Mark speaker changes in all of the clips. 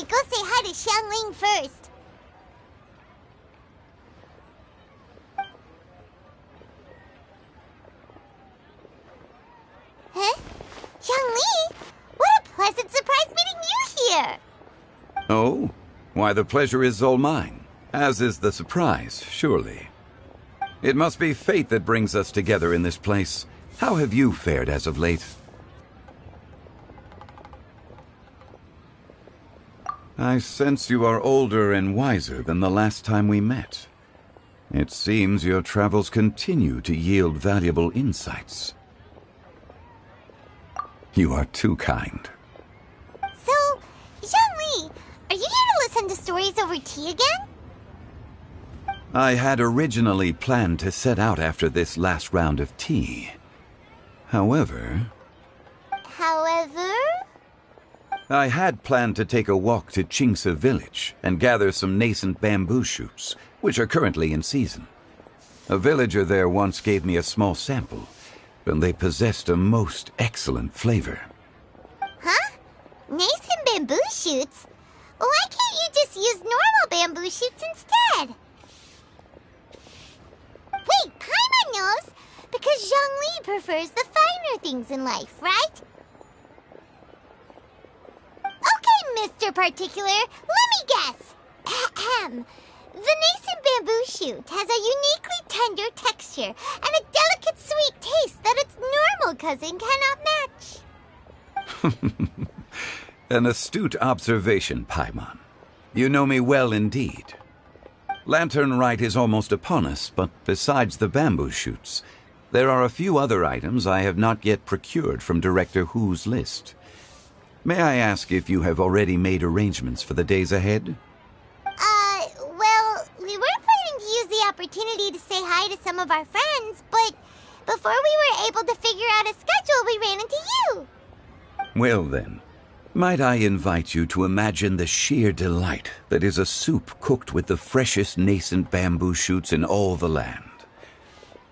Speaker 1: actually go say hi to Xiangling first. Huh? Xiangling? What a pleasant surprise meeting you here!
Speaker 2: Oh? Why, the pleasure is all mine. As is the surprise, surely. It must be fate that brings us together in this place. How have you fared as of late? I sense you are older and wiser than the last time we met. It seems your travels continue to yield valuable insights. You are too kind.
Speaker 1: So, Zhongli, are you here to listen to stories over tea again?
Speaker 2: I had originally planned to set out after this last round of tea. However, I had planned to take a walk to Qingse village and gather some nascent bamboo shoots, which are currently in season. A villager there once gave me a small sample, and they possessed a most excellent flavor.
Speaker 1: Huh? Nascent bamboo shoots? Why can't you just use normal bamboo shoots instead? Wait, Paimon knows! Because Zhongli prefers the finer things in life, right? Okay, Mr. Particular, let me guess. Ahem. The nascent bamboo shoot has a uniquely tender texture and a delicate sweet taste that its normal cousin cannot match.
Speaker 2: An astute observation, Paimon. You know me well indeed. Lantern Rite is almost upon us, but besides the bamboo shoots, there are a few other items I have not yet procured from Director Hu's list. May I ask if you have already made arrangements for the days ahead?
Speaker 1: Well, we were planning to use the opportunity to say hi to some of our friends, but before we were able to figure out a schedule, we ran into you.
Speaker 2: Well then, might I invite you to imagine the sheer delight that is a soup cooked with the freshest nascent bamboo shoots in all the land.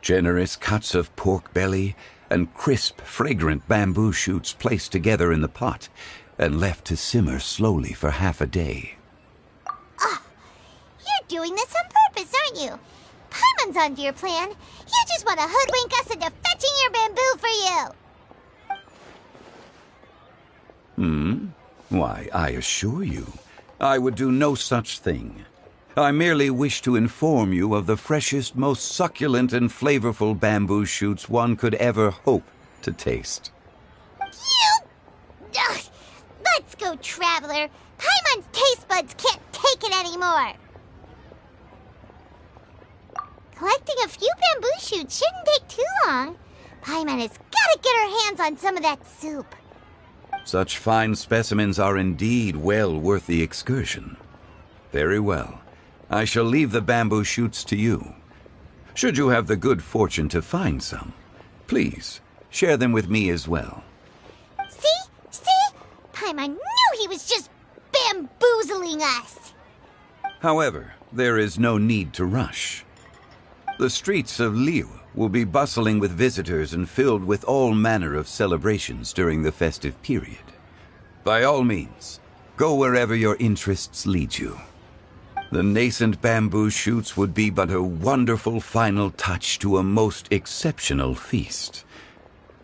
Speaker 2: Generous cuts of pork belly and crisp, fragrant bamboo shoots placed together in the pot and left to simmer slowly for half a day.
Speaker 1: You're doing this on purpose, aren't you? Paimon's onto your plan. You just want to hoodwink us into fetching your bamboo for you.
Speaker 2: Why, I assure you, I would do no such thing. I merely wish to inform you of the freshest, most succulent and flavorful bamboo shoots one could ever hope to taste.
Speaker 1: Ugh. Let's go, Traveler. Paimon's taste buds can't take it anymore. Collecting a few bamboo shoots shouldn't take too long. Paimon has got to get her hands on some of that soup.
Speaker 2: Such fine specimens are indeed well worth the excursion. Very well. I shall leave the bamboo shoots to you. Should you have the good fortune to find some, please share them with me as well.
Speaker 1: See? Paimon knew he was just bamboozling us.
Speaker 2: However, there is no need to rush. The streets of Liu will be bustling with visitors and filled with all manner of celebrations during the festive period. By all means, go wherever your interests lead you. The nascent bamboo shoots would be but a wonderful final touch to a most exceptional feast.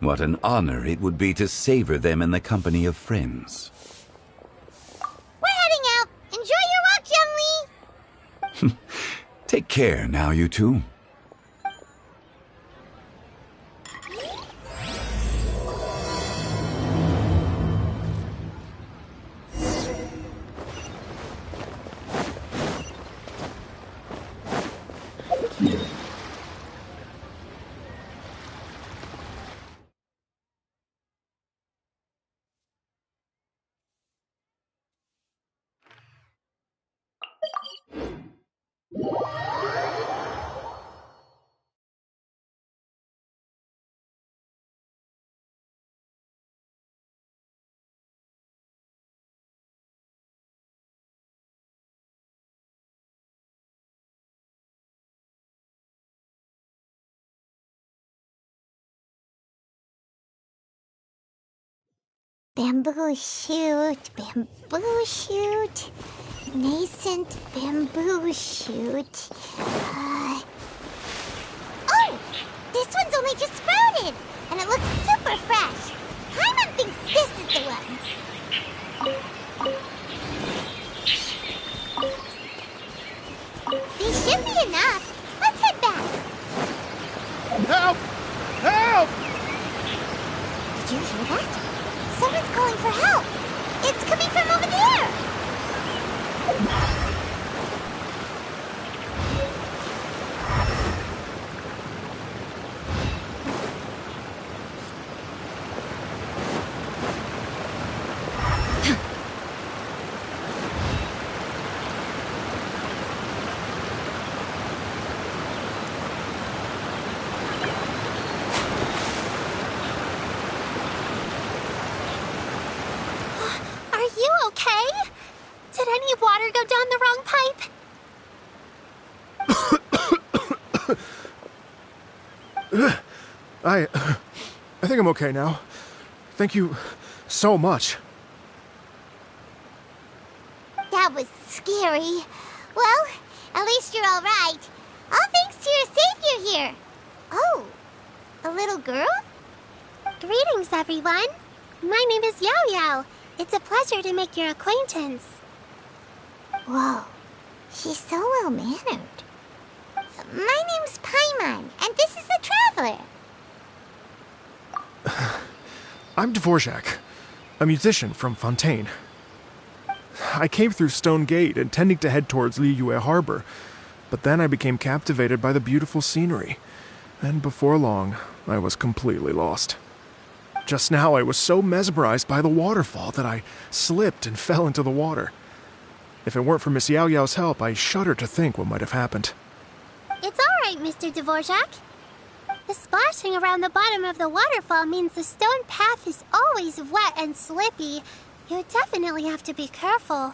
Speaker 2: What an honor it would be to savor them in the company of friends.
Speaker 1: We're heading out. Enjoy your walk, Youngli.
Speaker 2: Take care now, you two.
Speaker 1: Bamboo shoot, nascent bamboo shoot. Oh! This one's only just sprouted, and it looks super fresh. Paimon thinks this is the one. These should be enough. Let's head back.
Speaker 3: Help! Help!
Speaker 1: Did you hear that? Someone's calling for help. It's coming from over there. Are you okay? Did any water go down the wrong pipe?
Speaker 3: I think I'm okay now. Thank you so much.
Speaker 1: That was scary. Well, at least you're all right. All thanks to your savior here. Oh, a little girl? Greetings, everyone. My name is Yao Yao. It's a pleasure to make your acquaintance. Whoa, she's so well-mannered. My name's Paimon, and this is the Traveler.
Speaker 3: I'm Dvorak, a musician from Fontaine. I came through Stone Gate intending to head towards Liyue Harbor, but then I became captivated by the beautiful scenery, and before long, I was completely lost. Just now, I was so mesmerized by the waterfall that I slipped and fell into the water. If it weren't for Miss Yao Yao's help, I shudder to think what might have happened.
Speaker 1: It's all right, Mr. Dvorak. The splashing around the bottom of the waterfall means the stone path is always wet and slippy. You definitely have to be careful.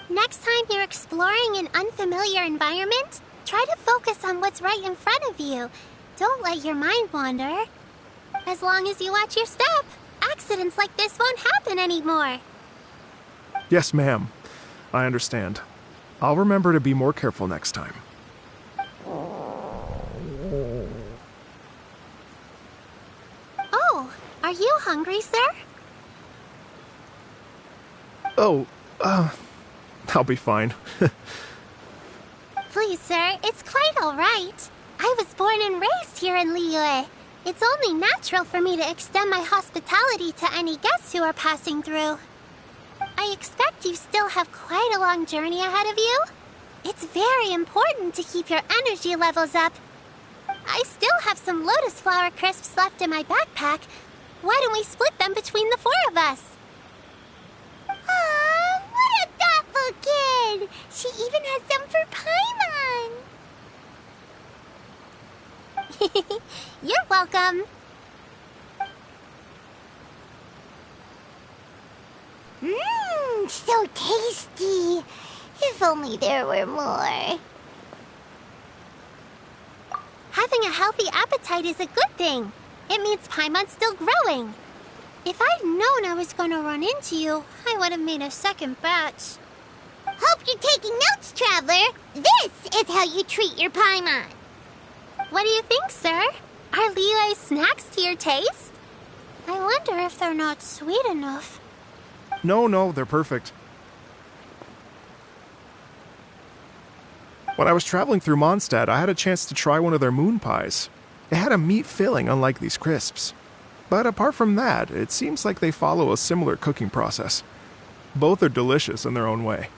Speaker 1: Next time you're exploring an unfamiliar environment, try to focus on what's right in front of you. Don't let your mind wander. As long as you watch your step, accidents like this won't happen anymore.
Speaker 3: Yes, ma'am. I understand. I'll remember to be more careful next time.
Speaker 1: Oh, are you hungry, sir?
Speaker 3: Oh, I'll be fine.
Speaker 1: Please, sir, it's quite all right. I was born and raised here in Liyue. It's only natural for me to extend my hospitality to any guests who are passing through. I expect you still have quite a long journey ahead of you. It's very important to keep your energy levels up. I still have some lotus flower crisps left in my backpack. Why don't we split them between the four of us? Aw, what a thoughtful kid! She even has some for Paimon! You're welcome. Mmm, so tasty. If only there were more. Having a healthy appetite is a good thing. It means Paimon's still growing. If I'd known I was going to run into you, I would have made a second batch. Hope you're taking notes, Traveler. This is how you treat your Paimon. What do you think, sir? Are Liyue's snacks to your taste? I wonder if they're not sweet enough.
Speaker 3: No, they're perfect. When I was traveling through Mondstadt, I had a chance to try one of their moon pies. It had a meat filling, unlike these crisps. But apart from that, it seems like they follow a similar cooking process. Both are delicious in their own way.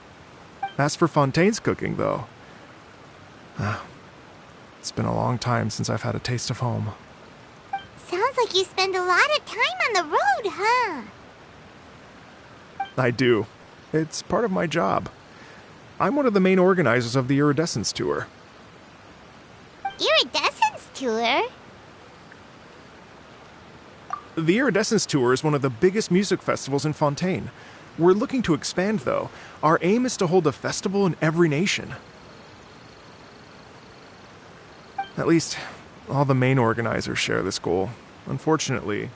Speaker 3: As for Fontaine's cooking, though, it's been a long time since I've had a taste of home.
Speaker 1: Sounds like you spend a lot of time on the road, huh?
Speaker 3: I do. It's part of my job. I'm one of the main organizers of the Iridescence Tour.
Speaker 1: Iridescence Tour?
Speaker 3: The Iridescence Tour is one of the biggest music festivals in Fontaine. We're looking to expand, though. Our aim is to hold a festival in every nation. At least, all the main organizers share this goal. Unfortunately,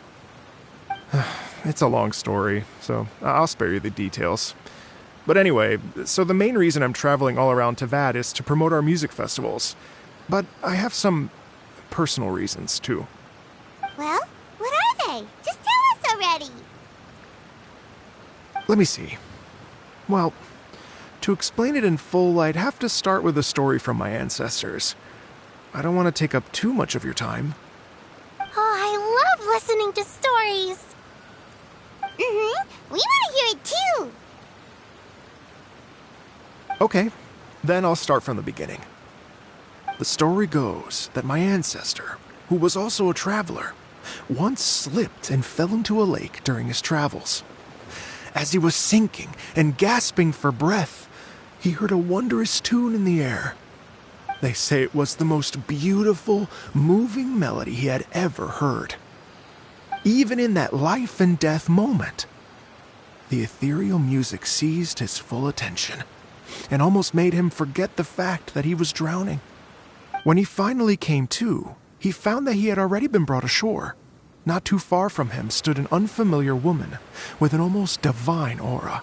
Speaker 3: It's a long story, so I'll spare you the details. But anyway, so the main reason I'm traveling all around Tavad is to promote our music festivals. But I have some personal reasons, too.
Speaker 1: Well, what are they? Just tell us already.
Speaker 3: Let me see. Well, to explain it in full, I'd have to start with a story from my ancestors. I don't want to take up too much of your time.
Speaker 1: Oh, I love listening to stories. We want to hear it too.
Speaker 3: Okay, then I'll start from the beginning. The story goes that my ancestor, who was also a traveler, once slipped and fell into a lake during his travels. As he was sinking and gasping for breath, he heard a wondrous tune in the air. They say it was the most beautiful, moving melody he had ever heard. Even in that life and death moment, the ethereal music seized his full attention and almost made him forget the fact that he was drowning. When he finally came to, he found that he had already been brought ashore. Not too far from him stood an unfamiliar woman with an almost divine aura.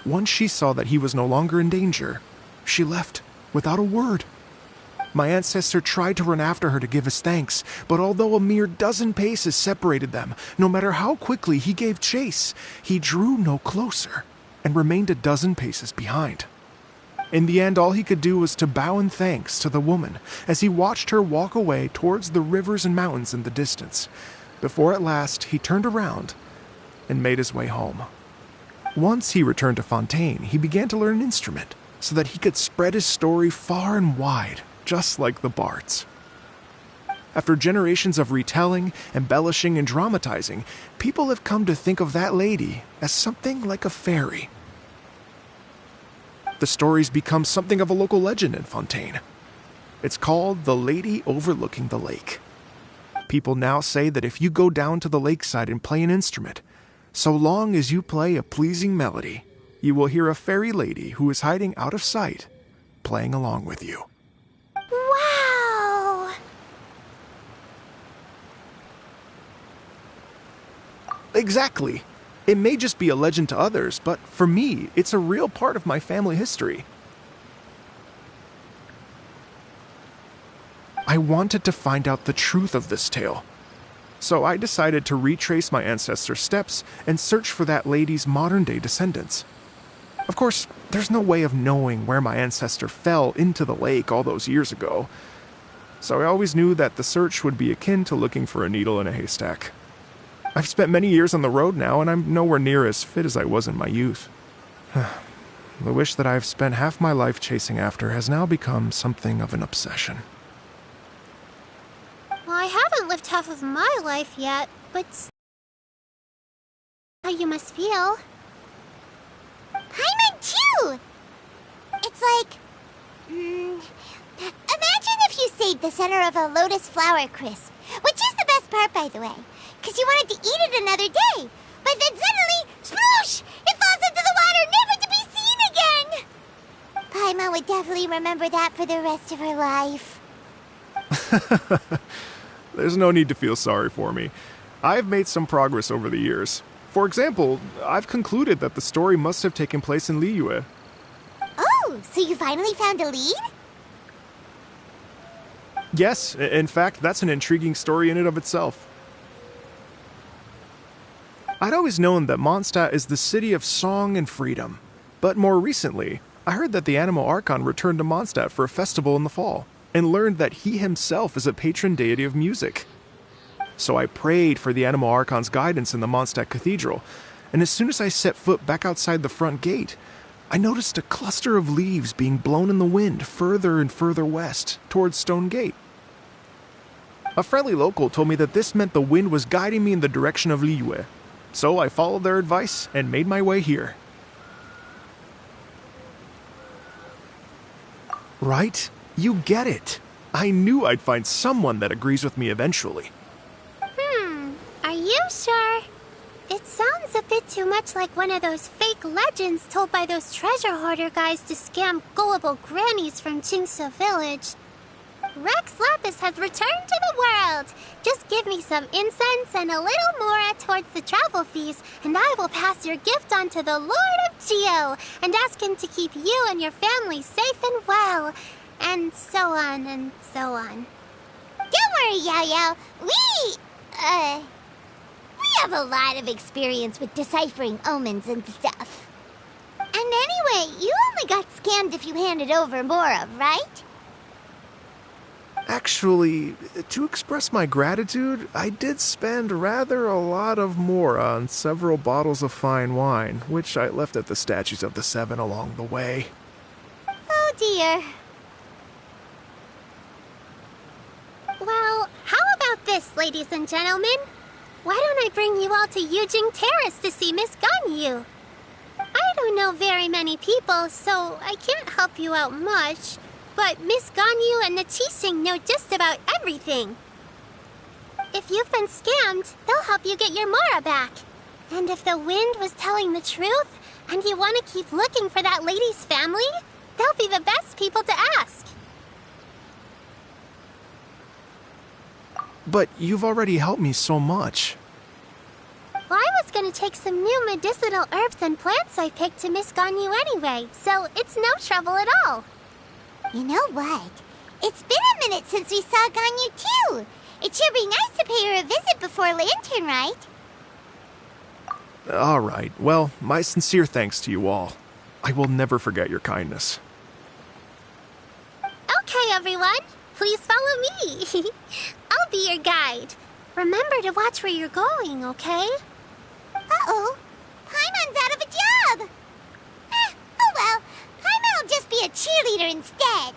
Speaker 3: Once she saw that he was no longer in danger, she left without a word. My ancestor tried to run after her to give his thanks, but although a mere dozen paces separated them, no matter how quickly he gave chase, he drew no closer and remained a dozen paces behind. In the end, all he could do was to bow in thanks to the woman as he watched her walk away towards the rivers and mountains in the distance, before at last he turned around and made his way home. Once he returned to Fontaine, he began to learn an instrument so that he could spread his story far and wide, just like the bards. After generations of retelling, embellishing, and dramatizing, people have come to think of that lady as something like a fairy. The story's become something of a local legend in Fontaine. It's called the Lady Overlooking the Lake. People now say that if you go down to the lakeside and play an instrument, so long as you play a pleasing melody, you will hear a fairy lady who is hiding out of sight, playing along with you.
Speaker 1: Wow!
Speaker 3: Exactly. It may just be a legend to others, but for me, it's a real part of my family history. I wanted to find out the truth of this tale, so I decided to retrace my ancestors' steps and search for that lady's modern-day descendants. Of course, there's no way of knowing where my ancestor fell into the lake all those years ago, so I always knew that the search would be akin to looking for a needle in a haystack. I've spent many years on the road now, and I'm nowhere near as fit as I was in my youth. The wish that I've spent half my life chasing after has now become something of an obsession.
Speaker 1: Well, I haven't lived half of my life yet, but how you must feel. Paimon too! It's like... imagine if you saved the center of a lotus flower crisp, which is the best part, by the way, because you wanted to eat it another day. But then suddenly, sploosh! It falls into the water, never to be seen again! Paimon would definitely remember that for the rest of her life.
Speaker 3: There's no need to feel sorry for me. I've made some progress over the years. For example, I've concluded that the story must have taken place in Liyue.
Speaker 1: Oh, so you finally found a lead?
Speaker 3: Yes, in fact, that's an intriguing story in and of itself. I'd always known that Mondstadt is the city of song and freedom, but more recently, I heard that the Anemo Archon returned to Mondstadt for a festival in the fall, and learned that he himself is a patron deity of music. So I prayed for the Anemo Archon's guidance in the Mondstadt Cathedral, and as soon as I set foot back outside the front gate, I noticed a cluster of leaves being blown in the wind further and further west, towards Stone Gate. A friendly local told me that this meant the wind was guiding me in the direction of Liyue, so I followed their advice and made my way here. Right? You get it. I knew I'd find someone that agrees with me eventually.
Speaker 1: Are you sure? It sounds a bit too much like one of those fake legends told by those treasure hoarder guys to scam gullible grannies from Jingsa Village.
Speaker 4: Rex Lapis has returned to the world. Just give me some incense and a little more towards the travel fees, and I will pass your gift on to the Lord of Geo and ask him to keep you and your family safe and well. And so on and so on.
Speaker 1: Don't worry, Yao Yao. We have a lot of experience with deciphering omens and stuff. And anyway, you only got scammed if you handed over Mora, right?
Speaker 3: Actually, to express my gratitude, I did spend rather a lot of Mora on several bottles of fine wine, which I left at the Statues of the Seven along the way.
Speaker 1: Oh dear.
Speaker 4: Well, how about this, ladies and gentlemen? Why don't I bring you all to Yujing Terrace to see Miss Ganyu? I don't know very many people, so I can't help you out much. But Miss Ganyu and the Qixing know just about everything. If you've been scammed, they'll help you get your Mora back. And if the wind was telling the truth, and you want to keep looking for that lady's family, they'll be the best people to ask.
Speaker 3: But you've already helped me so much.
Speaker 4: Well, I was going to take some new medicinal herbs and plants I picked to Miss Ganyu anyway, so it's no trouble at all.
Speaker 1: You know what? It's been a minute since we saw Ganyu too. It sure be nice to pay her a visit before Lantern, right?
Speaker 3: All right. Well, my sincere thanks to you all. I will never forget your kindness.
Speaker 4: Okay, everyone. Please follow me. I'll be your guide. Remember to watch where you're going, okay?
Speaker 1: Uh-oh. Paimon's out of a job. Oh well. Paimon will just be a cheerleader instead.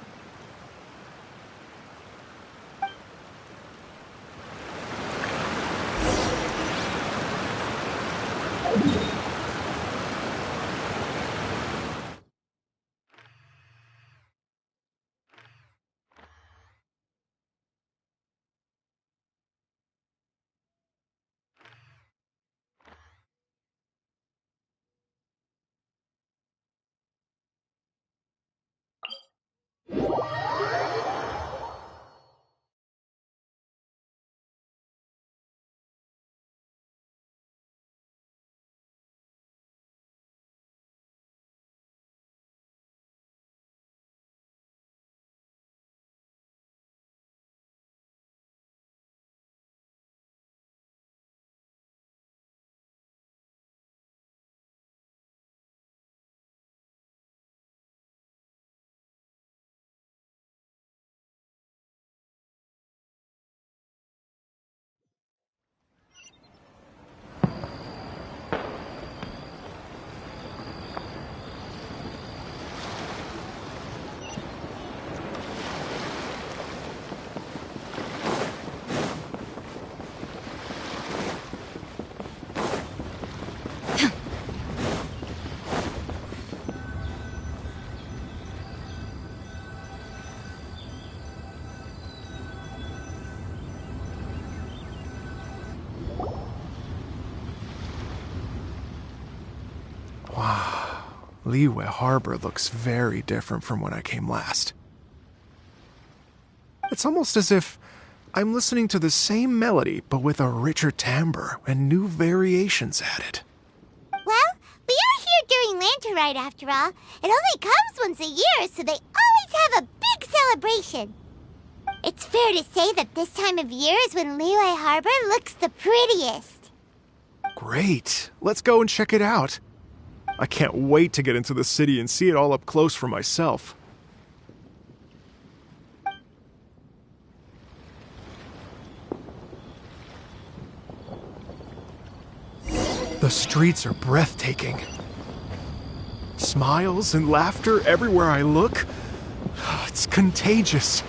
Speaker 3: Liyue Harbor looks very different from when I came last. It's almost as if I'm listening to the same melody, but with a richer timbre and new variations added.
Speaker 1: Well, we are here during Lantern Rite after all. It only comes once a year, so they always have a big celebration. It's fair to say that this time of year is when Liyue Harbor looks the prettiest.
Speaker 3: Great. Let's go and check it out. I can't wait to get into the city and see it all up close for myself. The streets are breathtaking. Smiles and laughter everywhere I look. It's contagious.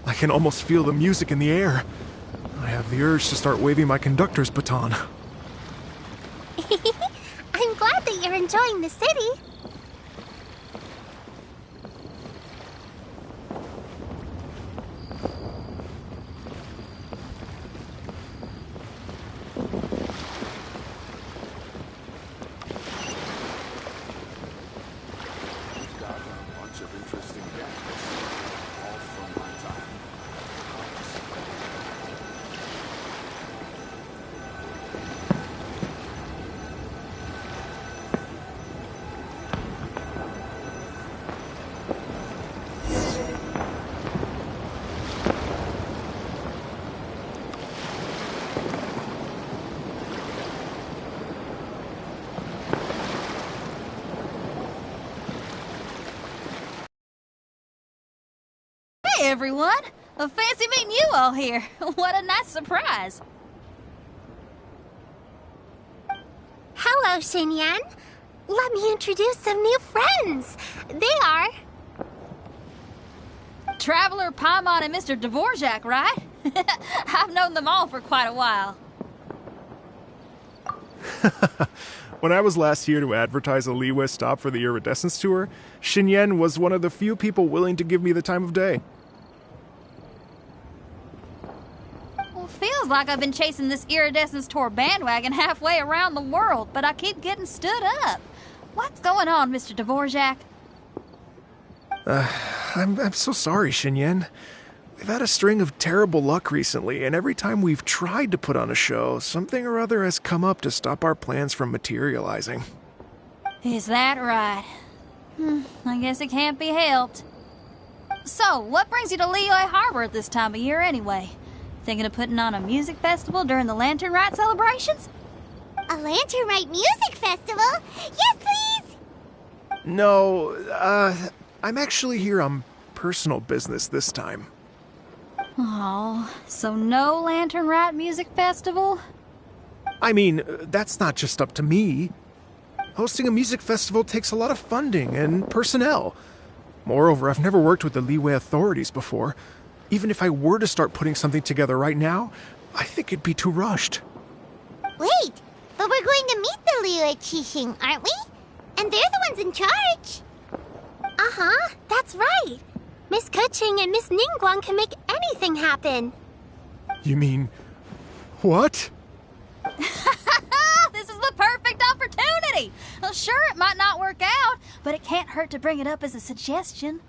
Speaker 3: I can almost feel the music in the air. I have the urge to start waving my conductor's baton.
Speaker 4: I'm glad that you're enjoying the city.
Speaker 5: We've got a bunch of interesting gadgets, all from my everyone. Fancy meeting you all here. What a nice surprise.
Speaker 4: Hello, Xinyan. Let me introduce some new friends. They are...
Speaker 5: Traveler, Paimon, and Mr. Dvorak, right? I've known them all for quite a while.
Speaker 3: When I was last here to advertise a Liyue stop for the Iridescence Tour, Xinyan was one of the few people willing to give me the time of day.
Speaker 5: Well, feels like I've been chasing this Iridescence Tour bandwagon halfway around the world, but I keep getting stood up. What's going on, Mr. Dvorak?
Speaker 3: I'm so sorry, Xinyan. We've had a string of terrible luck recently, and every time we've tried to put on a show, something or other has come up to stop our plans from materializing.
Speaker 5: Is that right? I guess it can't be helped. So, what brings you to Liyue Harbor at this time of year anyway? Thinking of putting on a music festival during the Lantern Rite celebrations?
Speaker 1: A Lantern Rite music festival? Yes, please!
Speaker 3: No, I'm actually here on personal business this time.
Speaker 5: Oh, so no Lantern Rite music festival?
Speaker 3: I mean, that's not just up to me. Hosting a music festival takes a lot of funding and personnel. Moreover, I've never worked with the Liyue authorities before. Even if I were to start putting something together right now, I think it'd be too rushed.
Speaker 1: Wait, but we're going to meet the Liyue Qixing, aren't we? And they're the ones in charge.
Speaker 4: Uh-huh, that's right. Miss Keqing and Miss Ningguang can make anything happen.
Speaker 3: You mean... what?
Speaker 5: This is the perfect opportunity! Well, sure, it might not work out, but it can't hurt to bring it up as a suggestion.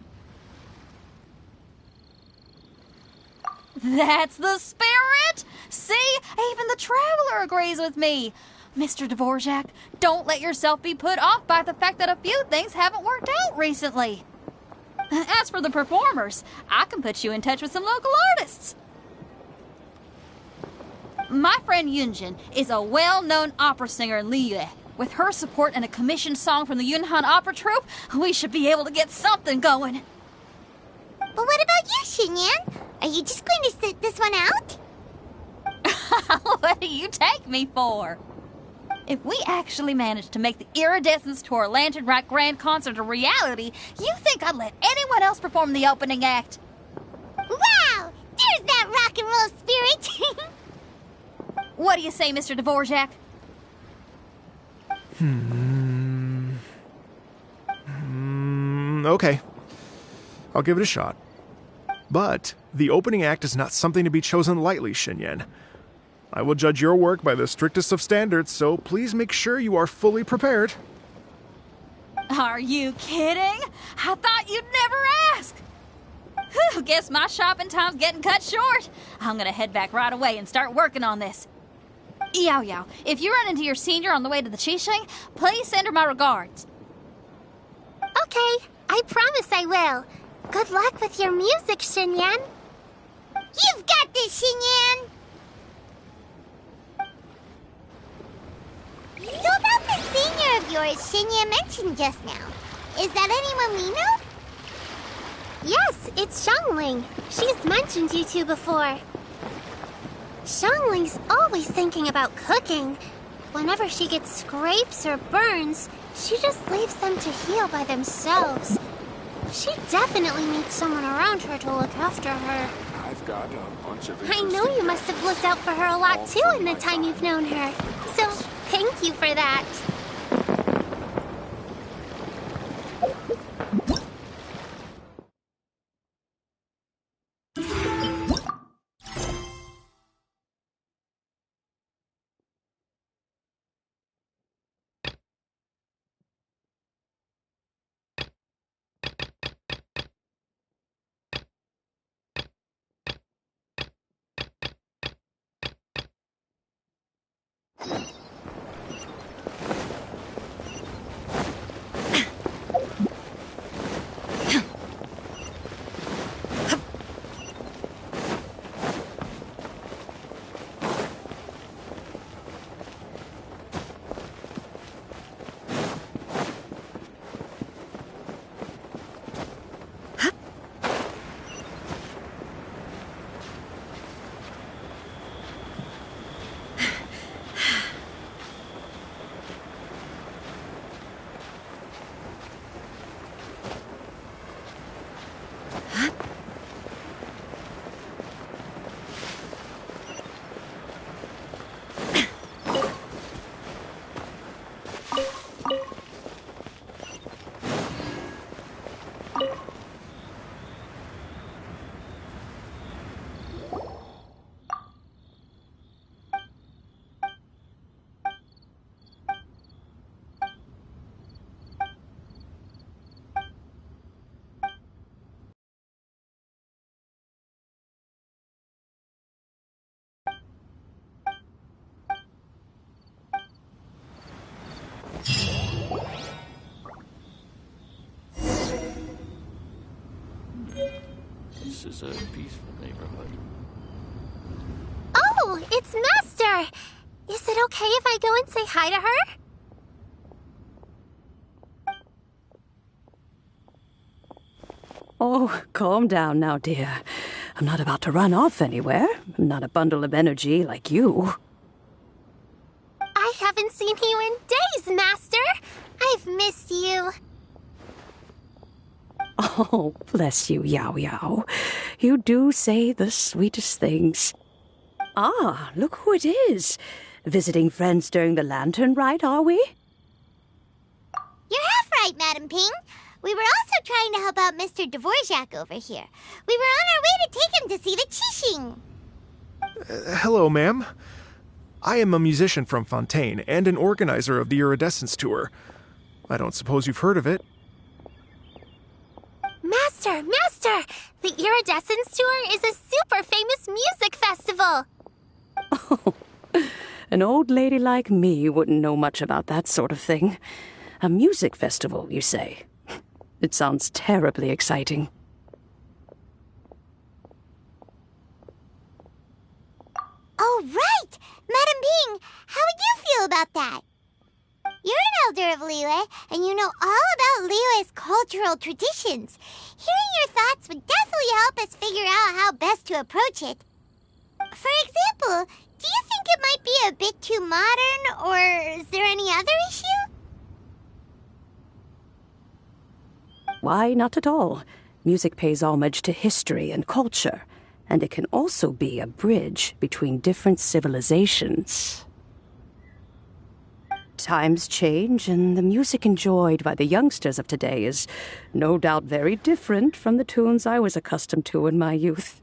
Speaker 5: That's the spirit! See? Even the Traveler agrees with me. Mr. Dvorak, don't let yourself be put off by the fact that a few things haven't worked out recently. As for the performers, I can put you in touch with some local artists. My friend Yunjin is a well-known opera singer in Liyue. With her support and a commissioned song from the Yunhan Opera Troupe, we should be able to get something going.
Speaker 1: But what about you, Xinyan? Are you just going to sit this one out?
Speaker 5: What do you take me for? If we actually manage to make the Iridescence Tour Lantern Rite Grand Concert a reality, you think I'd let anyone else perform the opening act?
Speaker 1: Wow! There's that rock and roll spirit!
Speaker 5: What do you say, Mr. Dvorak?
Speaker 3: Okay. I'll give it a shot. But the opening act is not something to be chosen lightly, Xinyan. I will judge your work by the strictest of standards, so please make sure you are fully prepared.
Speaker 5: Are you kidding? I thought you'd never ask. Whew, guess my shopping time's getting cut short. I'm gonna head back right away and start working on this. Yao Yao, if you run into your senior on the way to the Qixing, please send her my regards.
Speaker 4: Okay, I promise I will. Good luck with your music, Xinyan.
Speaker 1: You've got this, Xinyan! So about the senior of yours Xinyan mentioned just now, is that anyone we know?
Speaker 4: Yes, it's Xiangling. She's mentioned you two before. Xiangling's always thinking about cooking. Whenever she gets scrapes or burns, she just leaves them to heal by themselves. She definitely needs someone around her to look after her.
Speaker 6: I've got a bunch of
Speaker 4: I know you must have looked out for her a lot too in the time you've known her. So, thank you for that.
Speaker 6: this is a peaceful neighborhood.
Speaker 4: Oh, it's Master! Is it okay if I go and say hi to her?
Speaker 7: Oh, calm down now, dear. I'm not about to run off anywhere. I'm not a bundle of energy like you.
Speaker 4: I haven't seen you in days, Master! I've missed you.
Speaker 7: Oh, bless you, Yao Yao. You do say the sweetest things. Ah, look who it is. Visiting friends during the lantern rite, are we?
Speaker 1: You're half right, Madam Ping. We were also trying to help out Mr. Dvorak over here. We were on our way to take him to see the Qixing.
Speaker 3: Hello, ma'am. I am a musician from Fontaine and an organizer of the Iridescence Tour. I don't suppose you've heard of it.
Speaker 4: Master! Master! The Iridescence Tour is a super famous music festival!
Speaker 7: Oh, an old lady like me wouldn't know much about that sort of thing. A music festival, you say? It sounds terribly exciting.
Speaker 1: Oh, right! Madam Ping, how would you feel about that? You're an elder of Liyue, and you know all about Liyue's cultural traditions. Hearing your thoughts would definitely help us figure out how best to approach it. For example, do you think it might be a bit too modern, or is there any other issue?
Speaker 7: Why, not at all. Music pays homage to history and culture, and it can also be a bridge between different civilizations. Times change, and the music enjoyed by the youngsters of today is no doubt very different from the tunes I was accustomed to in my youth.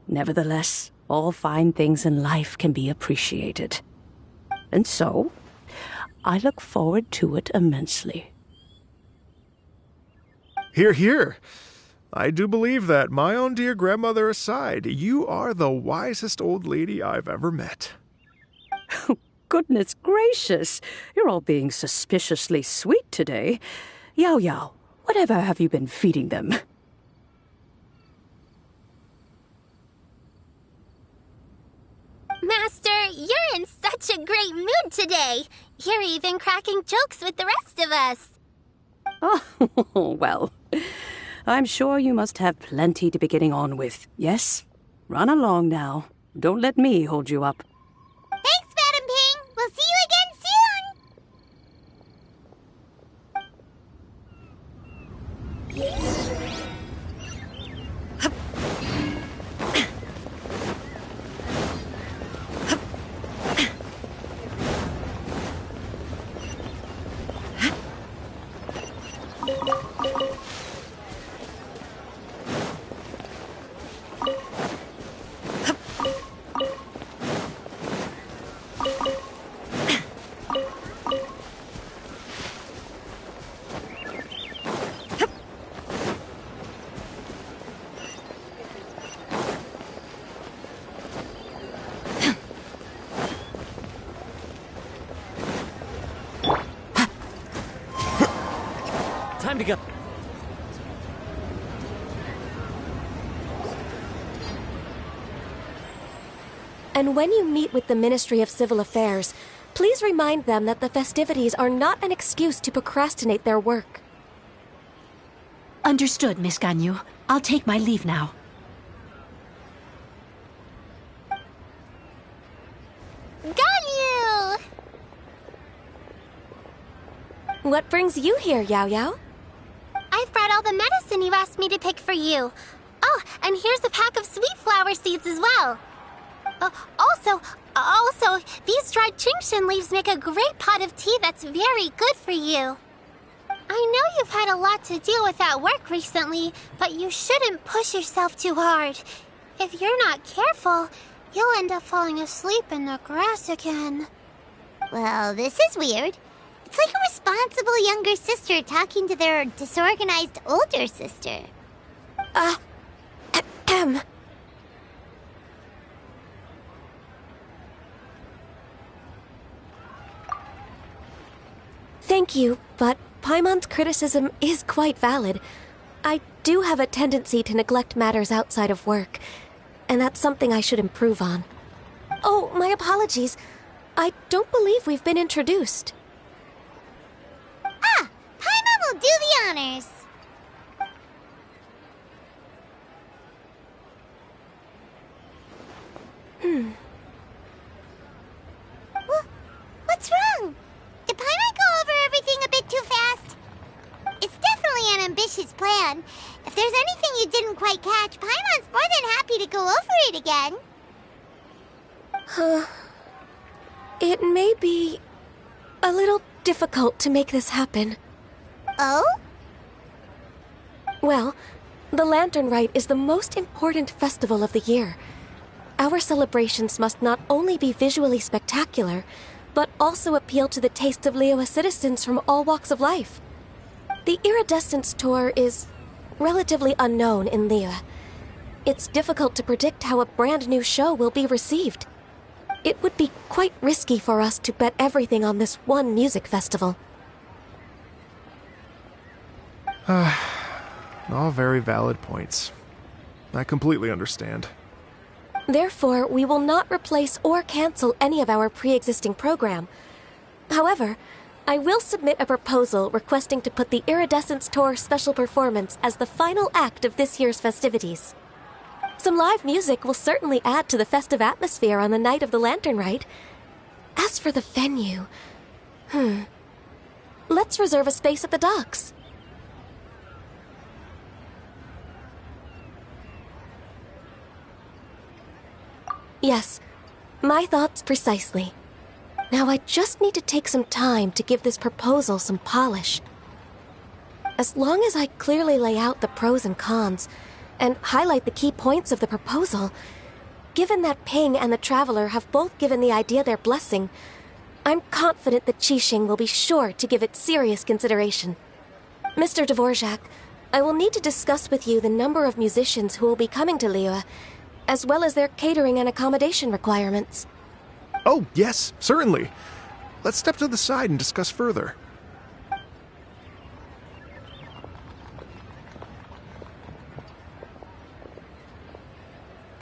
Speaker 7: Nevertheless, all fine things in life can be appreciated. And so, I look forward to it immensely.
Speaker 3: Hear, hear. I do believe that, my own dear grandmother aside, you are the wisest old lady I've ever met.
Speaker 7: Goodness gracious, you're all being suspiciously sweet today. Yao Yao, whatever have you been feeding them?
Speaker 4: Master, you're in such a great mood today. You're even cracking jokes with the rest of us.
Speaker 7: Oh, well, I'm sure you must have plenty to be getting on with. Yes? Run along now. Don't let me hold you up.
Speaker 1: Thanks, Madam Ping. We'll see you again soon.
Speaker 8: Time to go.
Speaker 9: And when you meet with the Ministry of Civil Affairs, please remind them that the festivities are not an excuse to procrastinate their work.
Speaker 10: Understood, Miss Ganyu. I'll take my leave now.
Speaker 4: Ganyu!
Speaker 9: What brings you here, Yao Yao?
Speaker 4: I've brought all the medicine you asked me to pick for you. Oh, and here's a pack of sweet flower seeds as well. Also, these dried Genshin leaves make a great pot of tea that's very good for you. I know you've had a lot to deal with at work recently, but you shouldn't push yourself too hard. If you're not careful, you'll end up falling asleep in the grass again.
Speaker 1: Well, this is weird. It's like a responsible younger sister talking to their disorganized older sister.
Speaker 9: Thank you, but Paimon's criticism is quite valid. I do have a tendency to neglect matters outside of work, and that's something I should improve on. Oh, my apologies. I don't believe we've been introduced.
Speaker 1: Ah, Paimon will do the honors. What's wrong? Did Paimon go over everything a bit too fast? It's definitely an ambitious plan. If there's anything you didn't quite catch, Paimon's more than happy to go over it again.
Speaker 9: It may be a little difficult to make this happen.
Speaker 1: Oh?
Speaker 9: Well, the Lantern Rite is the most important festival of the year. Our celebrations must not only be visually spectacular, but also appeal to the tastes of Liyue citizens from all walks of life. The Iridescence Tour is relatively unknown in Liyue. It's difficult to predict how a brand new show will be received. It would be quite risky for us to bet everything on this one music festival.
Speaker 3: All very valid points. I completely understand.
Speaker 9: Therefore, we will not replace or cancel any of our pre-existing program. However, I will submit a proposal requesting to put the Iridescence Tour special performance as the final act of this year's festivities. Some live music will certainly add to the festive atmosphere on the night of the Lantern Rite. As for the venue, let's reserve a space at the docks. Yes, my thoughts precisely. Now I just need to take some time to give this proposal some polish. As long as I clearly lay out the pros and cons, and highlight the key points of the proposal, given that Ping and the Traveler have both given the idea their blessing, I'm confident that Qixing will be sure to give it serious consideration. Mr. Dvorak, I will need to discuss with you the number of musicians who will be coming to Liyue, as well as their catering and accommodation requirements.
Speaker 3: Oh, yes, certainly. Let's step to the side and discuss further.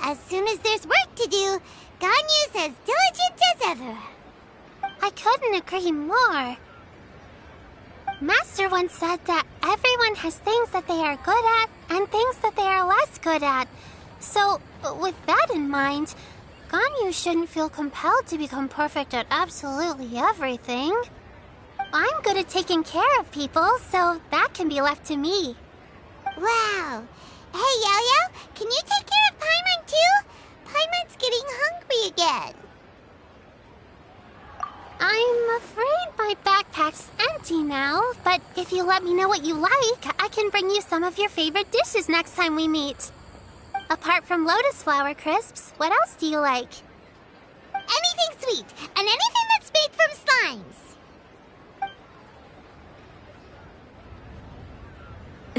Speaker 1: As soon as there's work to do, Ganyu's as diligent as ever.
Speaker 4: I couldn't agree more. Master once said that everyone has things that they are good at and things that they are less good at. So, with that in mind, Ganyu shouldn't feel compelled to become perfect at absolutely everything. I'm good at taking care of people, so that can be left to me.
Speaker 1: Wow. Hey, Yo-Yo, can you take care of Paimon too? Paimon's getting hungry again.
Speaker 4: I'm afraid my backpack's empty now, but if you let me know what you like, I can bring you some of your favorite dishes next time we meet. Apart from lotus flower crisps, what else do you like?
Speaker 1: Anything sweet, and anything that's made from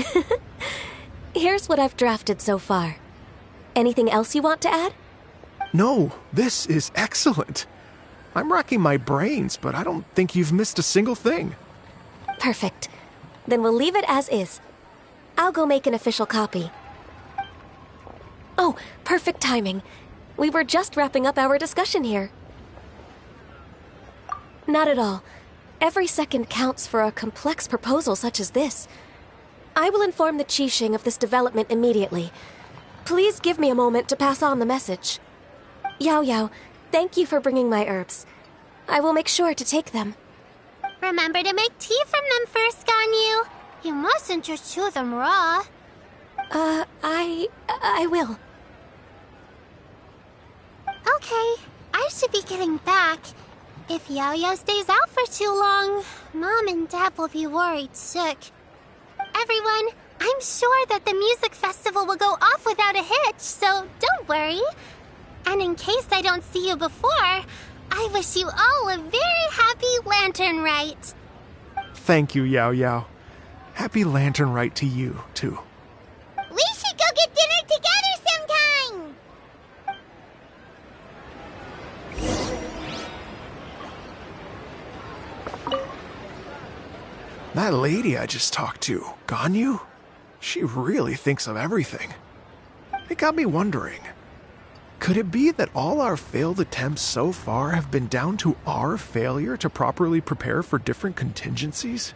Speaker 1: slimes.
Speaker 9: Here's what I've drafted so far. Anything else you want to add?
Speaker 3: No, this is excellent. I'm racking my brains, but I don't think you've missed a single thing.
Speaker 9: Perfect. Then we'll leave it as is. I'll go make an official copy. Oh, perfect timing. We were just wrapping up our discussion here. Not at all. Every second counts for a complex proposal such as this. I will inform the Qixing of this development immediately. Please give me a moment to pass on the message. Yao Yao, thank you for bringing my herbs. I will make sure to take them.
Speaker 4: Remember to make tea from them first, Ganyu. You mustn't just chew them raw.
Speaker 9: I will.
Speaker 4: Okay, I should be getting back. If Yao-Yao stays out for too long, Mom and Dad will be worried sick. Everyone, I'm sure that the music festival will go off without a hitch, so don't worry. And in case I don't see you before, I wish you all a very happy Lantern Rite.
Speaker 3: Thank you, Yao Yao. Happy Lantern Rite to you, too.
Speaker 1: We should go get dinner together sometime!
Speaker 3: That lady I just talked to, Ganyu? She really thinks of everything. It got me wondering, could it be that all our failed attempts so far have been down to our failure to properly prepare for different contingencies?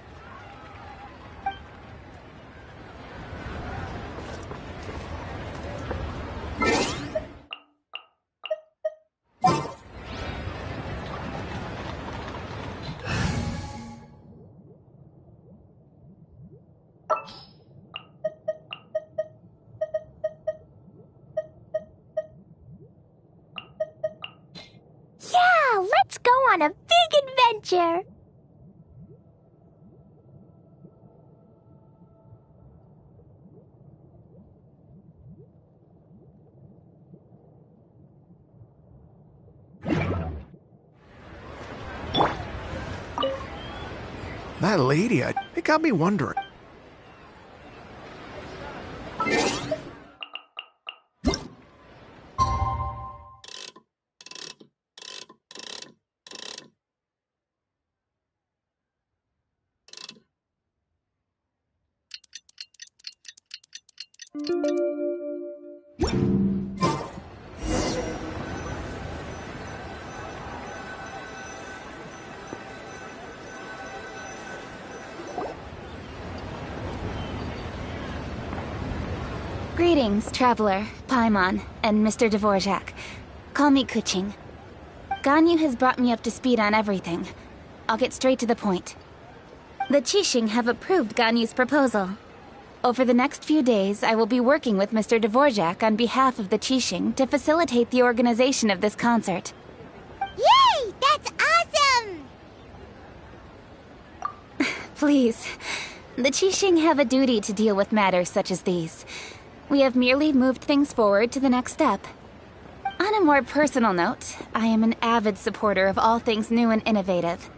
Speaker 4: Yeah, let's go on a big adventure!
Speaker 3: That lady, it got me wondering.
Speaker 11: Greetings, Traveler, Paimon, and Mr. Dvorak. Call me Kuching. Ganyu has brought me up to speed on everything. I'll get straight to the point. The Qixing have approved Ganyu's proposal. Over the next few days, I will be working with Mr. Dvorak on behalf of the Qixing to facilitate the organization of this concert.
Speaker 1: Yay! That's awesome!
Speaker 11: Please. The Qixing have a duty to deal with matters such as these. We have merely moved things forward to the next step. On a more personal note, I am an avid supporter of all things new and innovative.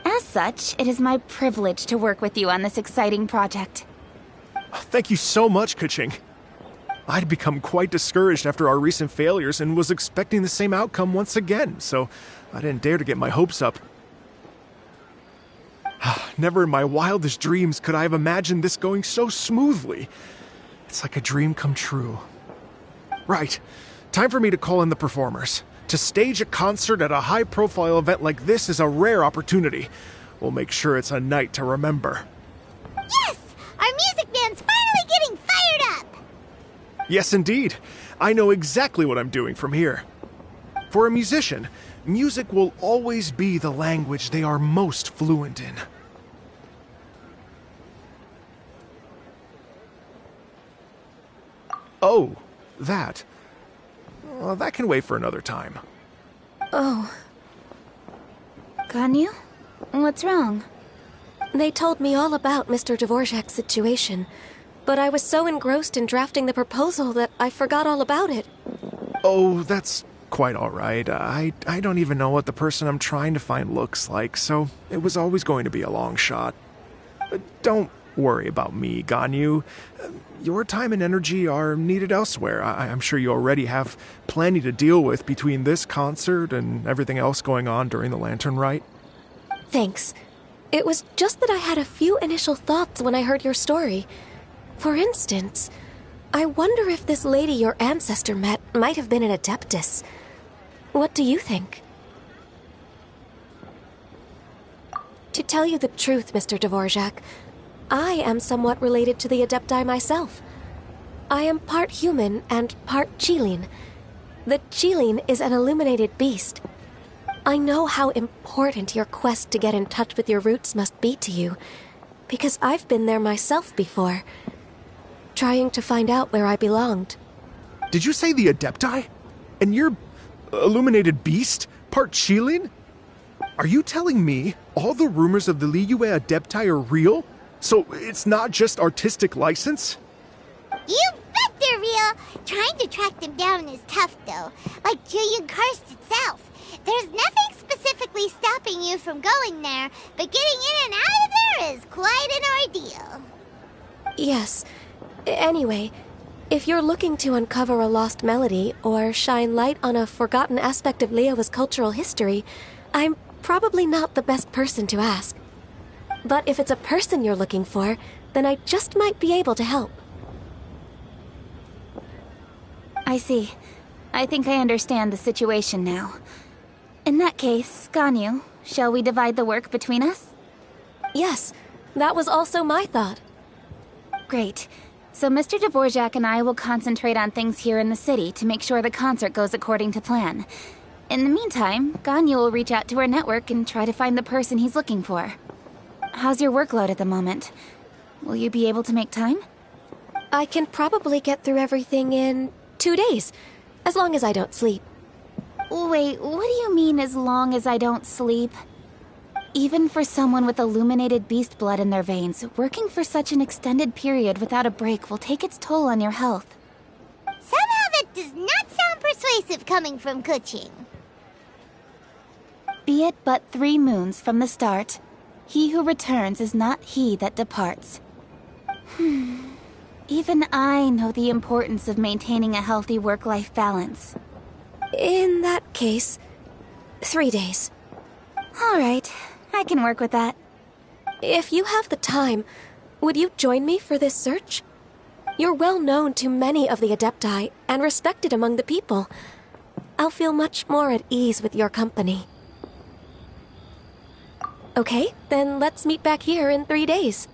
Speaker 11: As such, it is my privilege to work with you on this exciting project.
Speaker 3: Thank you so much, Kuching. I'd become quite discouraged after our recent failures and was expecting the same outcome once again, so I didn't dare to get my hopes up. Never in my wildest dreams could I have imagined this going so smoothly. It's like a dream come true. Right, time for me to call in the performers. To stage a concert at a high-profile event like this is a rare opportunity. We'll make sure it's a night to remember.
Speaker 1: Yes! Our music band's finally getting fired up!
Speaker 3: Yes, indeed. I know exactly what I'm doing from here. For a musician, music will always be the language they are most fluent in. Oh, that. Well, that can wait for another time.
Speaker 11: Oh. Ganyu? What's wrong?
Speaker 9: They told me all about Mr. Dvorak's situation, but I was so engrossed in drafting the proposal that I forgot all about it.
Speaker 3: Oh, that's quite all right. I don't even know what the person I'm trying to find looks like, so it was always going to be a long shot. Don't worry about me, Ganyu. Your time and energy are needed elsewhere. I'm sure you already have plenty to deal with between this concert and everything else going on during the Lantern Rite.
Speaker 9: Thanks. It was just that I had a few initial thoughts when I heard your story. For instance, I wonder if this lady your ancestor met might have been an Adeptus. What do you think? To tell you the truth, Mr. Dvorak, I am somewhat related to the Adepti myself. I am part human and part Qilin. The Qilin is an illuminated beast. I know how important your quest to get in touch with your roots must be to you, because I've been there myself before, trying to find out where I belonged.
Speaker 3: Did you say the Adepti? And you're illuminated beast? Part Qilin? Are you telling me all the rumors of the Liyue Adepti are real? So it's not just artistic license?
Speaker 1: You bet they're real! Trying to track them down is tough, though. Like Julian Karst itself. There's nothing specifically stopping you from going there, but getting in and out of there is quite an ordeal.
Speaker 9: Yes. Anyway, if you're looking to uncover a lost melody or shine light on a forgotten aspect of Liyue's cultural history, I'm probably not the best person to ask. But if it's a person you're looking for, then I just might be able to help.
Speaker 11: I see. I think I understand the situation now. In that case, Ganyu, shall we divide the work between us?
Speaker 9: Yes, that was also my thought.
Speaker 11: Great. So Mr. Dvorak and I will concentrate on things here in the city to make sure the concert goes according to plan. In the meantime, Ganyu will reach out to our network and try to find the person he's looking for. How's your workload at the moment? Will you be able to make time?
Speaker 9: I can probably get through everything in 2 days, as long as I don't sleep.
Speaker 11: Wait, what do you mean as long as I don't sleep? Even for someone with illuminated beast blood in their veins, working for such an extended period without a break will take its toll on your health.
Speaker 1: Somehow that does not sound persuasive coming from Kuching.
Speaker 11: Be it but 3 moons from the start, he who returns is not he that departs. Even I know the importance of maintaining a healthy work-life balance.
Speaker 9: In that case, 3 days.
Speaker 11: All right, I can work with that.
Speaker 9: If you have the time, would you join me for this search? You're well known to many of the Adepti and respected among the people. I'll feel much more at ease with your company. Okay, then let's meet back here in 3 days.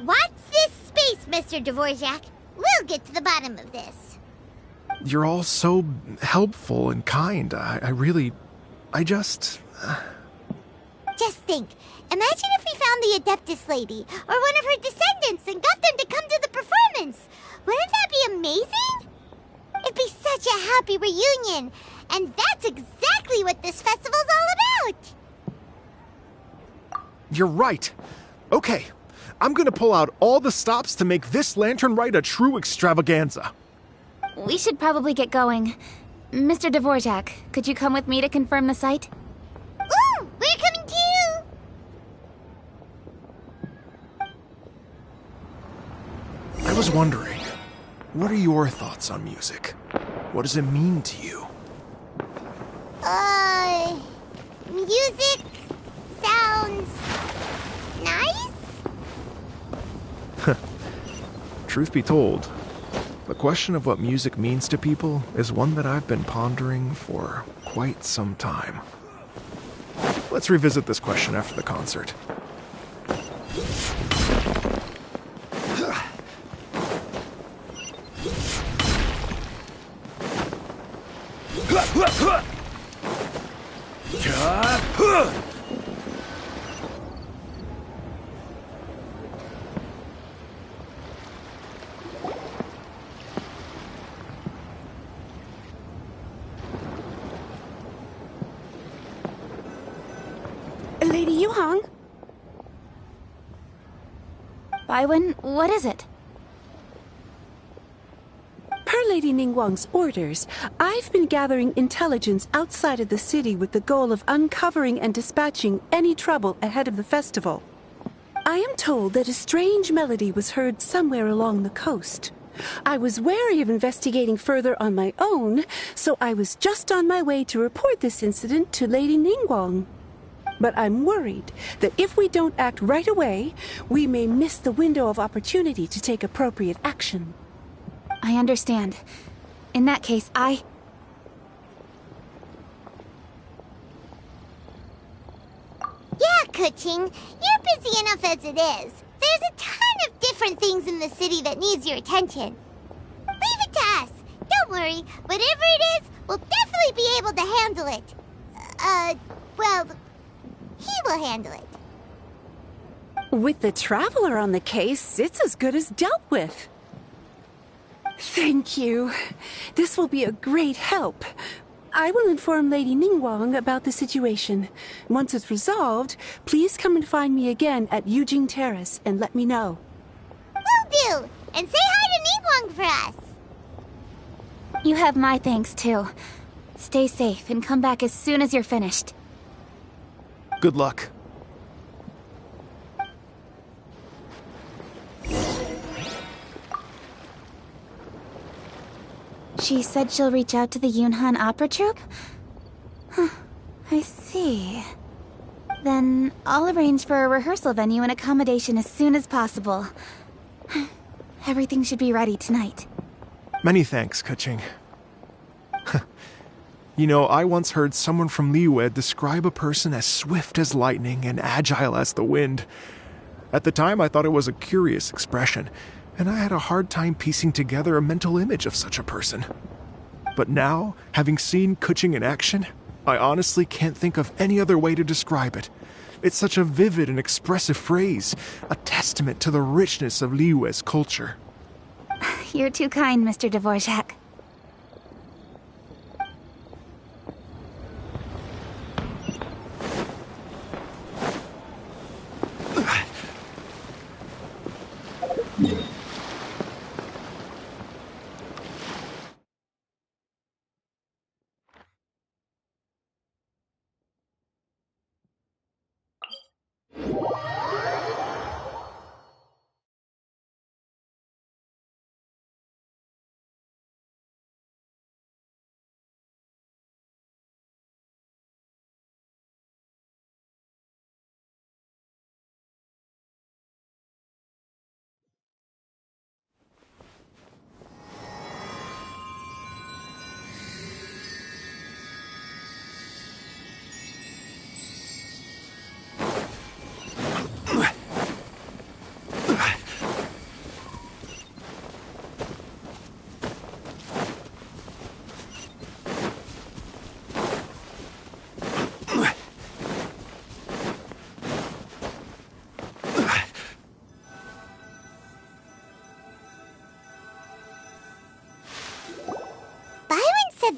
Speaker 1: Watch this space, Mr. Dvorak. We'll get to the bottom of this.
Speaker 3: You're all so helpful and kind.
Speaker 1: Just think. Imagine if we found the Adeptus lady, or one of her descendants, and got them to come to the performance. Wouldn't that be amazing? It'd be such a happy reunion. And that's exactly what this festival's all about.
Speaker 3: You're right. Okay, I'm gonna pull out all the stops to make this lantern rite a true extravaganza.
Speaker 11: We should probably get going. Mr. Dvorak, could you come with me to confirm the site?
Speaker 1: Ooh, we're coming too!
Speaker 3: I was wondering, what are your thoughts on music? What does it mean to you?
Speaker 1: Music sounds nice?
Speaker 3: Truth be told, the question of what music means to people is one that I've been pondering for quite some time. Let's revisit this question after the concert.
Speaker 10: Lady Yuhang?
Speaker 11: Baiwen, what is it?
Speaker 10: Per Lady Ningguang's orders, I've been gathering intelligence outside of the city with the goal of uncovering and dispatching any trouble ahead of the festival. I am told that a strange melody was heard somewhere along the coast. I was wary of investigating further on my own, so I was just on my way to report this incident to Lady Ningguang. But I'm worried that if we don't act right away, we may miss the window of opportunity to take appropriate action.
Speaker 11: I understand. In that case, Yeah,
Speaker 1: Kuching, you're busy enough as it is. There's a ton of different things in the city that needs your attention. Leave it to us. Don't worry. Whatever it is, we'll definitely be able to handle it. Well, he will handle it.
Speaker 10: With the Traveler on the case, it's as good as dealt with. Thank you. This will be a great help. I will inform Lady Ningguang about the situation. Once it's resolved, please come and find me again at Yujing Terrace and let me know.
Speaker 1: Will do! And say hi to Ningguang for us!
Speaker 11: you have my thanks too. Stay safe and come back as soon as you're finished.
Speaker 3: Good luck.
Speaker 11: She said she'll reach out to the Yunhan Opera Troupe? Huh, I see. Then I'll arrange for a rehearsal venue and accommodation as soon as possible. Everything should be ready tonight.
Speaker 3: Many thanks, Keqing. You know, I once heard someone from Liyue describe a person as swift as lightning and agile as the wind. At the time, I thought it was a curious expression, and I had a hard time piecing together a mental image of such a person. But now, having seen Keqing in action, I honestly can't think of any other way to describe it. It's such a vivid and expressive phrase, a testament to the richness of Liyue's culture.
Speaker 11: You're too kind, Mr. Dvorak.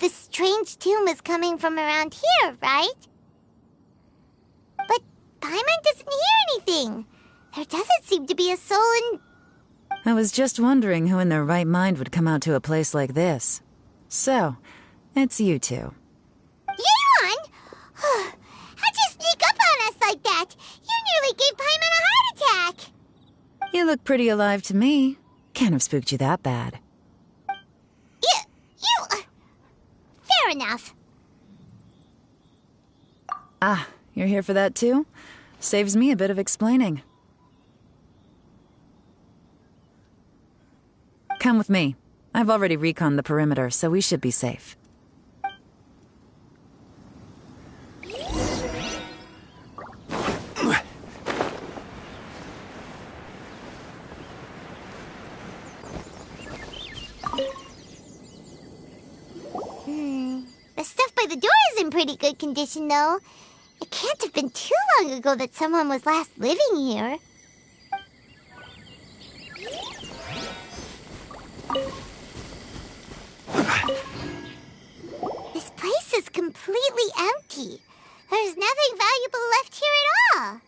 Speaker 1: The strange tomb is coming from around here, right? But Paimon doesn't hear anything. There doesn't seem to be a soul in...
Speaker 12: I was just wondering who in their right mind would come out to a place like this. So, it's you two.
Speaker 1: Yeon! How'd you sneak up on us like that? You nearly gave Paimon a heart attack!
Speaker 12: You look pretty alive to me. Can't have spooked you that bad.
Speaker 1: Fair enough.
Speaker 12: Ah, you're here for that too? Saves me a bit of explaining. Come with me. I've already reconned the perimeter, so we should be safe.
Speaker 1: The stuff by the door is in pretty good condition, though. It can't have been too long ago that someone was last living here. This place is completely empty. There's nothing valuable left here at all.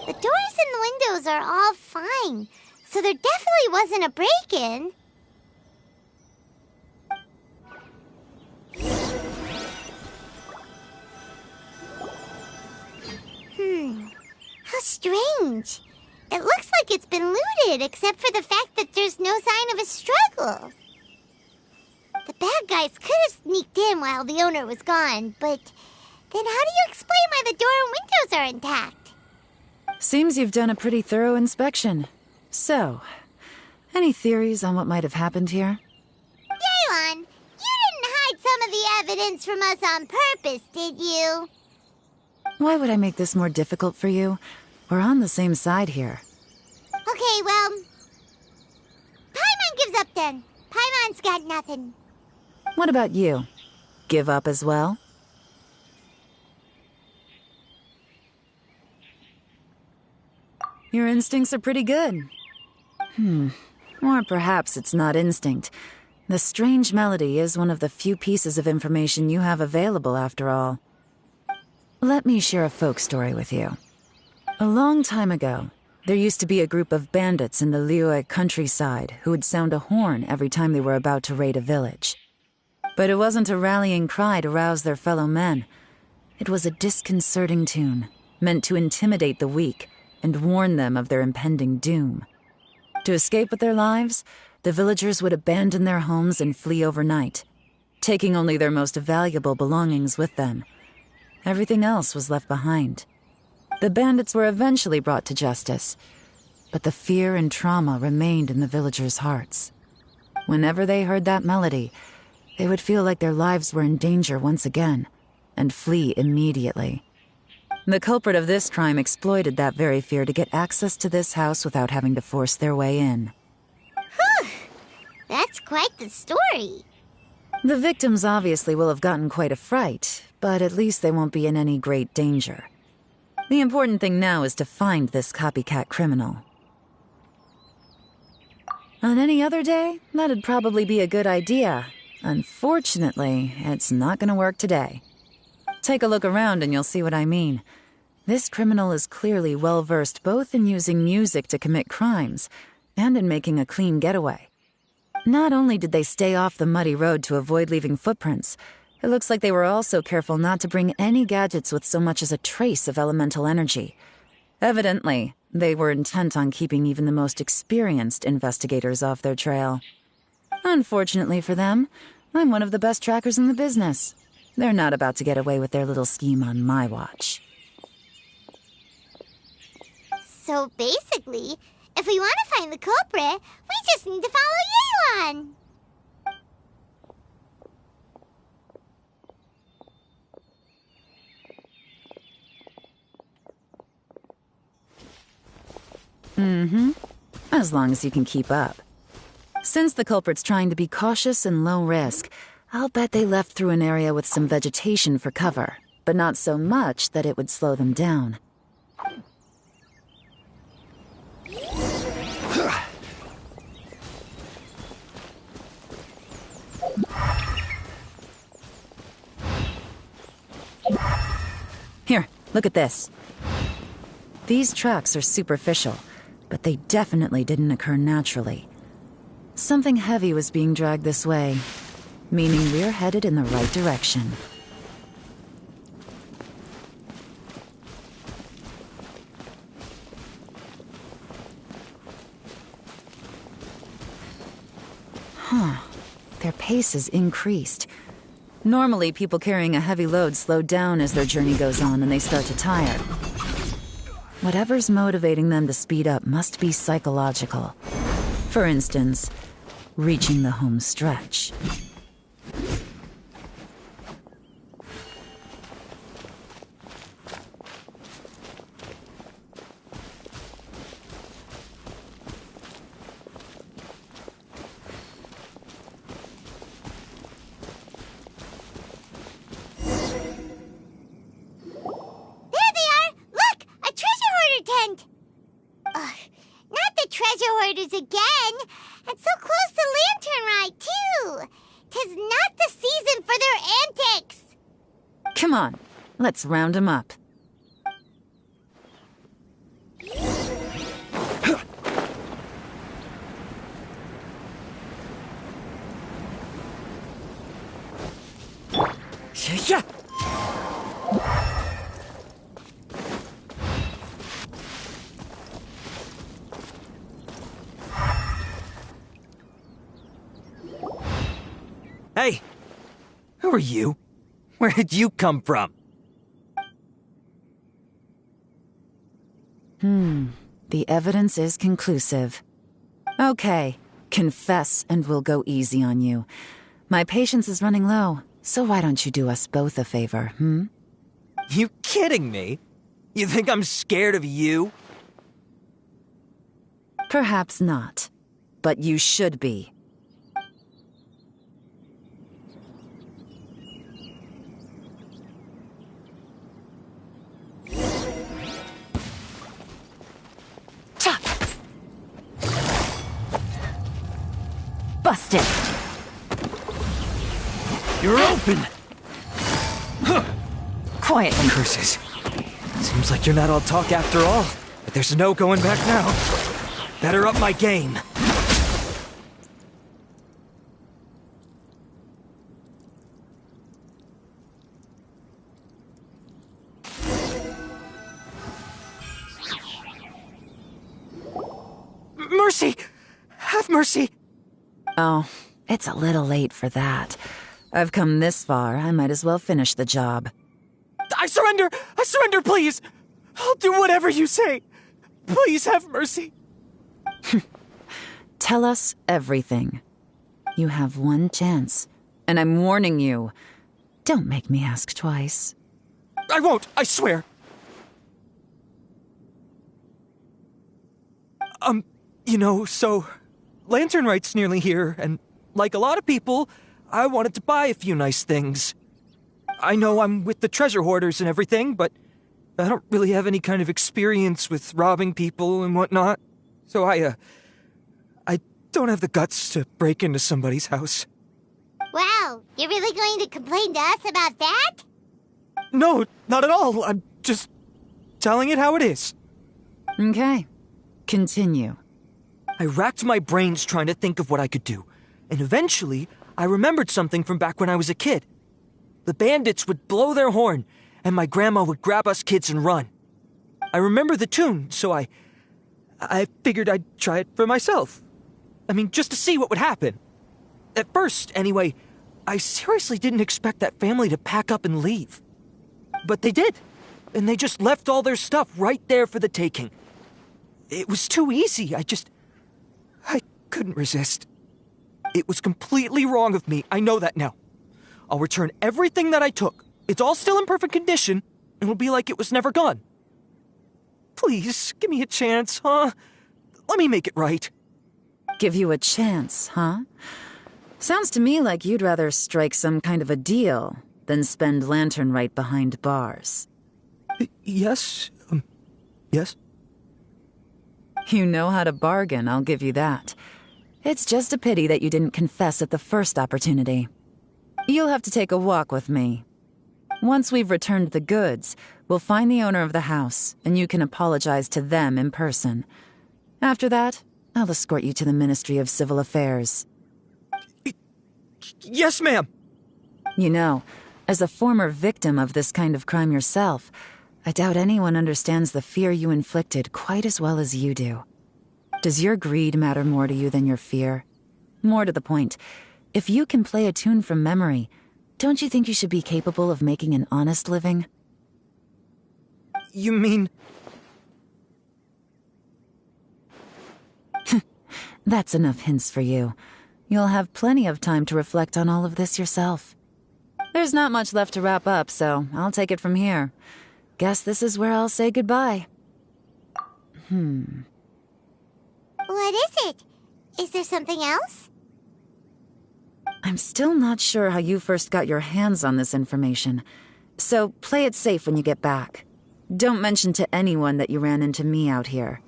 Speaker 1: The doors and the windows are all fine, so there definitely wasn't a break-in. How strange. It looks like it's been looted, except for the fact that there's no sign of a struggle. The bad guys could have sneaked in while the owner was gone, but then how do you explain why the door and windows are intact?
Speaker 12: Seems you've done a pretty thorough inspection. So, any theories on what might have happened here?
Speaker 1: Yeon, you didn't hide some of the evidence from us on purpose, did you?
Speaker 12: Why would I make this more difficult for you? We're on the same side here.
Speaker 1: Okay, well... Paimon gives up then. Paimon's got nothing.
Speaker 12: What about you? Give up as well? Your instincts are pretty good. Or perhaps it's not instinct. The strange melody is one of the few pieces of information you have available, after all. Let me share a folk story with you. A long time ago, there used to be a group of bandits in the Liyue countryside who would sound a horn every time they were about to raid a village. But it wasn't a rallying cry to rouse their fellow men. It was a disconcerting tune, meant to intimidate the weak and warn them of their impending doom. To escape with their lives, the villagers would abandon their homes and flee overnight, taking only their most valuable belongings with them. Everything else was left behind. The bandits were eventually brought to justice, but the fear and trauma remained in the villagers' hearts. Whenever they heard that melody, they would feel like their lives were in danger once again, and flee immediately. The culprit of this crime exploited that very fear to get access to this house without having to force their way in.
Speaker 1: Whew! That's quite the story.
Speaker 12: The victims obviously will have gotten quite a fright, but at least they won't be in any great danger. The important thing now is to find this copycat criminal. On any other day, that'd probably be a good idea. Unfortunately, it's not gonna work today. Take a look around and you'll see what I mean. This criminal is clearly well-versed both in using music to commit crimes and in making a clean getaway. Not only did they stay off the muddy road to avoid leaving footprints, it looks like they were also careful not to bring any gadgets with so much as a trace of elemental energy. Evidently, they were intent on keeping even the most experienced investigators off their trail. Unfortunately for them, I'm one of the best trackers in the business. They're not about to get away with their little scheme on my watch.
Speaker 1: So basically, if we want to find the culprit, we just need to follow Yeon.
Speaker 12: As long as you can keep up. Since the culprit's trying to be cautious and low risk, I'll bet they left through an area with some vegetation for cover, but not so much that it would slow them down. Here, look at this. These tracks are superficial, but they definitely didn't occur naturally. Something heavy was being dragged this way, meaning we're headed in the right direction. Their pace has increased. Normally, people carrying a heavy load slow down as their journey goes on and they start to tire. Whatever's motivating them to speed up must be psychological. For instance, reaching the home stretch.
Speaker 1: Again, and so close to Lantern Rite, too. 'Tis not the season for their antics.
Speaker 12: Come on, let's round them up.
Speaker 13: Hey! Who are you? Where did you come from?
Speaker 12: The evidence is conclusive. Okay, confess and we'll go easy on you. My patience is running low, so why don't you do us both a favor,
Speaker 13: You kidding me? You think I'm scared of you?
Speaker 12: Perhaps not, but you should be. Busted!
Speaker 13: You're open!
Speaker 12: Quietly.
Speaker 13: Curses. Seems like you're not all talk after all, but there's no going back now. Better up my game. Mercy! Have mercy!
Speaker 12: Oh, it's a little late for that. I've come this far, I might as well finish the job.
Speaker 3: I surrender! I surrender, please! I'll do whatever you say. Please have mercy.
Speaker 12: Tell us everything. You have one chance, and I'm warning you. Don't make me ask twice.
Speaker 3: I won't, I swear. So Lantern Rite's nearly here, and like a lot of people, I wanted to buy a few nice things. I know I'm with the treasure hoarders and everything, but I don't really have any kind of experience with robbing people and whatnot. So I don't have the guts to break into somebody's house.
Speaker 1: Wow, you're really going to complain to us about that?
Speaker 3: No, not at all. I'm just telling it how it is.
Speaker 12: Okay. Continue.
Speaker 3: I racked my brains trying to think of what I could do, and eventually I remembered something from back when I was a kid. The bandits would blow their horn, and my grandma would grab us kids and run. I remember the tune, so I figured I'd try it for myself. I mean, just to see what would happen. At first, anyway, I seriously didn't expect that family to pack up and leave. But they did, and they just left all their stuff right there for the taking. It was too easy. I couldn't resist. It was completely wrong of me. I know that now. I'll return everything that I took. It's all still in perfect condition, and it'll be like it was never gone. Please, give me a chance, huh? Let me make it right.
Speaker 12: Give you a chance, huh? Sounds to me like you'd rather strike some kind of a deal than spend Lantern Rite behind bars.
Speaker 3: Yes? Yes?
Speaker 12: You know how to bargain, I'll give you that. It's just a pity that you didn't confess at the first opportunity. You'll have to take a walk with me. Once we've returned the goods, we'll find the owner of the house, and you can apologize to them in person. After that, I'll escort you to the Ministry of Civil Affairs.
Speaker 3: Yes, ma'am.
Speaker 12: You know, as a former victim of this kind of crime yourself, I doubt anyone understands the fear you inflicted quite as well as you do. Does your greed matter more to you than your fear? More to the point, if you can play a tune from memory, don't you think you should be capable of making an honest living?
Speaker 3: You mean...
Speaker 12: That's enough hints for you. You'll have plenty of time to reflect on all of this yourself. There's not much left to wrap up, so I'll take it from here. Guess this is where I'll say goodbye.
Speaker 1: What is it? Is there something else?
Speaker 12: I'm still not sure how you first got your hands on this information, so play it safe when you get back. Don't mention to anyone that you ran into me out here.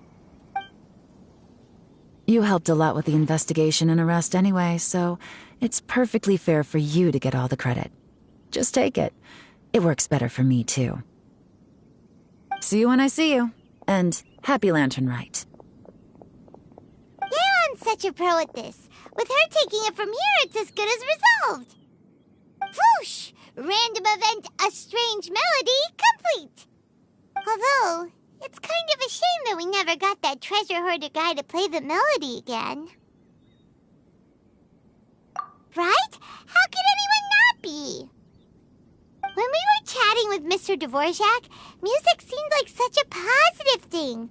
Speaker 12: You helped a lot with the investigation and arrest anyway, so it's perfectly fair for you to get all the credit. Just take it. It works better for me, too. See you when I see you, and happy Lantern Rite.
Speaker 1: Leon's such a pro at this. With her taking it from here, it's as good as resolved. Whoosh! Random event, a strange melody, complete. Although, it's kind of a shame that we never got that treasure hoarder guy to play the melody again. Right? How could anyone not be? When we were chatting with Mr. Dvorak, music seemed like such a positive thing.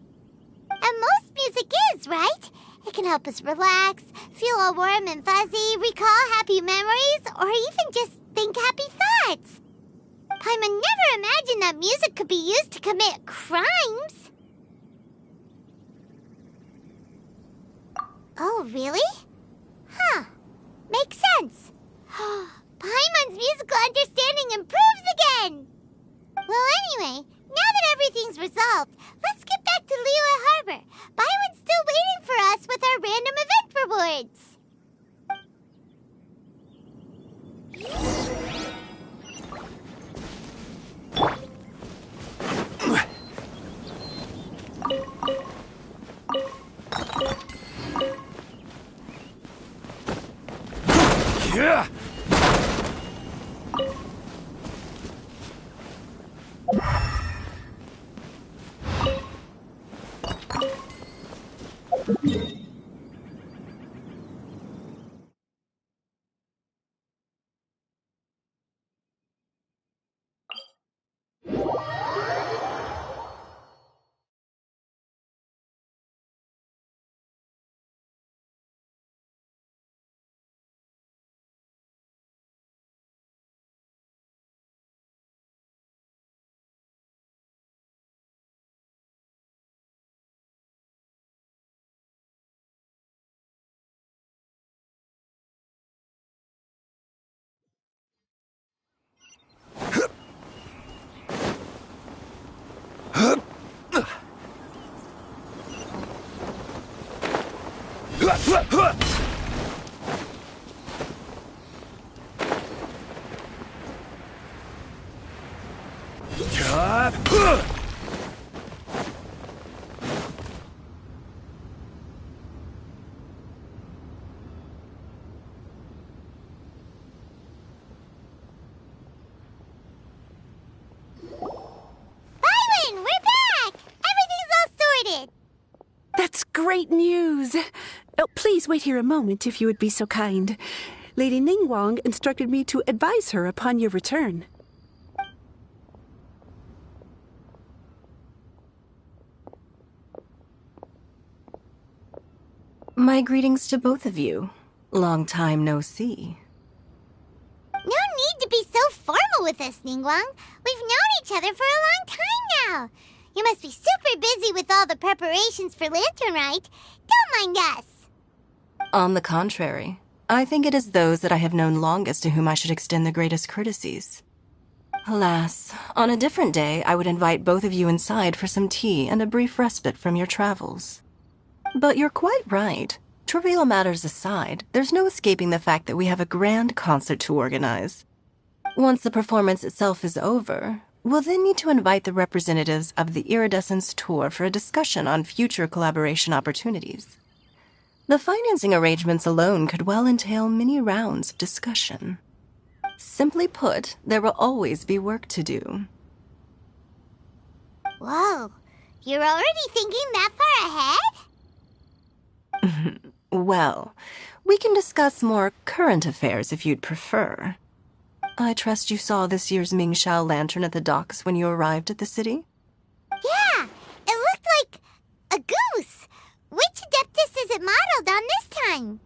Speaker 1: And most music is, right? It can help us relax, feel all warm and fuzzy, recall happy memories, or even just think happy thoughts. Paimon never imagined that music could be used to commit crimes. Oh, really? Huh. Makes sense. Paimon's musical understanding improves again! Well, anyway, now that everything's resolved, let's get back to Liyue Harbor. Byron's still waiting for us with our random event rewards.
Speaker 3: Yeah!
Speaker 1: Byron, we're back! Everything's all sorted!
Speaker 10: That's great news! Oh, please wait here a moment if you would be so kind. Lady Ningguang instructed me to advise her upon your return.
Speaker 14: My greetings to both of you. Long time no see.
Speaker 1: No need to be so formal with us, Ningguang. We've known each other for a long time now. You must be super busy with all the preparations for Lantern Rite. Don't mind us.
Speaker 14: On the contrary, I think it is those that I have known longest to whom I should extend the greatest courtesies. Alas, on a different day, I would invite both of you inside for some tea and a brief respite from your travels. But you're quite right. Trivial matters aside, there's no escaping the fact that we have a grand concert to organize. Once the performance itself is over, we'll then need to invite the representatives of the Iridescence Tour for a discussion on future collaboration opportunities. The financing arrangements alone could well entail many rounds of discussion. Simply put, there will always be work to do.
Speaker 1: Whoa, you're already thinking that far ahead?
Speaker 14: Well, we can discuss more current affairs if you'd prefer. I trust you saw this year's Mingxiao lantern at the docks when you arrived at the city?
Speaker 1: Yeah, it looked like a goose. Which Adeptus is it modeled on this time?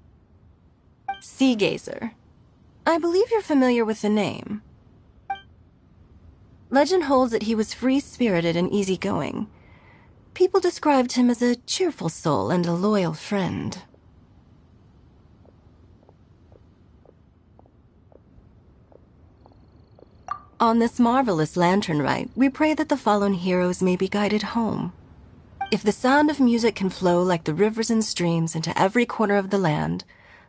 Speaker 14: Sea Gazer. I believe you're familiar with the name. Legend holds that he was free-spirited and easygoing. People described him as a cheerful soul and a loyal friend. On this marvelous lantern rite, we pray that the fallen heroes may be guided home. If the sound of music can flow like the rivers and streams into every corner of the land,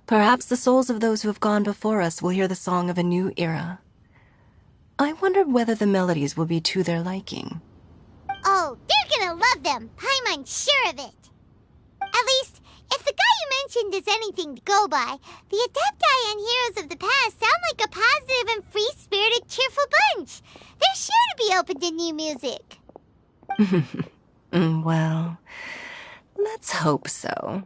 Speaker 14: perhaps the souls of those who have gone before us will hear the song of a new era. I wonder whether the melodies will be to their liking.
Speaker 1: Oh, they're gonna love them. Paimon's sure of it. At least, if the guy you mentioned is anything to go by, the Adepti and heroes of the past sound like a positive and free-spirited, cheerful bunch. They're sure to be open to new music.
Speaker 14: Well, let's hope so.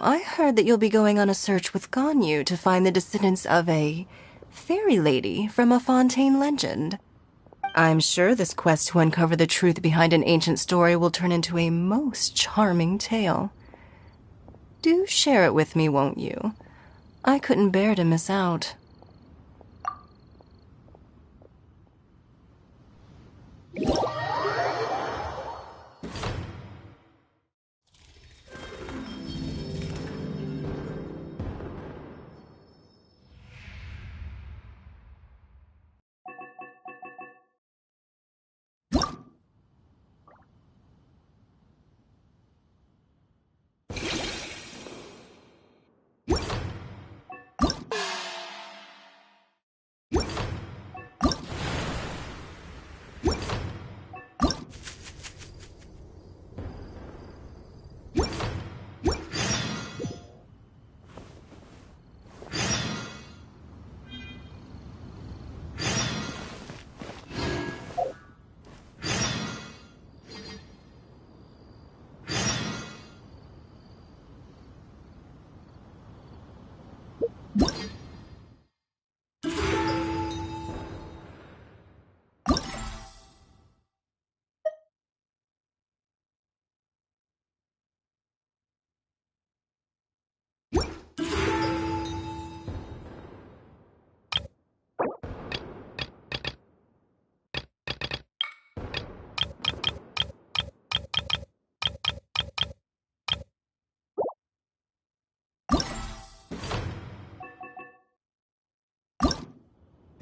Speaker 14: I heard that you'll be going on a search with Ganyu to find the descendants of a fairy lady from a Fontaine legend. I'm sure this quest to uncover the truth behind an ancient story will turn into a most charming tale. Do share it with me, won't you? I couldn't bear to miss out.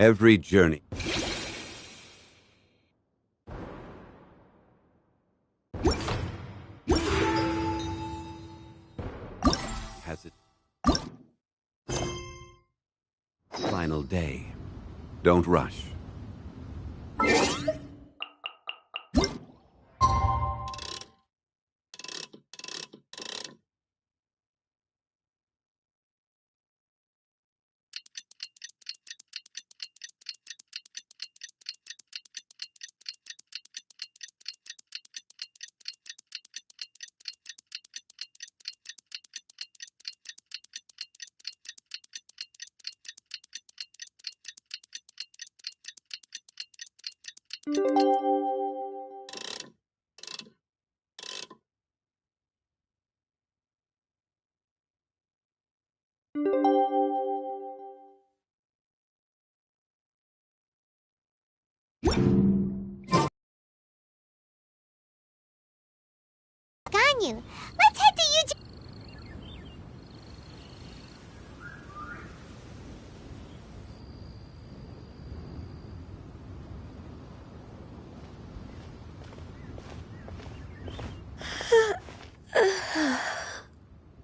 Speaker 2: Every journey Final day. Don't rush.
Speaker 1: Ganyu, let's head to Eugene.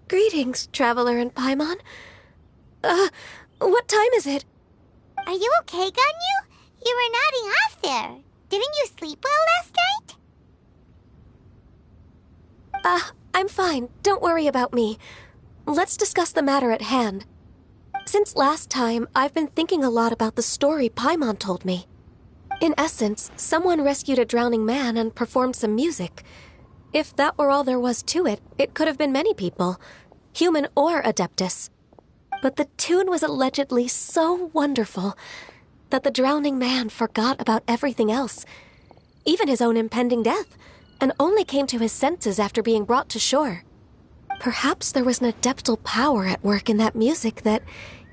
Speaker 9: Greetings, Traveler and Paimon. What time is it?
Speaker 1: Are you okay, Ganyu? You were nodding off there. Didn't you sleep well last night?
Speaker 9: I'm fine. Don't worry about me. Let's discuss the matter at hand. Since last time, I've been thinking a lot about the story Paimon told me. In essence, someone rescued a drowning man and performed some music. If that were all there was to it, it could have been many people, human or Adeptus. But the tune was allegedly so wonderful that the drowning man forgot about everything else, even his own impending death, and only came to his senses after being brought to shore. Perhaps there was an adeptal power at work in that music that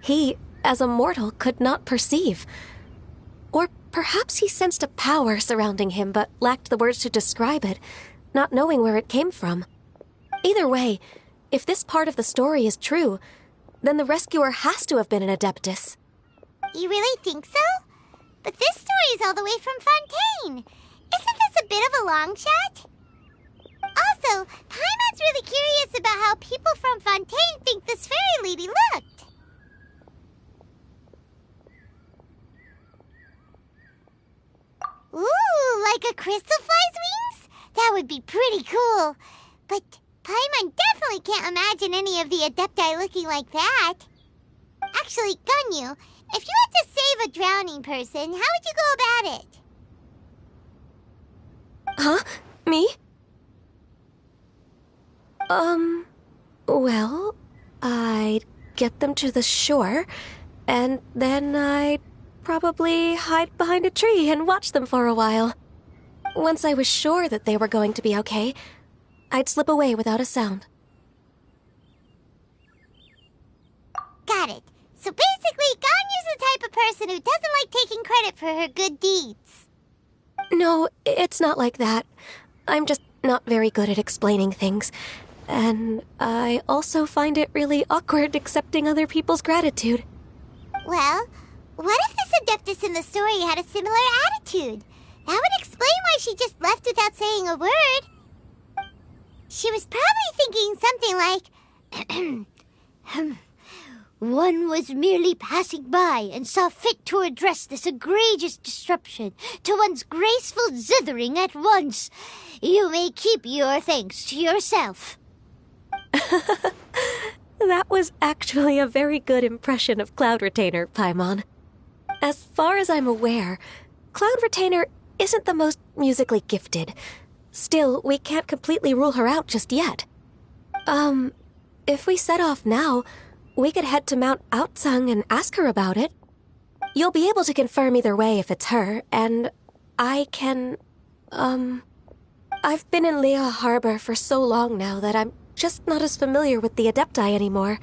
Speaker 9: he, as a mortal, could not perceive. Or perhaps he sensed a power surrounding him but lacked the words to describe it, not knowing where it came from. Either way, if this part of the story is true, then the rescuer has to have been an Adeptus.
Speaker 1: You really think so? But this story is all the way from Fontaine. Isn't this a bit of a long shot? Also, Paimon's really curious about how people from Fontaine think this fairy lady looked. Ooh, like a crystal fly's wings? That would be pretty cool. But Paimon definitely can't imagine any of the Adepti looking like that. Actually, Ganyu, if you had to save a drowning person, how would you go about it?
Speaker 9: Huh? Me? Well, I'd get them to the shore, and then I'd probably hide behind a tree and watch them for a while. Once I was sure that they were going to be okay, I'd slip away without a sound.
Speaker 1: Got it. So basically, Ganyu's the type of person who doesn't like taking credit for her good deeds.
Speaker 9: No, it's not like that. I'm just not very good at explaining things. And I also find it really awkward accepting other people's gratitude.
Speaker 1: Well, what if this Adeptus in the story had a similar attitude? That would explain why she just left without saying a word. She was probably thinking something like, one was merely passing by and saw fit to address this egregious disruption to one's graceful zithering at once. You may keep your thanks to yourself.
Speaker 9: That was actually a very good impression of Cloud Retainer, Paimon. As far as I'm aware, Cloud Retainer isn't the most musically gifted. Still, we can't completely rule her out just yet. If we set off now, we could head to Mount Outsung and ask her about it. You'll be able to confirm either way if it's her, and I can, I've been in Lea Harbor for so long now that I'm just not as familiar with the Adepti anymore.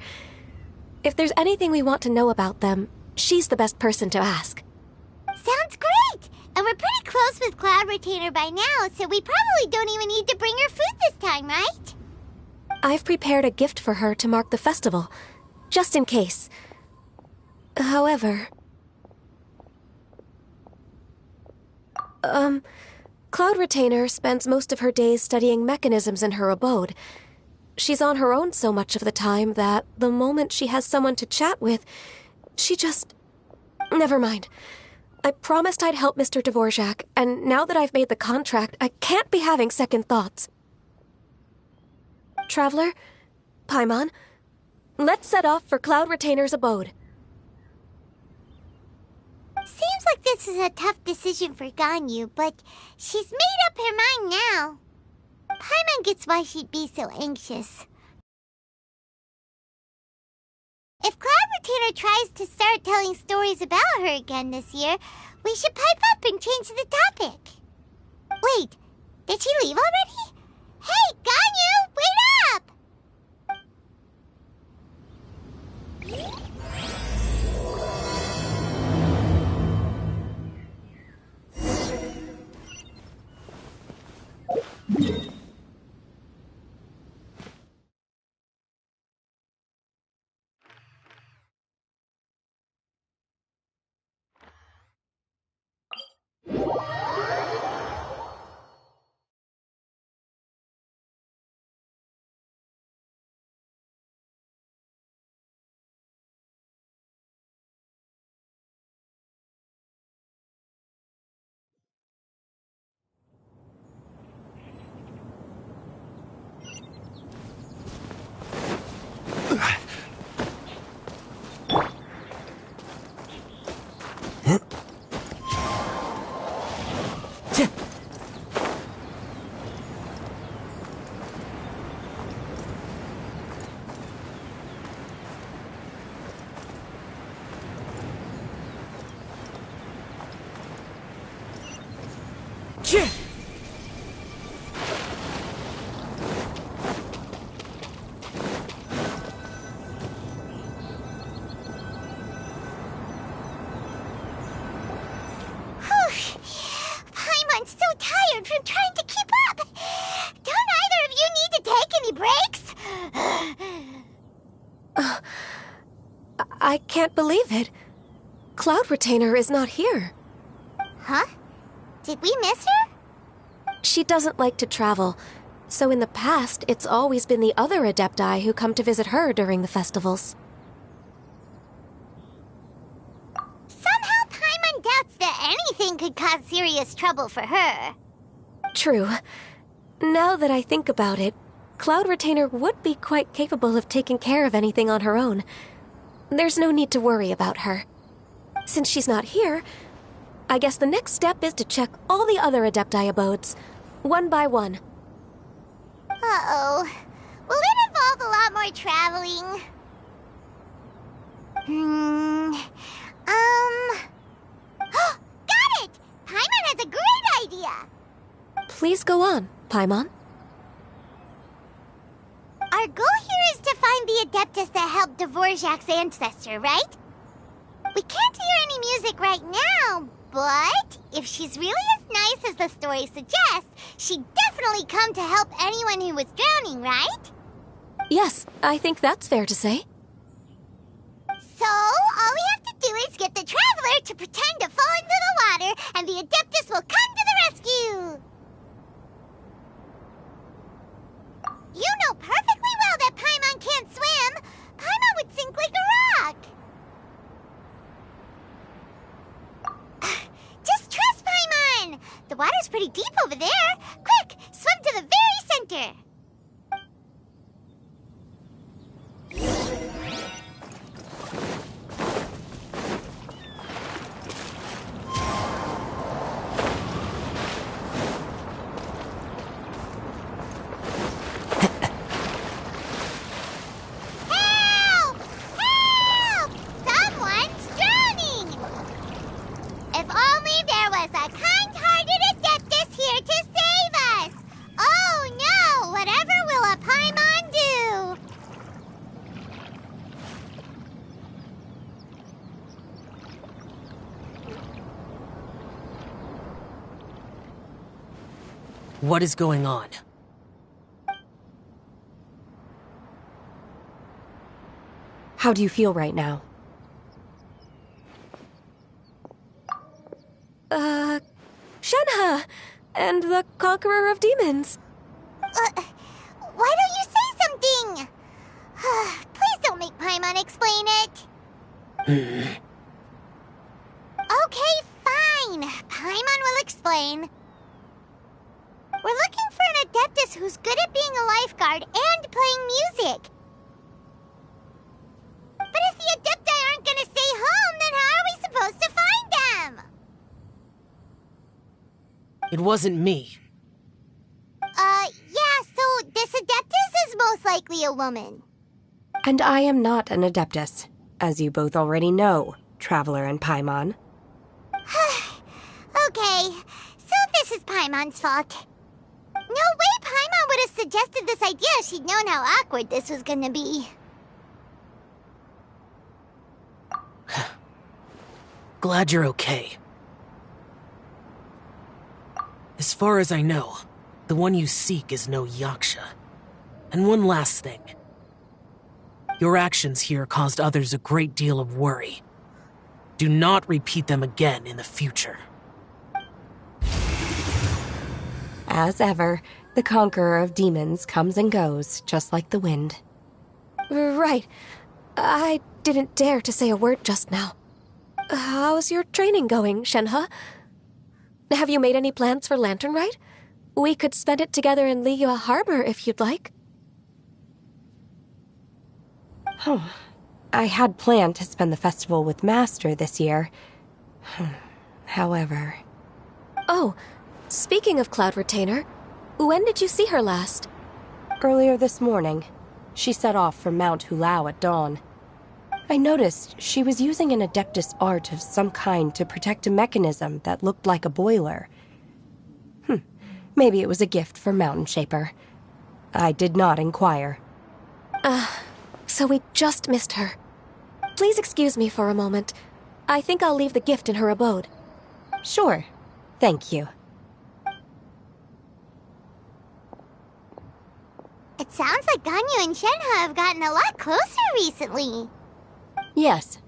Speaker 9: If there's anything we want to know about them, she's the best person to ask.
Speaker 1: Sounds great! And we're pretty close with Cloud Retainer by now, so we probably don't even need to bring her food this time, right?
Speaker 9: I've prepared a gift for her to mark the festival, just in case. However... Cloud Retainer spends most of her days studying mechanisms in her abode. She's on her own so much of the time that the moment she has someone to chat with, she just Never mind. I promised I'd help Mr. Dvorak, and now that I've made the contract, I can't be having second thoughts. Traveler, Paimon, let's set off for Cloud Retainer's abode.
Speaker 1: Seems like this is a tough decision for Ganyu, but she's made up her mind now. Paimon gets why she'd be so anxious. If Cloud Retainer tries to start telling stories about her again this year, we should pipe up and change the topic. Wait, did she leave already? Hey, Ganyu, wait up! Paimon's so tired from trying to keep up. Don't either of you need to take any breaks?
Speaker 9: I can't believe it. Cloud Retainer is not here.
Speaker 1: Huh? Did we miss her?
Speaker 9: She doesn't like to travel, so in the past, it's always been the other Adepti who come to visit her during the festivals.
Speaker 1: Somehow Paimon doubts that anything could cause serious trouble for her.
Speaker 9: True. Now that I think about it, Cloud Retainer would be quite capable of taking care of anything on her own. There's no need to worry about her. Since she's not here, I guess the next step is to check all the other Adepti abodes, one by one.
Speaker 1: Uh-oh. Will it involve a lot more traveling? Got it! Paimon has a great idea!
Speaker 9: Please go on, Paimon.
Speaker 1: Our goal here is to find the Adeptus that helped Dvorak's ancestor, right? We can't hear any music right now, but if she's really as nice as the story suggests, she'd definitely come to help anyone who was drowning, right?
Speaker 9: Yes, I think that's fair to say.
Speaker 1: So, all we have to do is get the Traveler to pretend to fall into the water, and the Adeptus will come to the rescue! You know perfectly well that Paimon can't swim! Paimon would sink like a rock! Just trust Paimon! The water's pretty deep over there! Quick, swim to the very center!
Speaker 15: What is going on?
Speaker 9: How do you feel right now? Shenhe! And the Conqueror of Demons.
Speaker 1: Why don't you say something? Please don't make Paimon explain it. explain. We're looking for an Adeptus who's good at being a lifeguard and playing music. But if the Adepti aren't gonna stay home, then how are we supposed to find them?
Speaker 15: It wasn't me.
Speaker 1: Yeah, so this Adeptus is most likely a woman.
Speaker 16: And I am not an Adeptus, as you both already know, Traveler and Paimon.
Speaker 1: Okay, so this is Paimon's fault. No way Paimon would have suggested this idea if she'd known how awkward this was gonna be.
Speaker 15: Glad you're okay. As far as I know, the one you seek is no Yaksha. And one last thing. Your actions here caused others a great deal of worry. Do not repeat them again in the future.
Speaker 16: As ever, the conqueror of demons comes and goes, just like the wind.
Speaker 9: Right. I didn't dare to say a word just now. How's your training going, Shenhe? Have you made any plans for Lantern Rite? We could spend it together in Liyue Harbor if you'd like.
Speaker 16: I had planned to spend the festival with Master this year. However...
Speaker 9: Oh, speaking of Cloud Retainer, when did you see her last?
Speaker 16: Earlier this morning. She set off for Mount Hulao at dawn. I noticed she was using an Adeptus art of some kind to protect a mechanism that looked like a boiler. Maybe it was a gift for Mountain Shaper. I did not inquire.
Speaker 9: So we just missed her. Please excuse me for a moment. I think I'll leave the gift in her abode.
Speaker 16: Sure. Thank you.
Speaker 1: It sounds like Ganyu and Shenhe have gotten a lot closer recently.
Speaker 16: Yes.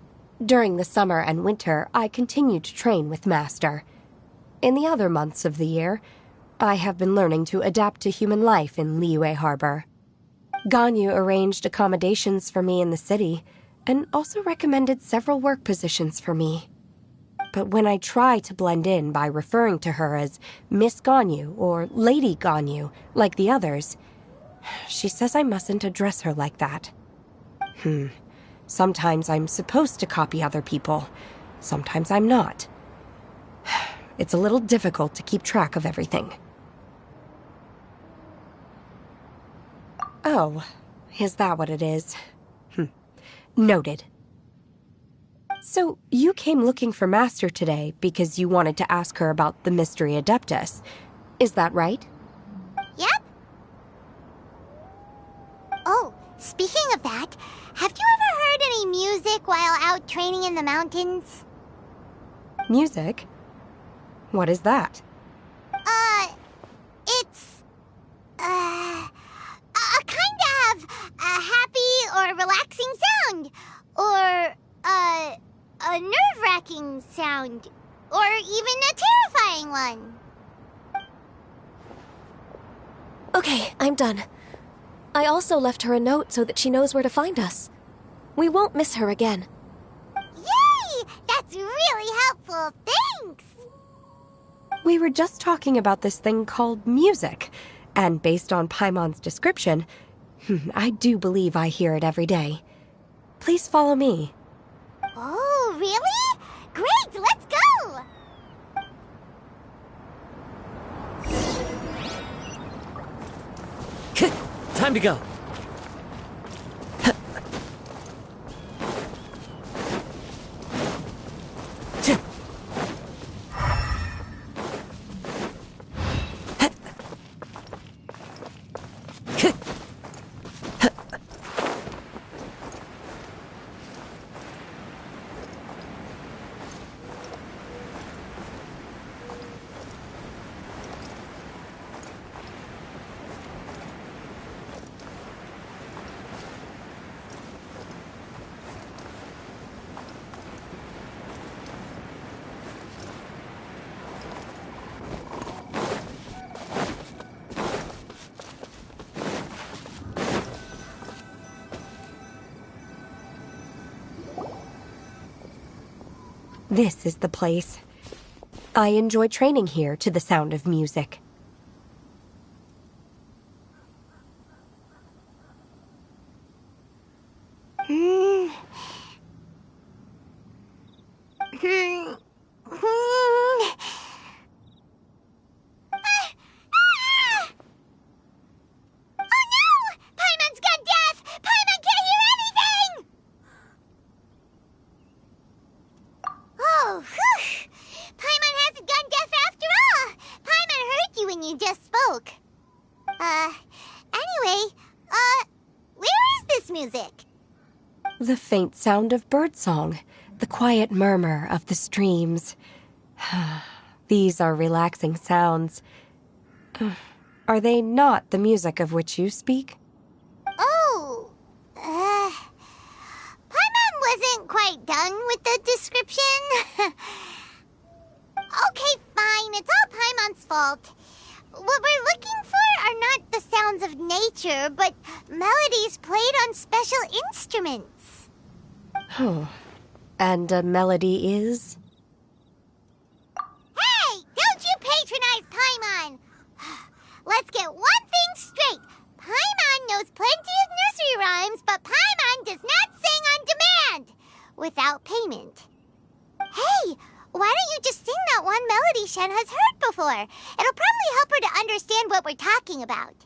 Speaker 16: During the summer and winter, I continued to train with Master. In the other months of the year, I have been learning to adapt to human life in Liyue Harbor. Ganyu arranged accommodations for me in the city, and also recommended several work positions for me. But when I try to blend in by referring to her as Miss Ganyu or Lady Ganyu, like the others, she says I mustn't address her like that. Sometimes I'm supposed to copy other people. Sometimes I'm not. It's a little difficult to keep track of everything. Oh, is that what it is? Noted. So, you came looking for Master today because you wanted to ask her about the Mystery Adeptus. Is that right?
Speaker 1: Yep. Oh, speaking of that, have you ever heard any music while out training in the mountains?
Speaker 16: Music? What is that?
Speaker 1: It's... a kind of a happy or relaxing sound. Or, a nerve-wracking sound. Or even a terrifying one.
Speaker 9: Okay, I'm done. I also left her a note so that she knows where to find us. We won't miss her again.
Speaker 1: Yay! That's really helpful. Thanks!
Speaker 16: We were just talking about this thing called music, and based on Paimon's description, I do believe I hear it every day. Please follow me.
Speaker 1: Oh, really? Great, let's go!
Speaker 13: Time to go.
Speaker 16: This is the place. I enjoy training here to the sound of music.
Speaker 1: Oh, whew! Paimon hasn't gone deaf after all! Paimon heard you when you just spoke. Anyway, where is this music?
Speaker 16: The faint sound of birdsong, the quiet murmur of the streams. These are relaxing sounds. Are they not the music of which you speak?
Speaker 1: Oh, Paimon wasn't quite done with the description. Okay, fine, it's all Paimon's fault. What we're looking for are not the sounds of nature, but melodies played on special instruments.
Speaker 16: Oh, and a melody is?
Speaker 1: Hey, don't you patronize Paimon! Let's get one thing straight. Paimon knows plenty of nursery rhymes, but Paimon does not sing on demand without payment. Hey, why don't you just sing that one melody Shen has heard before? It'll probably help her to understand what we're talking about.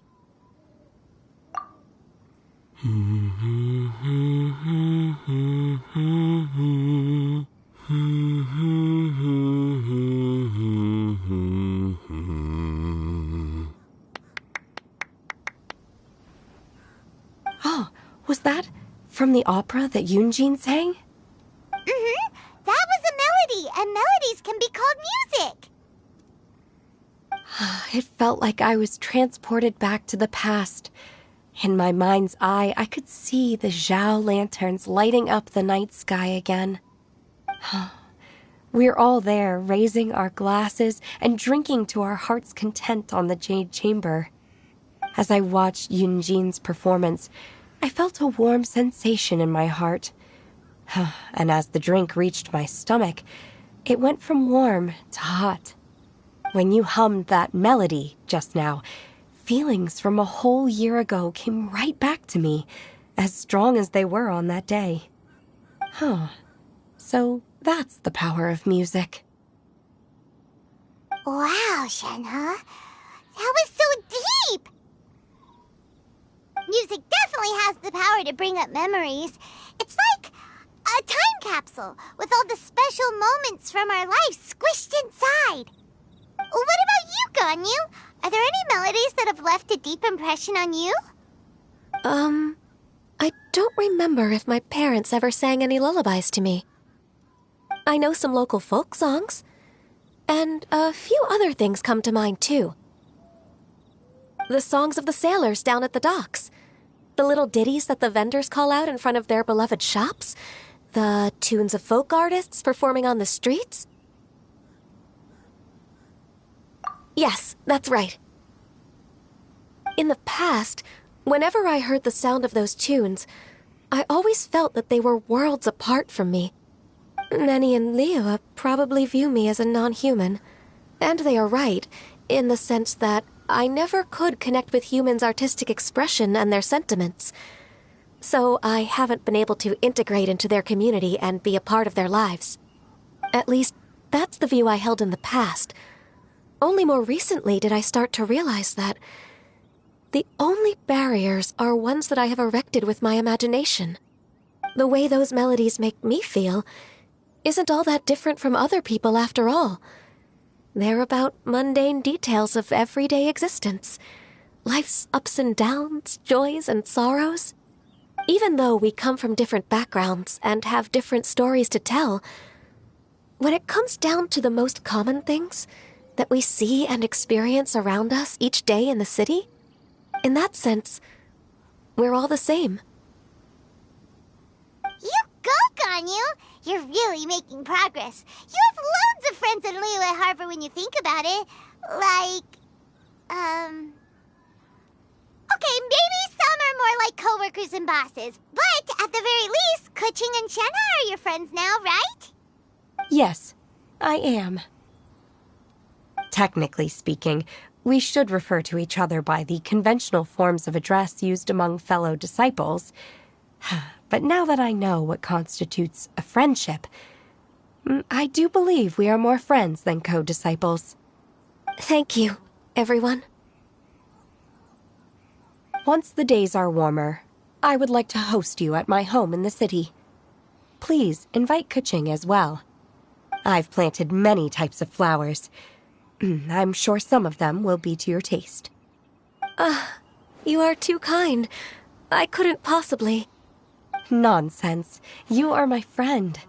Speaker 16: Oh, was that from the opera that Yunjin sang?
Speaker 1: Mm-hmm. That was a melody, and melodies can be called music.
Speaker 16: It felt like I was transported back to the past. In my mind's eye, I could see the Zhao lanterns lighting up the night sky again. We're all there, raising our glasses and drinking to our heart's content on the Jade Chamber. As I watched Yunjin's performance, I felt a warm sensation in my heart. And as the drink reached my stomach, it went from warm to hot. When you hummed that melody just now, feelings from a whole year ago came right back to me, as strong as they were on that day. So that's the power of music.
Speaker 1: Wow, Shenhe. That was so deep! Music definitely has the power to bring up memories. It's like a time capsule with all the special moments from our lives squished inside. What about you, Ganyu? Are there any melodies that have left a deep impression on you?
Speaker 9: I don't remember if my parents ever sang any lullabies to me. I know some local folk songs, and a few other things come to mind, too. The songs of the sailors down at the docks, the little ditties that the vendors call out in front of their beloved shops, the tunes of folk artists performing on the streets. Yes, that's right. In the past, whenever I heard the sound of those tunes, I always felt that they were worlds apart from me. Nenny and Liyue probably view me as a non-human. And they are right, in the sense that I never could connect with humans' artistic expression and their sentiments. So I haven't been able to integrate into their community and be a part of their lives. At least, that's the view I held in the past. Only more recently did I start to realize that the only barriers are ones that I have erected with my imagination. The way those melodies make me feel isn't all that different from other people after all. They're about mundane details of everyday existence, life's ups and downs, joys and sorrows. Even though we come from different backgrounds and have different stories to tell, when it comes down to the most common things that we see and experience around us each day in the city, in that sense, we're all the same.
Speaker 1: You go, Ganyu! You're really making progress. You have loads of friends in Liyue Harbor when you think about it. Okay, maybe some are more like coworkers and bosses. But at the very least, Kuching and Shenhe are your friends now, right?
Speaker 16: Yes, I am. Technically speaking, we should refer to each other by the conventional forms of address used among fellow disciples. But now that I know what constitutes a friendship, I do believe we are more friends than co-disciples.
Speaker 9: Thank you, everyone.
Speaker 16: Once the days are warmer, I would like to host you at my home in the city. Please invite Kuching as well. I've planted many types of flowers. I'm sure some of them will be to your taste.
Speaker 9: You are too kind. I couldn't possibly.
Speaker 16: Nonsense. You are my friend.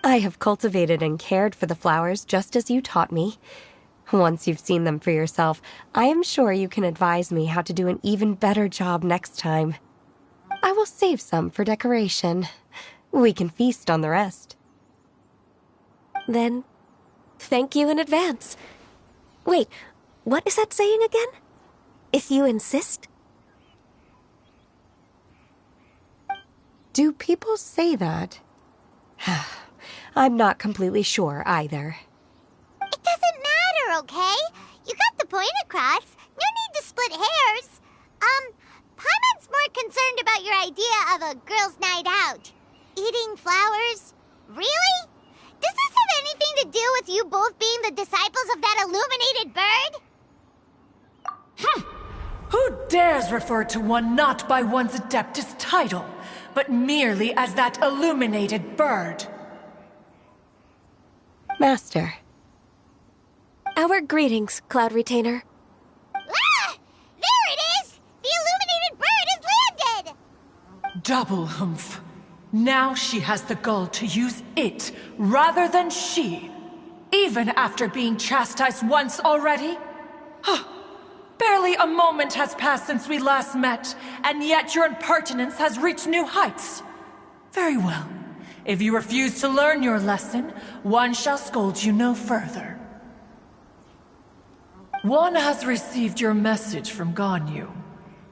Speaker 16: I have cultivated and cared for the flowers just as you taught me. Once you've seen them for yourself, I am sure you can advise me how to do an even better job next time. I will save some for decoration. We can feast on the rest.
Speaker 9: Then, thank you in advance. Wait, what is that saying again? If you insist?
Speaker 16: Do people say that? I'm not completely sure either.
Speaker 1: It doesn't matter, okay? You got the point across. No need to split hairs. Paimon's more concerned about your idea of a girls' night out. Eating flowers? Really? Does this have anything to do with you both being the disciples of that illuminated bird?
Speaker 17: Who dares refer to one not by one's Adeptus title, but merely as that illuminated bird?
Speaker 16: Master.
Speaker 9: Our greetings, Cloud Retainer.
Speaker 1: Ah! There it is! The illuminated bird has landed!
Speaker 17: Double humph. Now she has the gall to use it rather than she, even after being chastised once already? Barely a moment has passed since we last met, and yet your impertinence has reached new heights. Very well. If you refuse to learn your lesson, one shall scold you no further. One has received your message from Ganyu.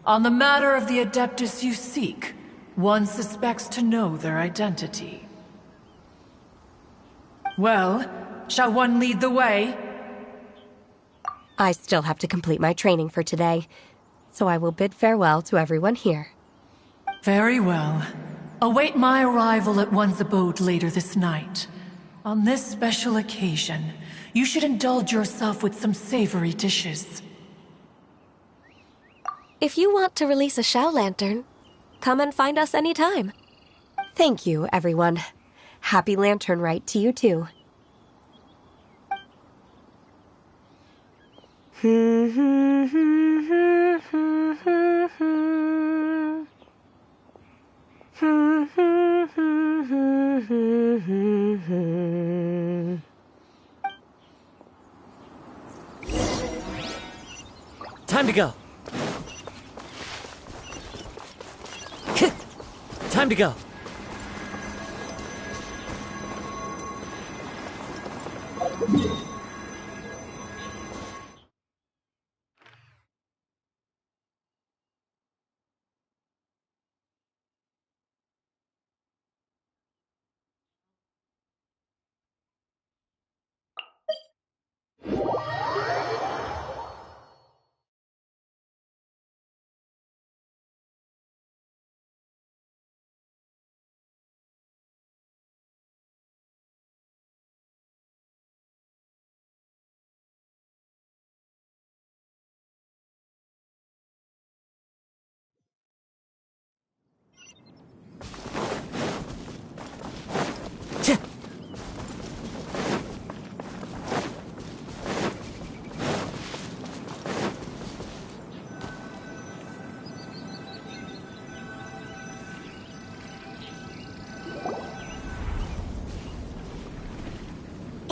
Speaker 17: On the matter of the Adeptus you seek, one suspects to know their identity. Well, shall one lead the way?
Speaker 16: I still have to complete my training for today, so I will bid farewell to everyone here.
Speaker 17: Very well. Await my arrival at one's abode later this night. On this special occasion, you should indulge yourself with some savory dishes.
Speaker 9: If you want to release a Shao Lantern, come and find us anytime.
Speaker 16: Thank you, everyone. Happy Lantern Rite to you too.
Speaker 8: Time to go. Time to go.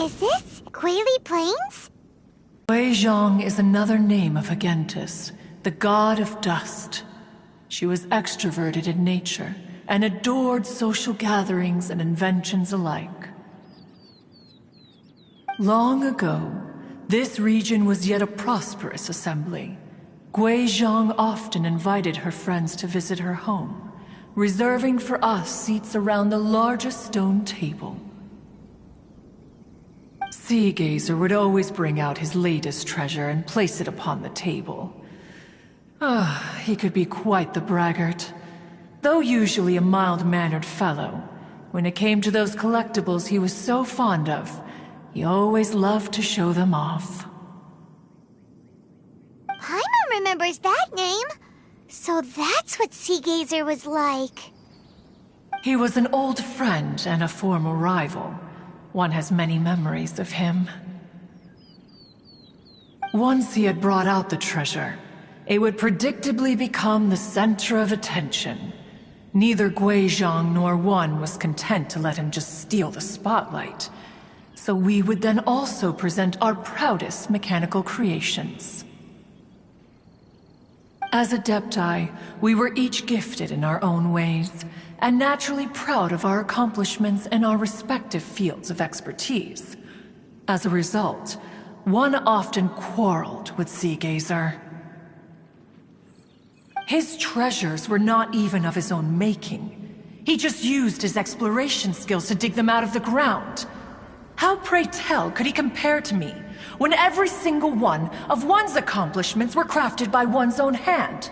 Speaker 1: Is this Quaily Plains?
Speaker 17: Wei Zhang is another name of Agentis, the god of dust. She was extroverted in nature and adored social gatherings and inventions alike. Long ago, this region was yet a prosperous assembly. Gui Zhang often invited her friends to visit her home, reserving for us seats around the largest stone table. Sea Gazer would always bring out his latest treasure and place it upon the table. He could be quite the braggart. Though usually a mild-mannered fellow, when it came to those collectibles he was so fond of, he always loved to show them off.
Speaker 1: Paimon remembers that name. So that's what Sea Gazer was like.
Speaker 17: He was an old friend and a former rival. One has many memories of him. Once he had brought out the treasure, it would predictably become the center of attention. Neither Guizhong nor one was content to let him just steal the spotlight. So we would then also present our proudest mechanical creations. As Adepti, we were each gifted in our own ways, and naturally proud of our accomplishments in our respective fields of expertise. As a result, one often quarreled with Sea Gazer. His treasures were not even of his own making. He just used his exploration skills to dig them out of the ground. How, pray tell, could he compare to me, when every single one of one's accomplishments were crafted by one's own hand?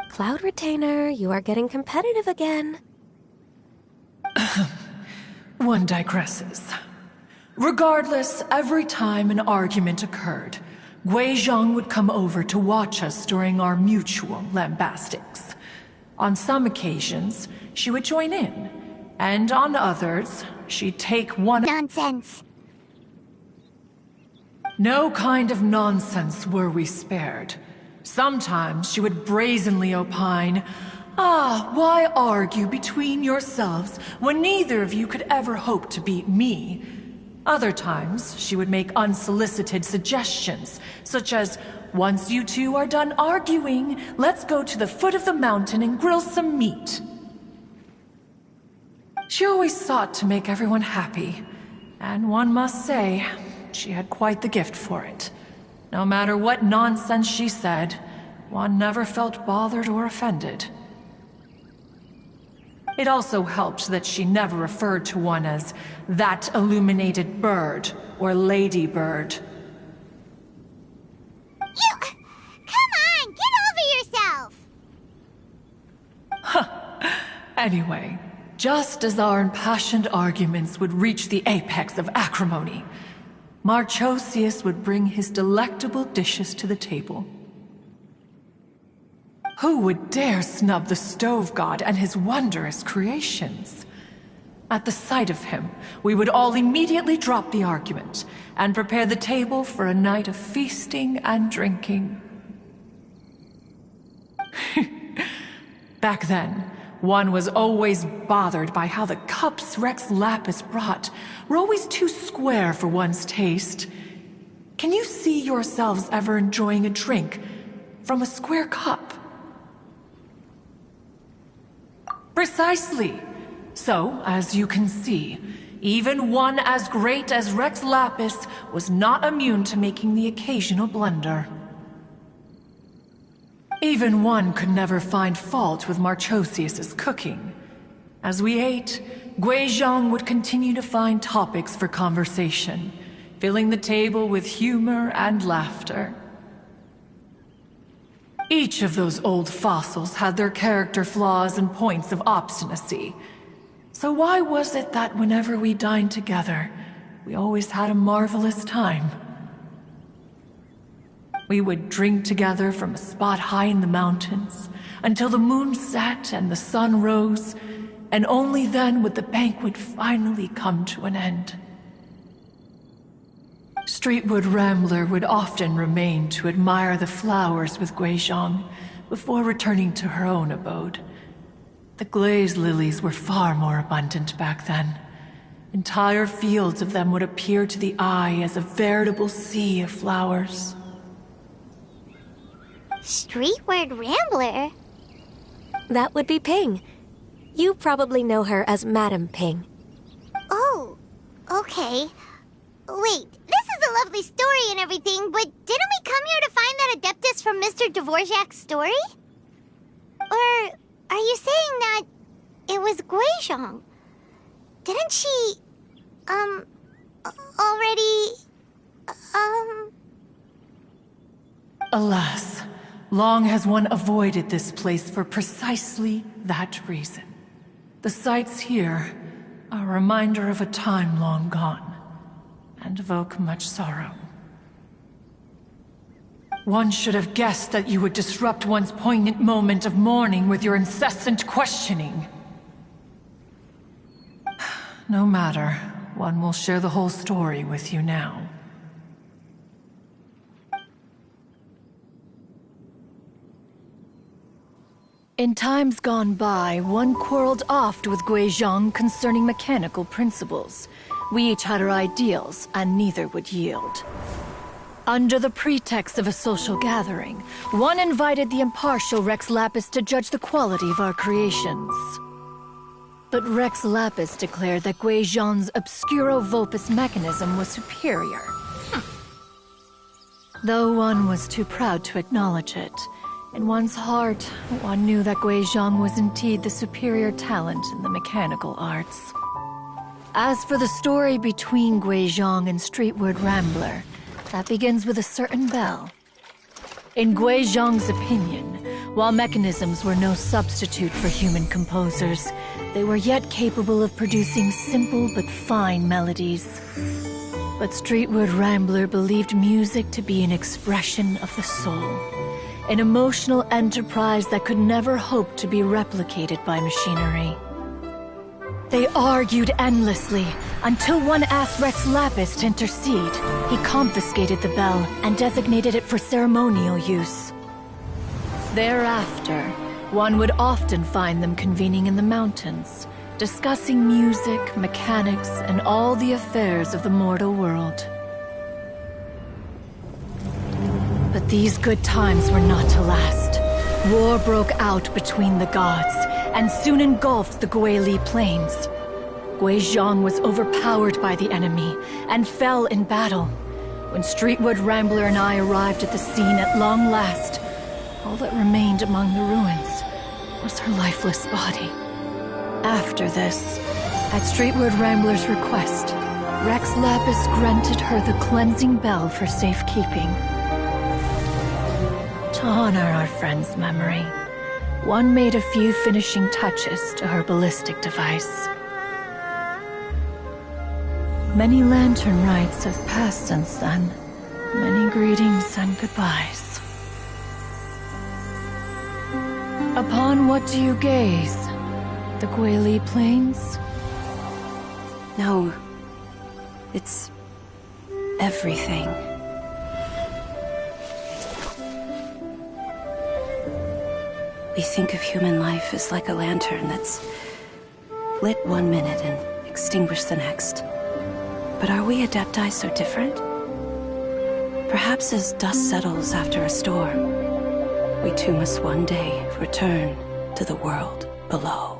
Speaker 9: Cloud Retainer, you are getting competitive again.
Speaker 17: One digresses. Regardless, every time an argument occurred, Guizhong would come over to watch us during our mutual lambastics. On some occasions, she would join in, and on others, she'd take one—
Speaker 1: Nonsense.
Speaker 17: No kind of nonsense were we spared. Sometimes she would brazenly opine, why argue between yourselves when neither of you could ever hope to beat me? Other times, she would make unsolicited suggestions, such as, once you two are done arguing, let's go to the foot of the mountain and grill some meat. She always sought to make everyone happy, and one must say, she had quite the gift for it. No matter what nonsense she said, one never felt bothered or offended. It also helped that she never referred to one as that illuminated bird or ladybird.
Speaker 1: Come on, get over yourself!
Speaker 17: Anyway, just as our impassioned arguments would reach the apex of acrimony, Marchosius would bring his delectable dishes to the table. Who would dare snub the stove god and his wondrous creations? At the sight of him, we would all immediately drop the argument and prepare the table for a night of feasting and drinking. Back then, one was always bothered by how the cups Rex Lapis brought were always too square for one's taste. Can you see yourselves ever enjoying a drink from a square cup? Precisely. So, as you can see, even one as great as Rex Lapis was not immune to making the occasional blunder. Even one could never find fault with Marchosius's cooking. As we ate, Guizhong would continue to find topics for conversation, filling the table with humor and laughter. Each of those old fossils had their character flaws and points of obstinacy. So why was it that whenever we dined together, we always had a marvelous time? We would drink together from a spot high in the mountains until the moon set and the sun rose, and only then would the banquet finally come to an end. Streetwood Rambler would often remain to admire the flowers with Guizhong before returning to her own abode. The glaze lilies were far more abundant back then. Entire fields of them would appear to the eye as a veritable sea of flowers.
Speaker 1: Streetward Rambler?
Speaker 9: That would be Ping. You probably know her as Madam Ping.
Speaker 1: Oh, okay. Wait, this is a lovely story and everything, but didn't we come here to find that Adeptus from Mr. Dvorak's story? Or are you saying that it was Guizhong? Didn't she... already...
Speaker 17: Alas, long has one avoided this place for precisely that reason. The sights here are a reminder of a time long gone, and evoke much sorrow. One should have guessed that you would disrupt one's poignant moment of mourning with your incessant questioning. No matter, one will share the whole story with you now.
Speaker 18: In times gone by, one quarreled oft with Guizhong concerning mechanical principles. We each had our ideals, and neither would yield. Under the pretext of a social gathering, one invited the impartial Rex Lapis to judge the quality of our creations. But Rex Lapis declared that Guizhong's Obscuro Vulpus mechanism was superior. Though one was too proud to acknowledge it, in one's heart, one knew that Guizhong was indeed the superior talent in the mechanical arts. As for the story between Guizhong and Streetward Rambler, that begins with a certain bell. In Guizhong's opinion, while mechanisms were no substitute for human composers, they were yet capable of producing simple but fine melodies. But Streetward Rambler believed music to be an expression of the soul, an emotional enterprise that could never hope to be replicated by machinery. They argued endlessly, until one asked Rex Lapis to intercede. He confiscated the bell and designated it for ceremonial use. Thereafter, one would often find them convening in the mountains, discussing music, mechanics, and all the affairs of the mortal world. But these good times were not to last. War broke out between the gods, and soon engulfed the Guili Plains. Guizhong was overpowered by the enemy, and fell in battle. When Streetwood Rambler and I arrived at the scene at long last, all that remained among the ruins was her lifeless body. After this, at Streetwood Rambler's request, Rex Lapis granted her the cleansing bell for safekeeping. To honor our friend's memory, one made a few finishing touches to her ballistic device. Many lantern rites have passed since then. Many greetings and goodbyes. Upon what do you gaze? The Guili Plains?
Speaker 7: No. It's everything. We think of human life as like a lantern that's lit one minute and extinguished the next. But are we Adepti so different? Perhaps as dust settles after a storm, we too must one day return to the world below.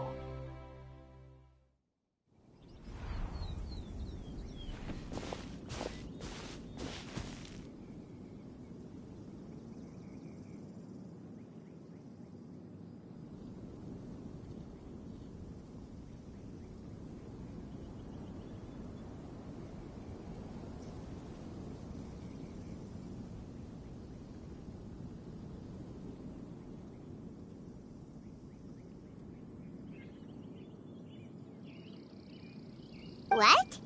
Speaker 1: What?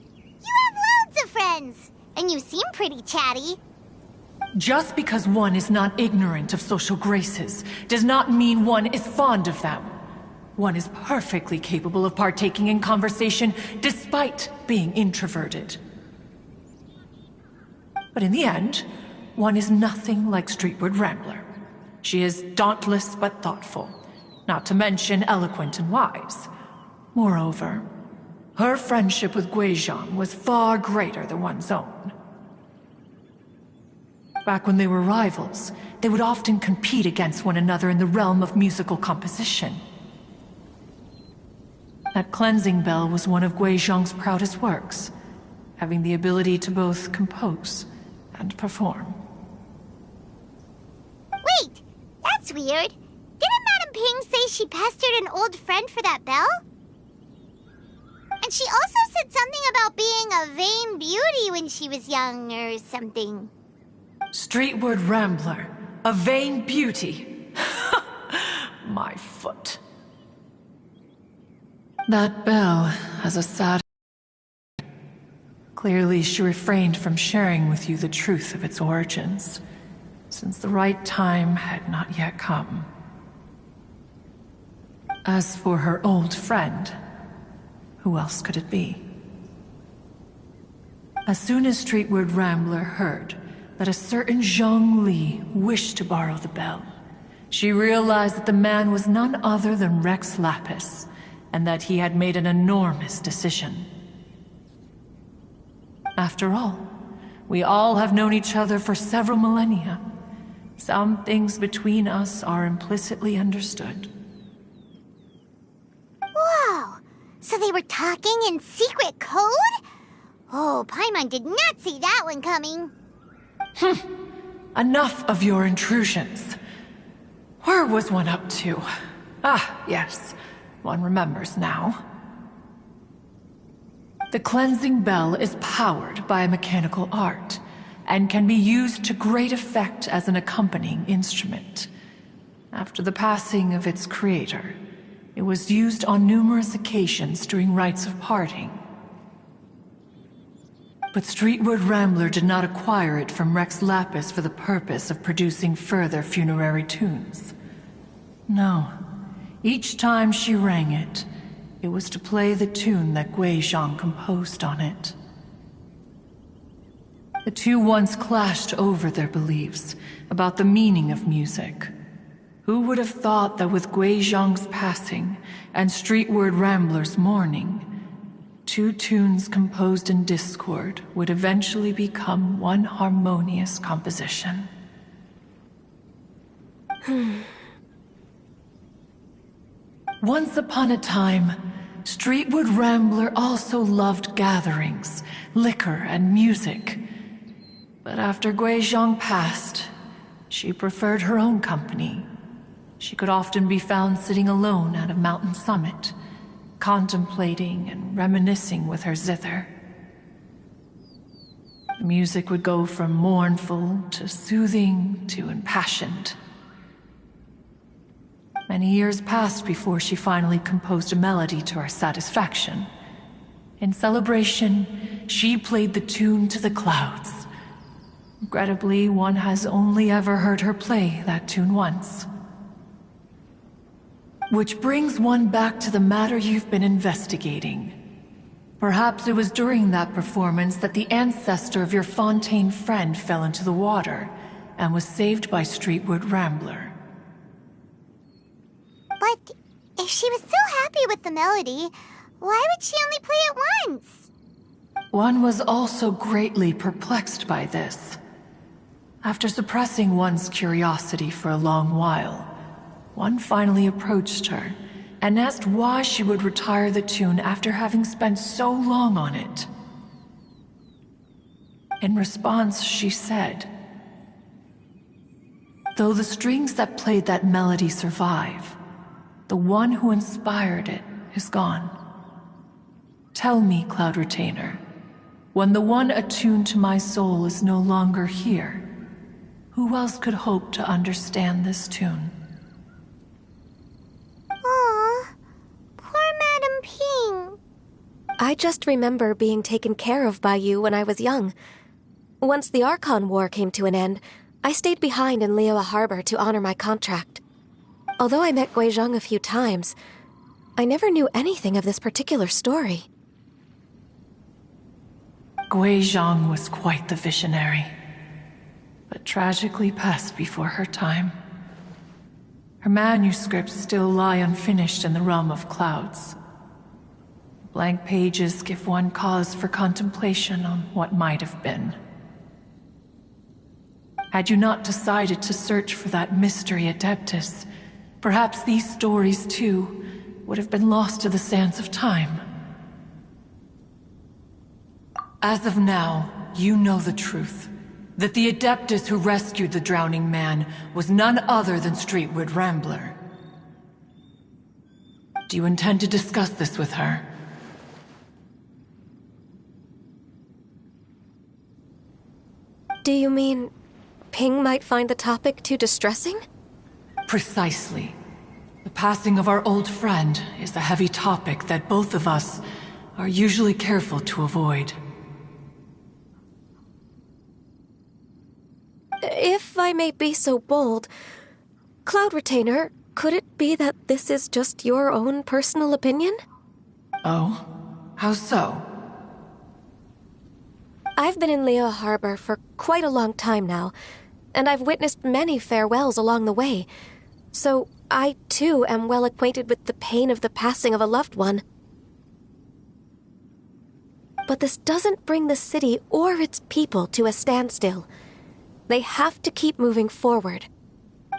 Speaker 1: You have loads of friends, and you seem pretty chatty.
Speaker 17: Just because one is not ignorant of social graces does not mean one is fond of them. One is perfectly capable of partaking in conversation despite being introverted. But in the end, one is nothing like Streetward Rambler. She is dauntless but thoughtful, not to mention eloquent and wise. Moreover, her friendship with Guizhong was far greater than one's own. Back when they were rivals, they would often compete against one another in the realm of musical composition. That cleansing bell was one of Guizhong's proudest works, having the ability to both compose and perform.
Speaker 1: Wait, that's weird. Didn't Madame Ping say she pestered an old friend for that bell? And she also said something about being beauty when she was young or something.
Speaker 17: Streetward Rambler, a vain beauty. My foot. That bell has a sad... Clearly, she refrained from sharing with you the truth of its origins, since the right time had not yet come. As for her old friend, who else could it be? As soon as Streetward Rambler heard that a certain Zhang Li wished to borrow the bell, she realized that the man was none other than Rex Lapis, and that he had made an enormous decision. After all, we all have known each other for several millennia. Some things between us are implicitly understood.
Speaker 1: Whoa! So they were talking in secret code? Oh, Paimon did not see that one coming.
Speaker 17: Enough of your intrusions. Where was one up to? Ah, yes. One remembers now. The cleansing bell is powered by a mechanical art, and can be used to great effect as an accompanying instrument. After the passing of its creator, it was used on numerous occasions during rites of parting. But Streetward Rambler did not acquire it from Rex Lapis for the purpose of producing further funerary tunes. No. Each time she rang it, it was to play the tune that Guizhong composed on it. The two once clashed over their beliefs about the meaning of music. Who would have thought that with Guizhong's passing and Streetward Rambler's mourning, two tunes composed in discord would eventually become one harmonious composition? Once upon a time, Streetward Rambler also loved gatherings, liquor, and music. But after Guizhong passed, she preferred her own company. She could often be found sitting alone at a mountain summit, contemplating and reminiscing with her zither. The music would go from mournful to soothing to impassioned. Many years passed before she finally composed a melody to her satisfaction. In celebration, she played the tune to the clouds. Regrettably, one has only ever heard her play that tune once. Which brings one back to the matter you've been investigating. Perhaps it was during that performance that the ancestor of your Fontaine friend fell into the water and was saved by Streetward Rambler.
Speaker 1: But if she was so happy with the melody, why would she only play it once?
Speaker 17: One was also greatly perplexed by this. After suppressing one's curiosity for a long while, one finally approached her and asked why she would retire the tune after having spent so long on it. In response, she said, "Though the strings that played that melody survive, the one who inspired it is gone. Tell me, Cloud Retainer, when the one attuned to my soul is no longer here, who else could hope to understand this tune?"
Speaker 1: Aw, poor Madam Ping.
Speaker 9: I just remember being taken care of by you when I was young. Once the Archon War came to an end, I stayed behind in Liyue Harbor to honor my contract. Although I met Guizhong a few times, I never knew anything of this particular story.
Speaker 17: Guizhong was quite the visionary, but tragically passed before her time. Her manuscripts still lie unfinished in the realm of clouds. Blank pages give one cause for contemplation on what might have been. Had you not decided to search for that mystery Adeptus, perhaps these stories, too, would have been lost to the sands of time. As of now, you know the truth. That the Adeptus who rescued the drowning man was none other than Streetward Rambler. Do you intend to discuss this with her?
Speaker 9: Do you mean Ping might find the topic too distressing?
Speaker 17: Precisely. The passing of our old friend is a heavy topic that both of us are usually careful to avoid.
Speaker 9: If I may be so bold, Cloud Retainer, could it be that this is just your own personal opinion?
Speaker 17: Oh? How so?
Speaker 9: I've been in Liyue Harbor for quite a long time now, and I've witnessed many farewells along the way, so I too am well acquainted with the pain of the passing of a loved one. But this doesn't bring the city or its people to a standstill. They have to keep moving forward.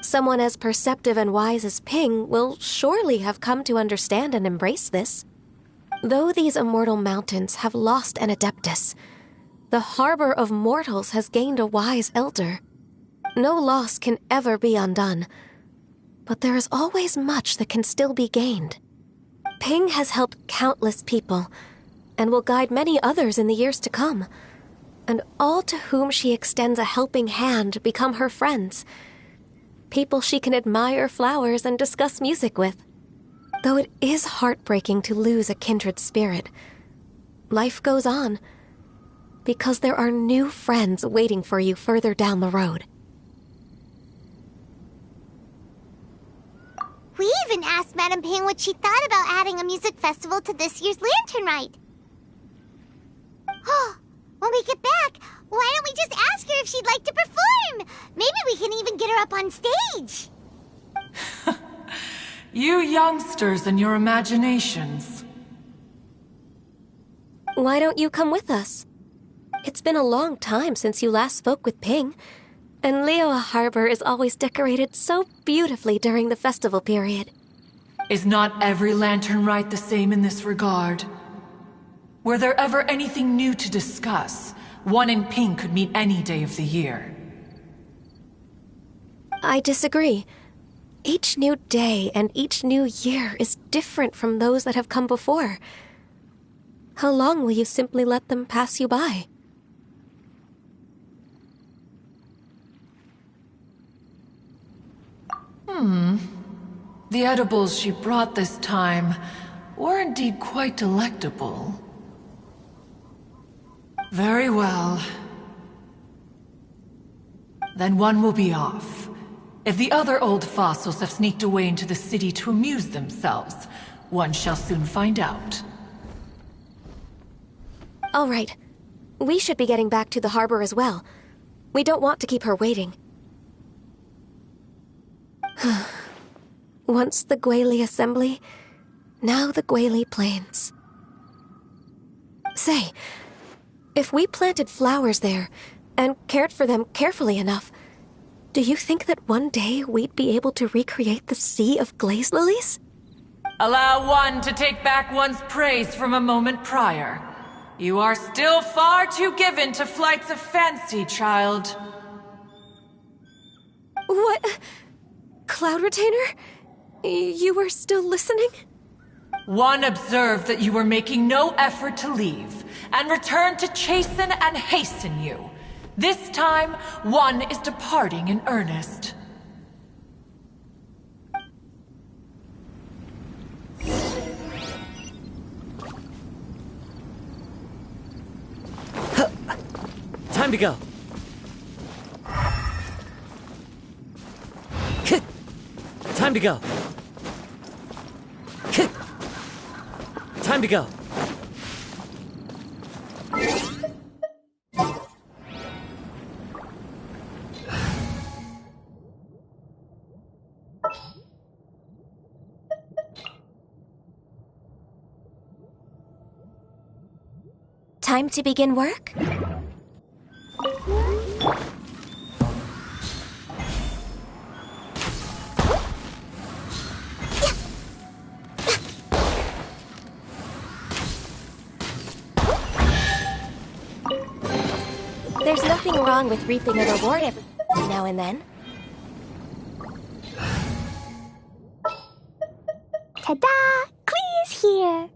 Speaker 9: Someone as perceptive and wise as Ping will surely have come to understand and embrace this. Though these immortal mountains have lost an adeptus, the harbor of mortals has gained a wise elder. No loss can ever be undone, but there is always much that can still be gained. Ping has helped countless people, and will guide many others in the years to come. And all to whom she extends a helping hand become her friends. People she can admire flowers and discuss music with. Though it is heartbreaking to lose a kindred spirit, life goes on, because there are new friends waiting for you further down the road.
Speaker 1: We even asked Madame Ping what she thought about adding a music festival to this year's Lantern Rite. Oh, when we get back, why don't we just ask her if she'd like to perform? Maybe we can even get her up on stage.
Speaker 17: You youngsters and your imaginations.
Speaker 9: Why don't you come with us? It's been a long time since you last spoke with Ping, and Liyue Harbor is always decorated so beautifully during the festival period.
Speaker 17: Is not every Lantern Rite the same in this regard? Were there ever anything new to discuss? One in Ping could meet any day of the year.
Speaker 9: I disagree. Each new day and each new year is different from those that have come before. How long will you simply let them pass you by?
Speaker 17: The edibles she brought this time were indeed quite delectable. Very well. Then one will be off. If the other old fossils have sneaked away into the city to amuse themselves, one shall soon find out.
Speaker 9: All right. We should be getting back to the harbor as well. We don't want to keep her waiting. Once the Guili Assembly, now the Guili Plains. Say, if we planted flowers there and cared for them carefully enough, do you think that one day we'd be able to recreate the Sea of Glaze Lilies?
Speaker 17: Allow one to take back one's praise from a moment prior. You are still far too given to flights of fancy, child.
Speaker 9: What? Cloud Retainer? You were still listening?
Speaker 17: One observed that you were making no effort to leave, and returned to chasten and hasten you. This time, one is departing in earnest.
Speaker 8: Time to go. Time to go. Time to go.
Speaker 9: Time to begin work? There's nothing wrong with reaping a reward every now and then.
Speaker 1: Ta-da! Clee's here!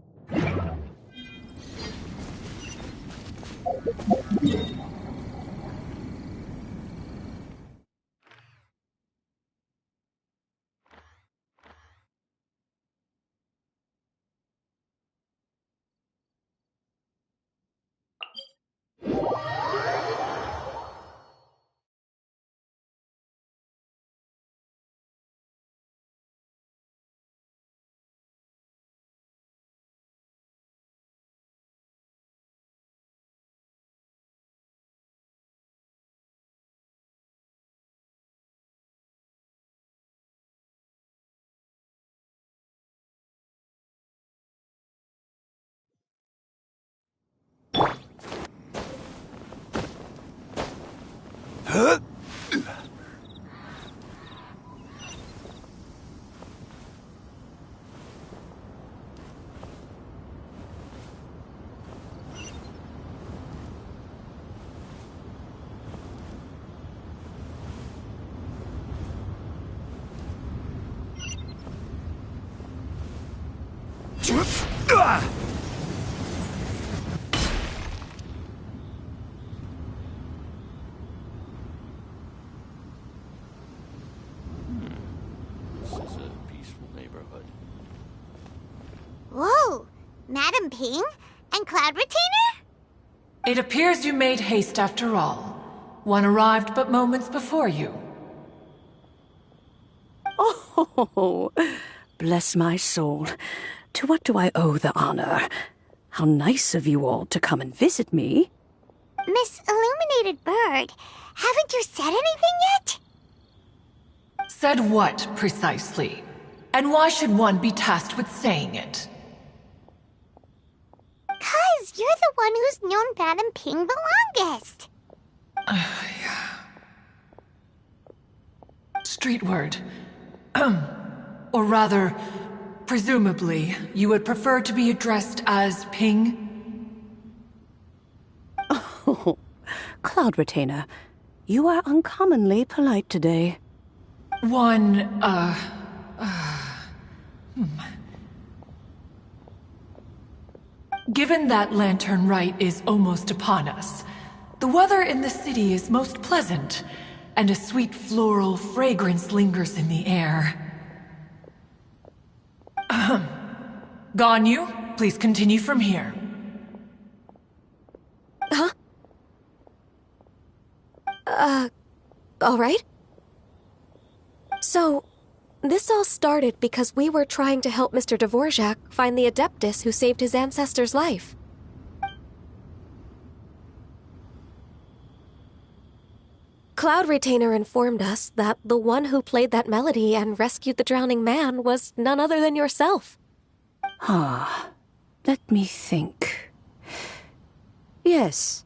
Speaker 6: This is a peaceful neighborhood.
Speaker 1: Whoa! Madam Ping? And Cloud Retainer?
Speaker 17: It appears you made haste after all. One arrived but moments before you.
Speaker 7: Oh, bless my soul. To what do I owe the honor? How nice of you all to come and visit me.
Speaker 1: Miss Illuminated Bird, haven't you said anything yet?
Speaker 17: Said what, precisely? And why should one be tasked with saying it?
Speaker 1: 'Cause you're the one who's known Madam Ping the longest.
Speaker 17: Street word. Or rather, presumably, you would prefer to be addressed as Ping?
Speaker 7: Oh, Cloud Retainer, you are uncommonly polite today.
Speaker 17: Given that Lantern Rite is almost upon us, the weather in the city is most pleasant, and a sweet floral fragrance lingers in the air. Ganyu, please continue from here.
Speaker 9: Huh? All right. So, this all started because we were trying to help Mr. Dvorak find the Adeptus who saved his ancestor's life. Cloud Retainer informed us that the one who played that melody and rescued the drowning man was none other than yourself.
Speaker 7: Ah, let me think. Yes,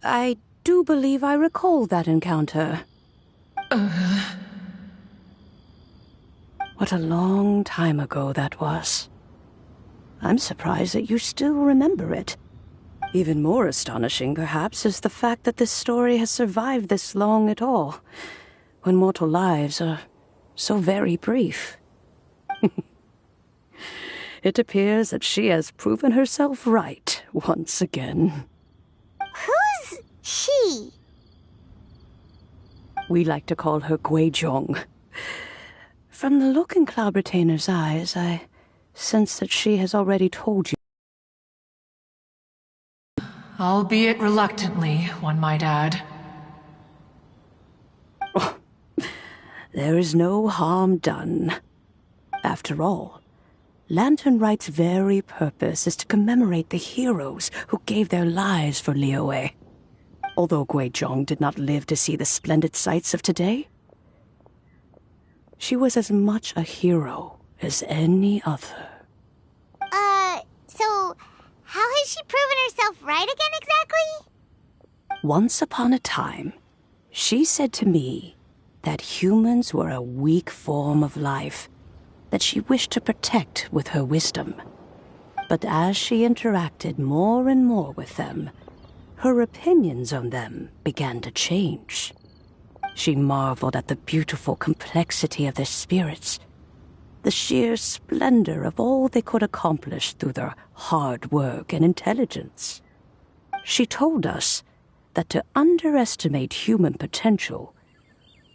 Speaker 7: I do believe I recall that encounter. What a long time ago that was. I'm surprised that you still remember it. Even more astonishing, perhaps, is the fact that this story has survived this long at all, when mortal lives are so very brief. It appears that she has proven herself right once again.
Speaker 1: Who's she?
Speaker 7: We like to call her Guizhong. From the look in Cloud Retainer's eyes, I sense that she has already told you.
Speaker 17: Albeit reluctantly, one might add.
Speaker 7: Oh, there is no harm done. After all, Lantern Rite's very purpose is to commemorate the heroes who gave their lives for Liyue. Although Guizhong did not live to see the splendid sights of today, she was as much a hero as any other.
Speaker 1: So how has she proven herself right again exactly?
Speaker 7: Once upon a time, she said to me that humans were a weak form of life that she wished to protect with her wisdom. But as she interacted more and more with them, her opinions on them began to change. She marveled at the beautiful complexity of their spirits, the sheer splendor of all they could accomplish through their hard work and intelligence. She told us that to underestimate human potential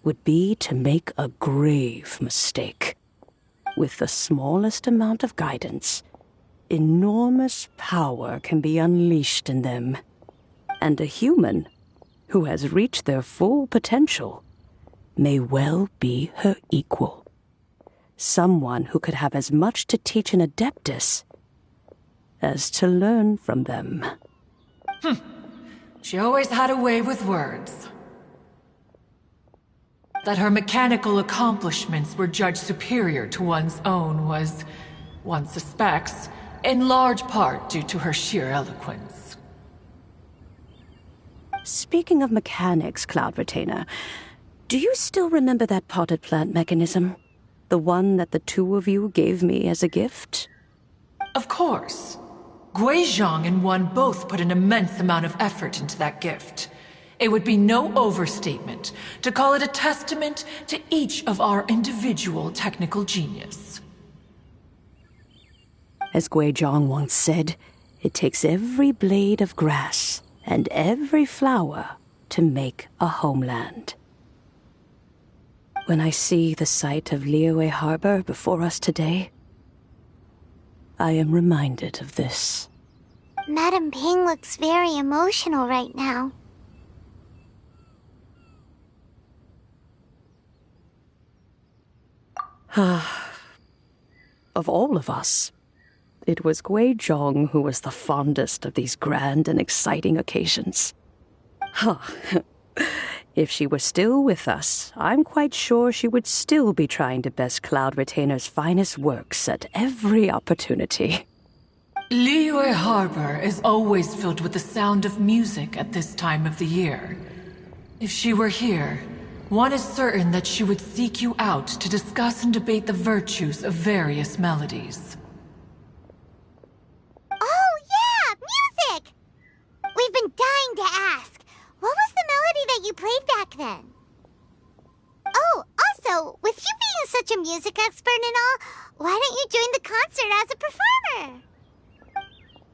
Speaker 7: would be to make a grave mistake. With the smallest amount of guidance, enormous power can be unleashed in them. And a human who has reached their full potential may well be her equal. Someone who could have as much to teach an Adeptus as to learn from them.
Speaker 17: She always had a way with words. That her mechanical accomplishments were judged superior to one's own was, one suspects, in large part due to her sheer eloquence.
Speaker 7: Speaking of mechanics, Cloud Retainer, do you still remember that potted plant mechanism? The one that the two of you gave me as a gift?
Speaker 17: Of course. Guizhong and one both put an immense amount of effort into that gift. It would be no overstatement to call it a testament to each of our individual technical genius.
Speaker 7: As Gui Zhang once said, it takes every blade of grass and every flower to make a homeland. When I see the sight of Liyue Harbor before us today, I am reminded of this.
Speaker 1: Madam Ping looks very emotional right now.
Speaker 7: Of all of us, it was Gui Zhang who was the fondest of these grand and exciting occasions. If she were still with us, I'm quite sure she would still be trying to best Cloud Retainer's finest works at every opportunity.
Speaker 17: Liyue Harbor is always filled with the sound of music at this time of the year. If she were here, one is certain that she would seek you out to discuss and debate the virtues of various melodies.
Speaker 1: Oh, yeah! Music! We've been dying to ask. What was the melody that you played back then? Oh, also, with you being such a music expert and all, why don't you join the concert as a performer?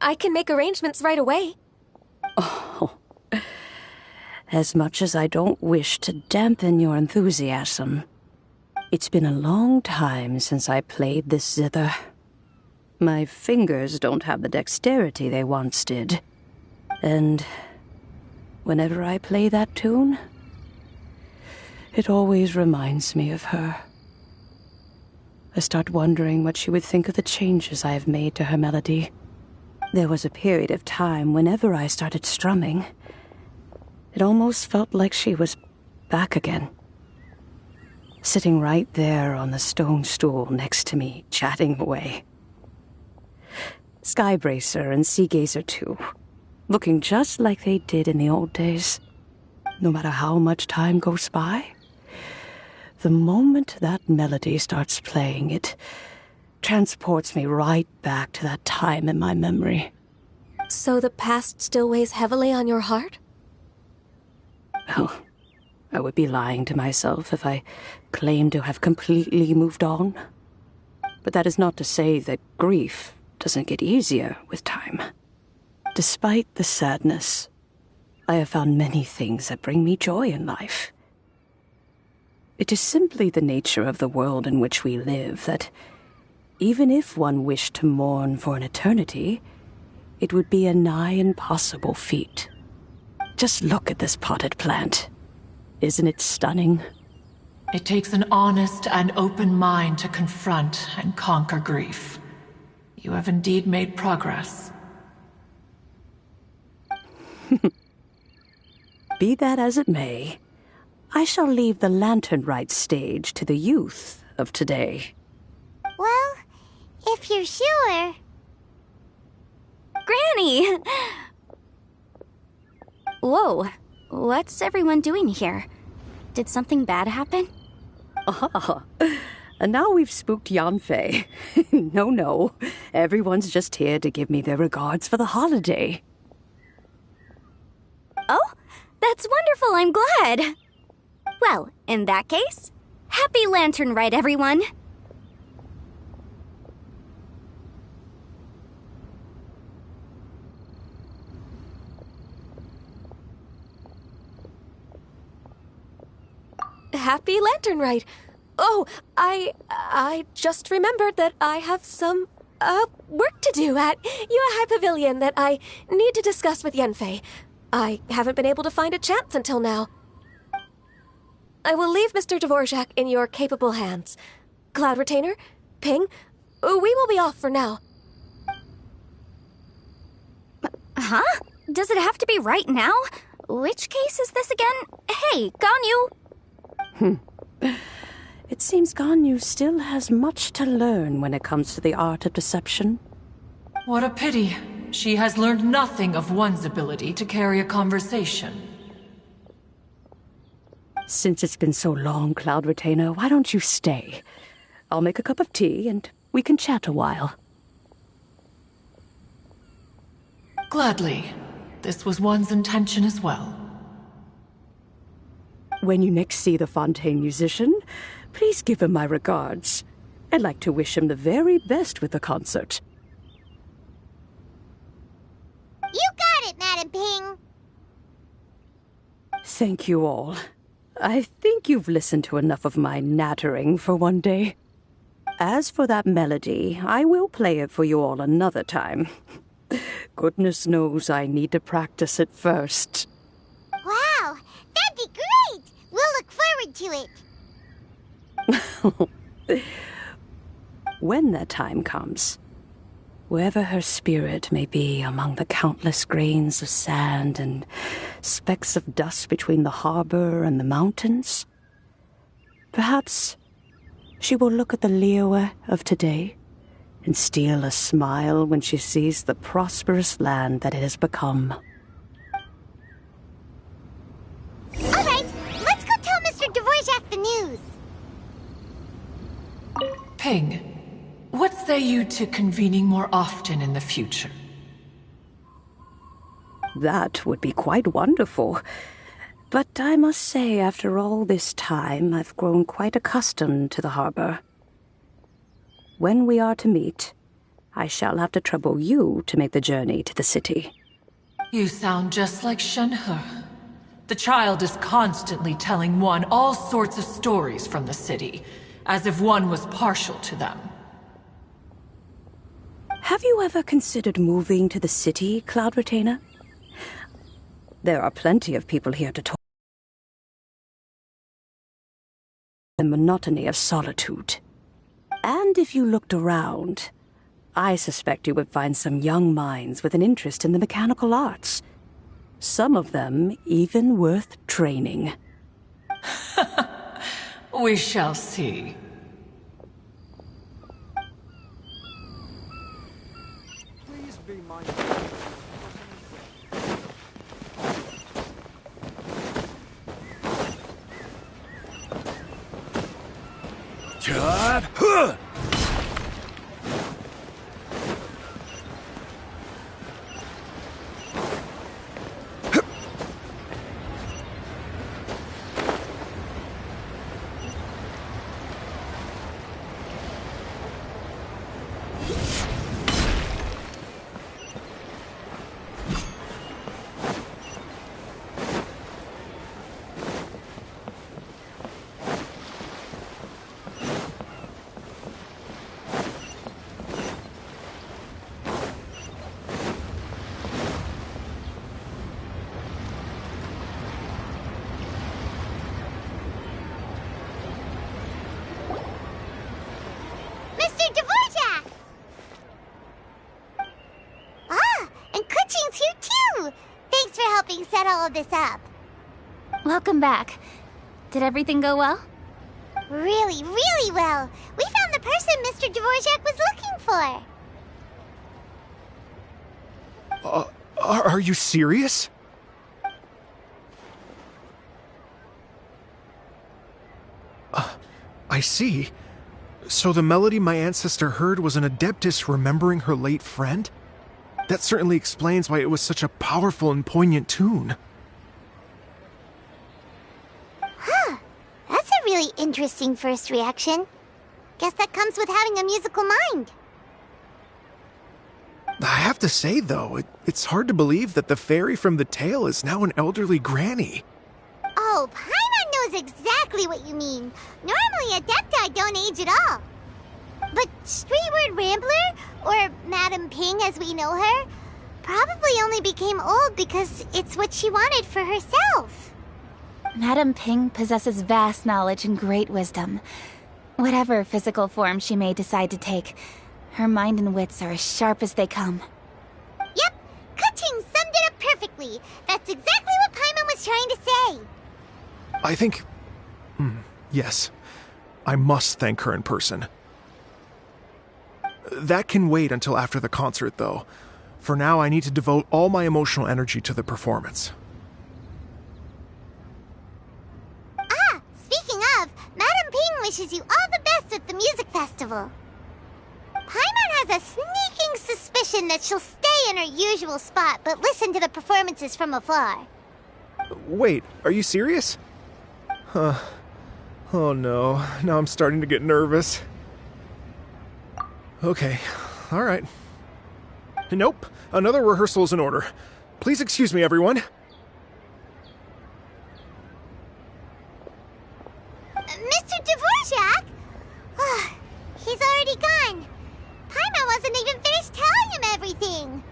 Speaker 9: I can make arrangements right away.
Speaker 7: Oh, as much as I don't wish to dampen your enthusiasm, it's been a long time since I played this zither. My fingers don't have the dexterity they once did, and whenever I play that tune, it always reminds me of her. I start wondering what she would think of the changes I have made to her melody. There was a period of time whenever I started strumming, it almost felt like she was back again. Sitting right there on the stone stool next to me, chatting away. Skybracer and Seagazer too, looking just like they did in the old days. No matter how much time goes by, the moment that melody starts playing, it transports me right back to that time in my memory.
Speaker 9: So the past still weighs heavily on your heart?
Speaker 7: Well, I would be lying to myself if I claimed to have completely moved on. But that is not to say that grief doesn't get easier with time. Despite the sadness, I have found many things that bring me joy in life. It is simply the nature of the world in which we live that, even if one wished to mourn for an eternity, it would be a nigh impossible feat. Just look at this potted plant. Isn't it stunning?
Speaker 17: It takes an honest and open mind to confront and conquer grief. You have indeed made progress.
Speaker 7: Be that as it may, I shall leave the lantern rite stage to the youth of today.
Speaker 1: Well, if you're sure.
Speaker 19: Granny! Whoa, what's everyone doing here? Did something bad happen?
Speaker 7: Ah, and now we've spooked Yanfei. No, everyone's just here to give me their regards for the holiday.
Speaker 19: Oh, that's wonderful, I'm glad. Well, in that case, happy Lantern Rite, everyone.
Speaker 9: Happy Lantern Rite. Oh, I just remembered that I have some, work to do at Yuehai Pavilion that I need to discuss with Yanfei. I haven't been able to find a chance until now. I will leave Mr. Dvorak in your capable hands. Cloud Retainer, Ping, we will be off for now.
Speaker 19: Huh? Does it have to be right now? Which case is this again? Hey, Ganyu!
Speaker 7: It seems Ganyu still has much to learn when it comes to the art of deception.
Speaker 17: What a pity. She has learned nothing of one's ability to carry a conversation.
Speaker 7: Since it's been so long, Cloud Retainer, why don't you stay? I'll make a cup of tea and we can chat a while.
Speaker 17: Gladly. This was one's intention as well.
Speaker 7: When you next see the Fontaine musician, please give him my regards. I'd like to wish him the very best with the concert.
Speaker 1: You got it, Madam Ping.
Speaker 7: Thank you all. I think you've listened to enough of my nattering for one day. As for that melody, I will play it for you all another time. Goodness knows I need to practice it first.
Speaker 1: Wow, that'd be great! We'll look forward to it.
Speaker 7: When that time comes, wherever her spirit may be among the countless grains of sand and specks of dust between the harbor and the mountains, perhaps she will look at the Liyue of today and steal a smile when she sees the prosperous land that it has become.
Speaker 1: All right, let's go tell Mr. Dvorak the news.
Speaker 17: Ping, what say you to convening more often in the future?
Speaker 7: That would be quite wonderful. But I must say, after all this time, I've grown quite accustomed to the harbor. When we are to meet, I shall have to trouble you to make the journey to the city.
Speaker 17: You sound just like Shenhe. The child is constantly telling one all sorts of stories from the city, as if one was partial to them.
Speaker 7: Have you ever considered moving to the city, Cloud Retainer? There are plenty of people here to talk. The monotony of solitude. And if you looked around, I suspect you would find some young minds with an interest in the mechanical arts. Some of them even worth training.
Speaker 17: We shall see.
Speaker 3: Please be my...
Speaker 2: Chop! Huh!
Speaker 1: Mr. Dvorak! Ah, and Kuching's here too! Thanks for helping set all of this up.
Speaker 11: Welcome back. Did everything go well?
Speaker 1: Really, really well. We found the person Mr. Dvorak was looking for.
Speaker 3: Are you serious? I see. So the melody my ancestor heard was an adeptus remembering her late friend? That certainly explains why it was such a powerful and poignant tune.
Speaker 1: Huh. That's a really interesting first reaction. Guess that comes with having a musical mind.
Speaker 3: I have to say, though, it's hard to believe that the fairy from the tale is now an elderly granny.
Speaker 1: Oh, Paimon knows exactly what you mean. Normally, Adepti don't age at all. But Streetward Rambler, or Madam Ping as we know her, probably only became old because it's what she wanted for herself.
Speaker 11: Madam Ping possesses vast knowledge and great wisdom. Whatever physical form she may decide to take, her mind and wits are as sharp as they come.
Speaker 1: Yep, Kuching summed it up perfectly. That's exactly what Paimon was trying to say.
Speaker 3: I think... yes. I must thank her in person. That can wait until after the concert, though. For now, I need to devote all my emotional energy to the performance.
Speaker 1: Ah, speaking of, Madam Ping wishes you all the best at the music festival. Paimon has a sneaking suspicion that she'll stay in her usual spot, but listen to the performances from afar.
Speaker 3: Wait, are you serious? Huh. Oh no, now I'm starting to get nervous. Okay, alright. Nope, another rehearsal is in order. Please excuse me, everyone.
Speaker 1: Mr. Dvorak? He's already gone. Paimon wasn't even finished telling him everything.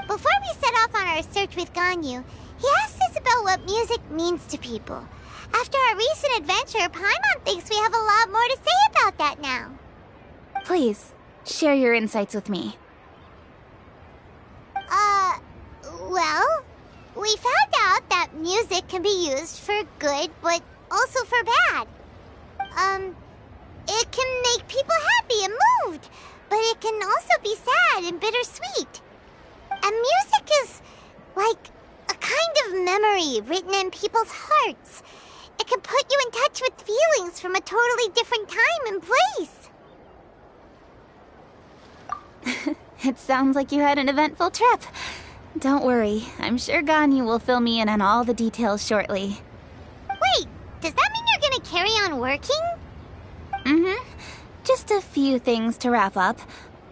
Speaker 1: Before we set off on our search with Ganyu, he asked us about what music means to people. After our recent adventure, Paimon thinks we have a lot more to say about that now.
Speaker 11: Please, share your insights with me.
Speaker 1: Well, we found out that music can be used for good, but also for bad. It can make people happy and moved, but it can also be sad and bittersweet. And music is like a kind of memory written in people's hearts. It can put you in touch with feelings from a totally different time and place.
Speaker 11: It sounds like you had an eventful trip. Don't worry, I'm sure Ganyu will fill me in on all the details shortly.
Speaker 1: Wait, does that mean you're gonna carry on working?
Speaker 11: Mm-hmm. Just a few things to wrap up.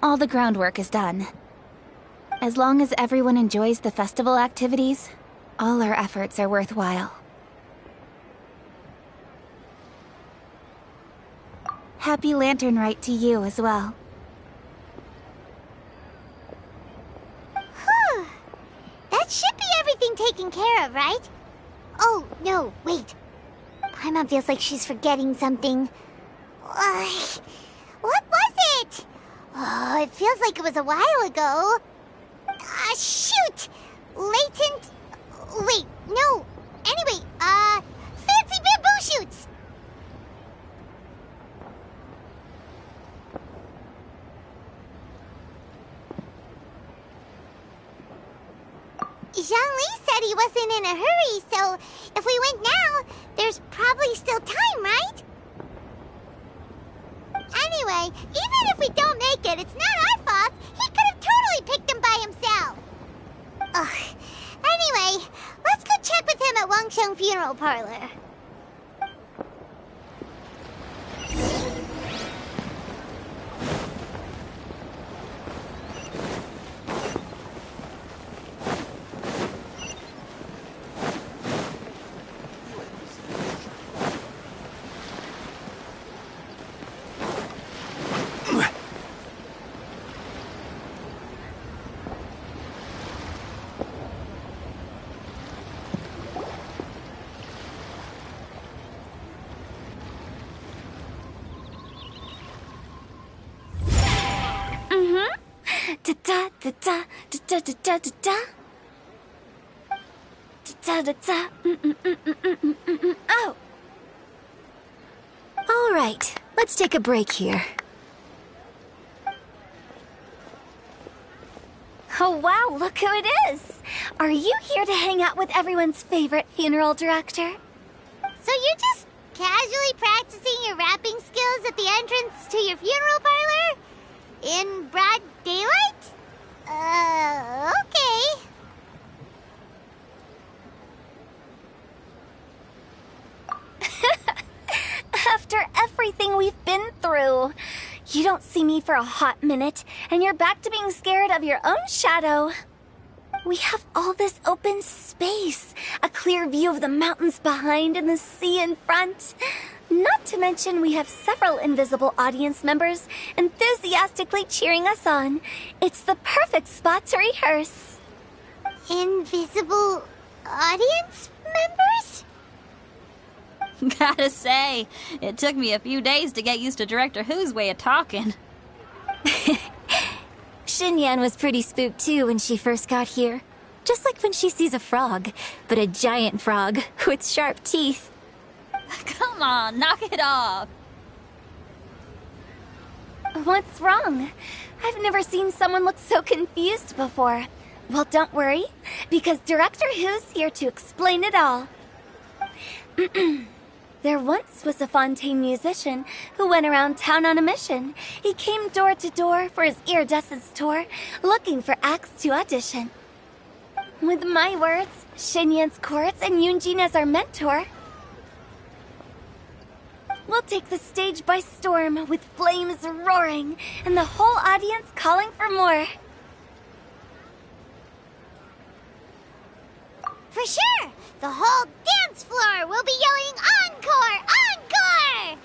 Speaker 11: All the groundwork is done. As long as everyone enjoys the festival activities, all our efforts are worthwhile. Happy Lantern Rite to you as well.
Speaker 1: That should be everything taken care of, right? Oh, no, wait. Paimon feels like she's forgetting something. What was it? Oh, it feels like it was a while ago. Shoot! Latent... Wait, no. Anyway, fancy bamboo shoots! Zhangli said he wasn't in a hurry, so if we went now, there's probably still time, right? Anyway, even if we don't make it, it's not our fault. He could have totally picked them by himself. Ugh. Anyway, let's go check with him at Wangsheng Funeral Parlor.
Speaker 9: Oh! All right, let's take a break here. Oh wow, look who it is! Are you here to hang out with everyone's favorite funeral director?
Speaker 1: So you're just casually practicing your rapping skills at the entrance to your funeral parlor? In broad daylight? Okay.
Speaker 9: After everything we've been through, you don't see me for a hot minute, and you're back to being scared of your own shadow. We have all this open space, a clear view of the mountains behind and the sea in front. Not to mention we have several invisible audience members enthusiastically cheering us on. It's the perfect spot to rehearse.
Speaker 1: Invisible audience members?
Speaker 5: Gotta say, it took me a few days to get used to Director Who's way of talking.
Speaker 9: Xinyan was pretty spooked too when she first got here. Just like when she sees a frog, but a giant frog with sharp teeth.
Speaker 5: Come on, knock it off.
Speaker 9: What's wrong? I've never seen someone look so confused before. Well, don't worry, because Director Who's here to explain it all. There once was a Fontaine musician who went around town on a mission. He came door to door for his iridescence tour, looking for acts to audition. With my words, Xinyan's chorus, and Yunjin as our mentor, we'll take the stage by storm with flames roaring and the whole audience calling for more.
Speaker 1: For sure! The whole dance floor will be yelling encore! Encore!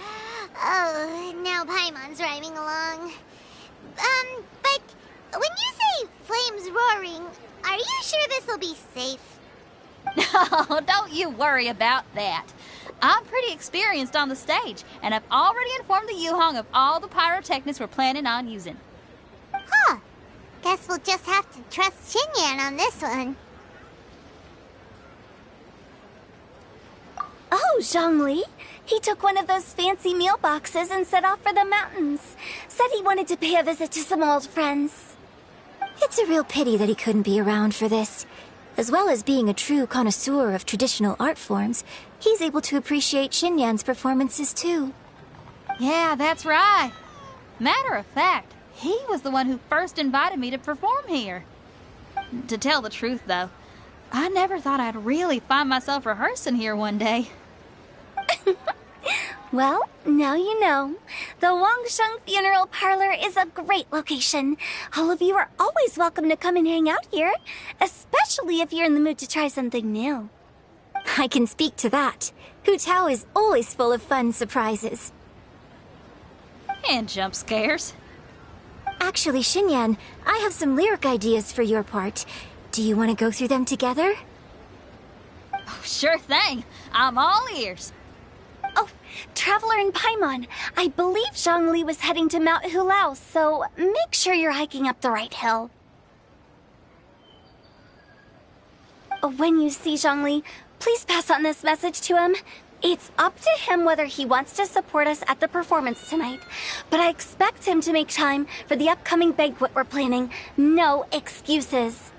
Speaker 1: Oh, now Paimon's rhyming along. But when you say flames roaring, are you sure this will be safe?
Speaker 5: No, don't you worry about that. I'm pretty experienced on the stage, and I've already informed the Yuhong of all the pyrotechnics we're planning on using.
Speaker 1: Huh. Guess we'll just have to trust Xinyan on this one.
Speaker 19: Oh, Zhongli. He took one of those fancy meal boxes and set off for the mountains. Said he wanted to pay a visit to some old friends.
Speaker 20: It's a real pity that he couldn't be around for this. As well as being a true connoisseur of traditional art forms, he's able to appreciate Xinyan's performances too.
Speaker 5: Yeah, that's right. Matter of fact, he was the one who first invited me to perform here. To tell the truth, though, I never thought I'd really find myself rehearsing here one day.
Speaker 19: Well, now you know. The Wangsheng Funeral Parlor is a great location. All of you are always welcome to come and hang out here, especially if you're in the mood to try something new.
Speaker 20: I can speak to that. Hu Tao is always full of fun surprises.
Speaker 5: And jump scares.
Speaker 20: Actually, Xinyan, I have some lyric ideas for your part. Do you want to go through them together?
Speaker 5: Oh, sure thing. I'm all ears.
Speaker 19: Oh, Traveler and Paimon, I believe Zhongli was heading to Mount Hulao, so make sure you're hiking up the right hill. When you see Zhongli, please pass on this message to him. It's up to him whether he wants to support us at the performance tonight, but I expect him to make time for the upcoming banquet we're planning. No excuses.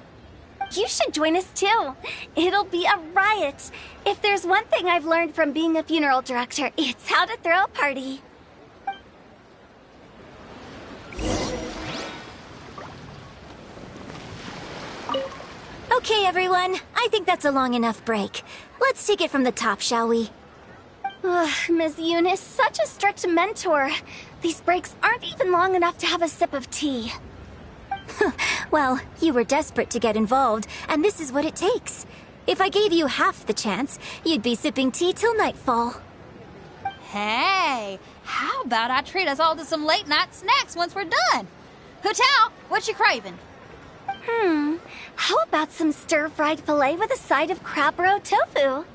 Speaker 19: You should join us too. It'll be a riot. If there's one thing I've learned from being a funeral director, it's how to throw a party.
Speaker 20: Okay, everyone. I think that's a long enough break. Let's take it from the top, shall we?
Speaker 19: Ms. Yoon is such a strict mentor. These breaks aren't even long enough to have a sip of tea.
Speaker 20: Well, you were desperate to get involved, and this is what it takes. If I gave you half the chance, you'd be sipping tea till nightfall.
Speaker 5: Hey, how about I treat us all to some late-night snacks once we're done? Hu Tao, what you craving?
Speaker 19: How about some stir-fried filet with a side of crab roe tofu?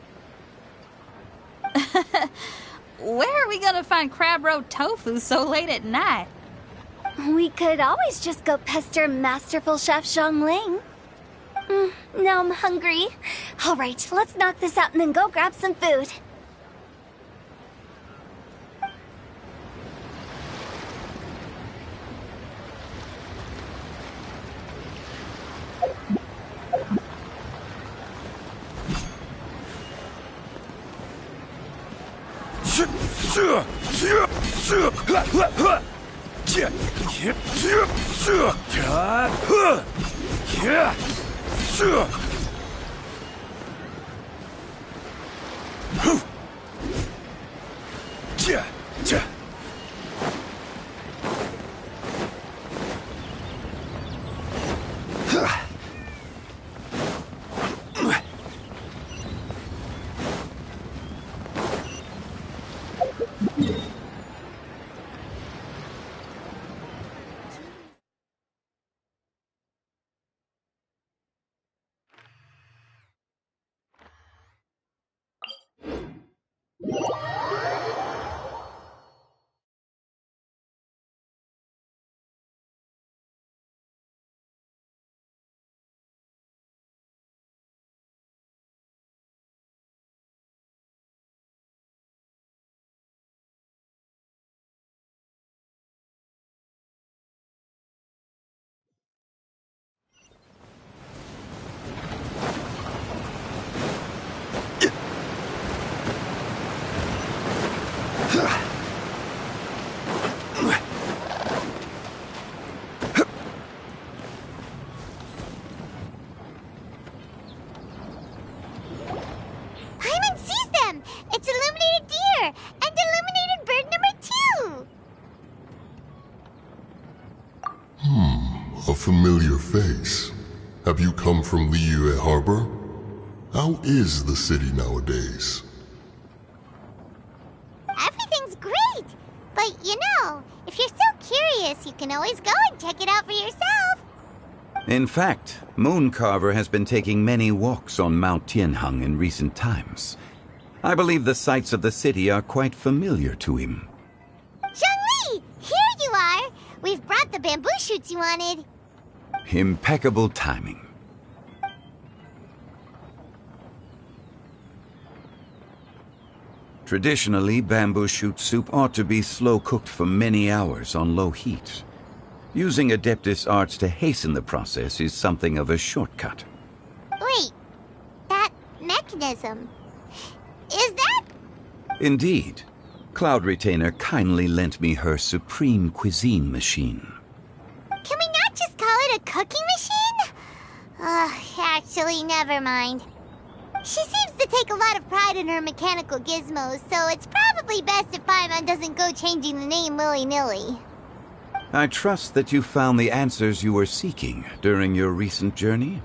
Speaker 5: Where are we gonna find crab roe tofu so late at night?
Speaker 19: We could always just go pester masterful chef Zhongling. Now I'm hungry. All right, let's knock this out and then go grab some food.
Speaker 1: Paimon sees them! It's illuminated deer! And illuminated bird number 2!
Speaker 21: A familiar face. Have you come from Liyue Harbor? How is the city nowadays?
Speaker 1: Everything's great! But if you're so curious, you can always go and check it out for yourself.
Speaker 2: In fact, Mooncarver has been taking many walks on Mount Tianheng in recent times. I believe the sights of the city are quite familiar to him.
Speaker 1: Zhongli! Here you are! We've brought the bamboo shoots you wanted.
Speaker 2: Impeccable timing. Traditionally, bamboo shoot soup ought to be slow-cooked for many hours on low heat. Using Adeptus arts to hasten the process is something of a shortcut.
Speaker 1: Wait, that mechanism... is that...
Speaker 2: Indeed. Cloud Retainer kindly lent me her supreme cuisine machine.
Speaker 1: Can we not just call it a cooking machine? Actually, never mind. She seems to take a lot of pride in her mechanical gizmos, so it's probably best if Paimon doesn't go changing the name willy-nilly.
Speaker 2: I trust that you found the answers you were seeking during your recent journey.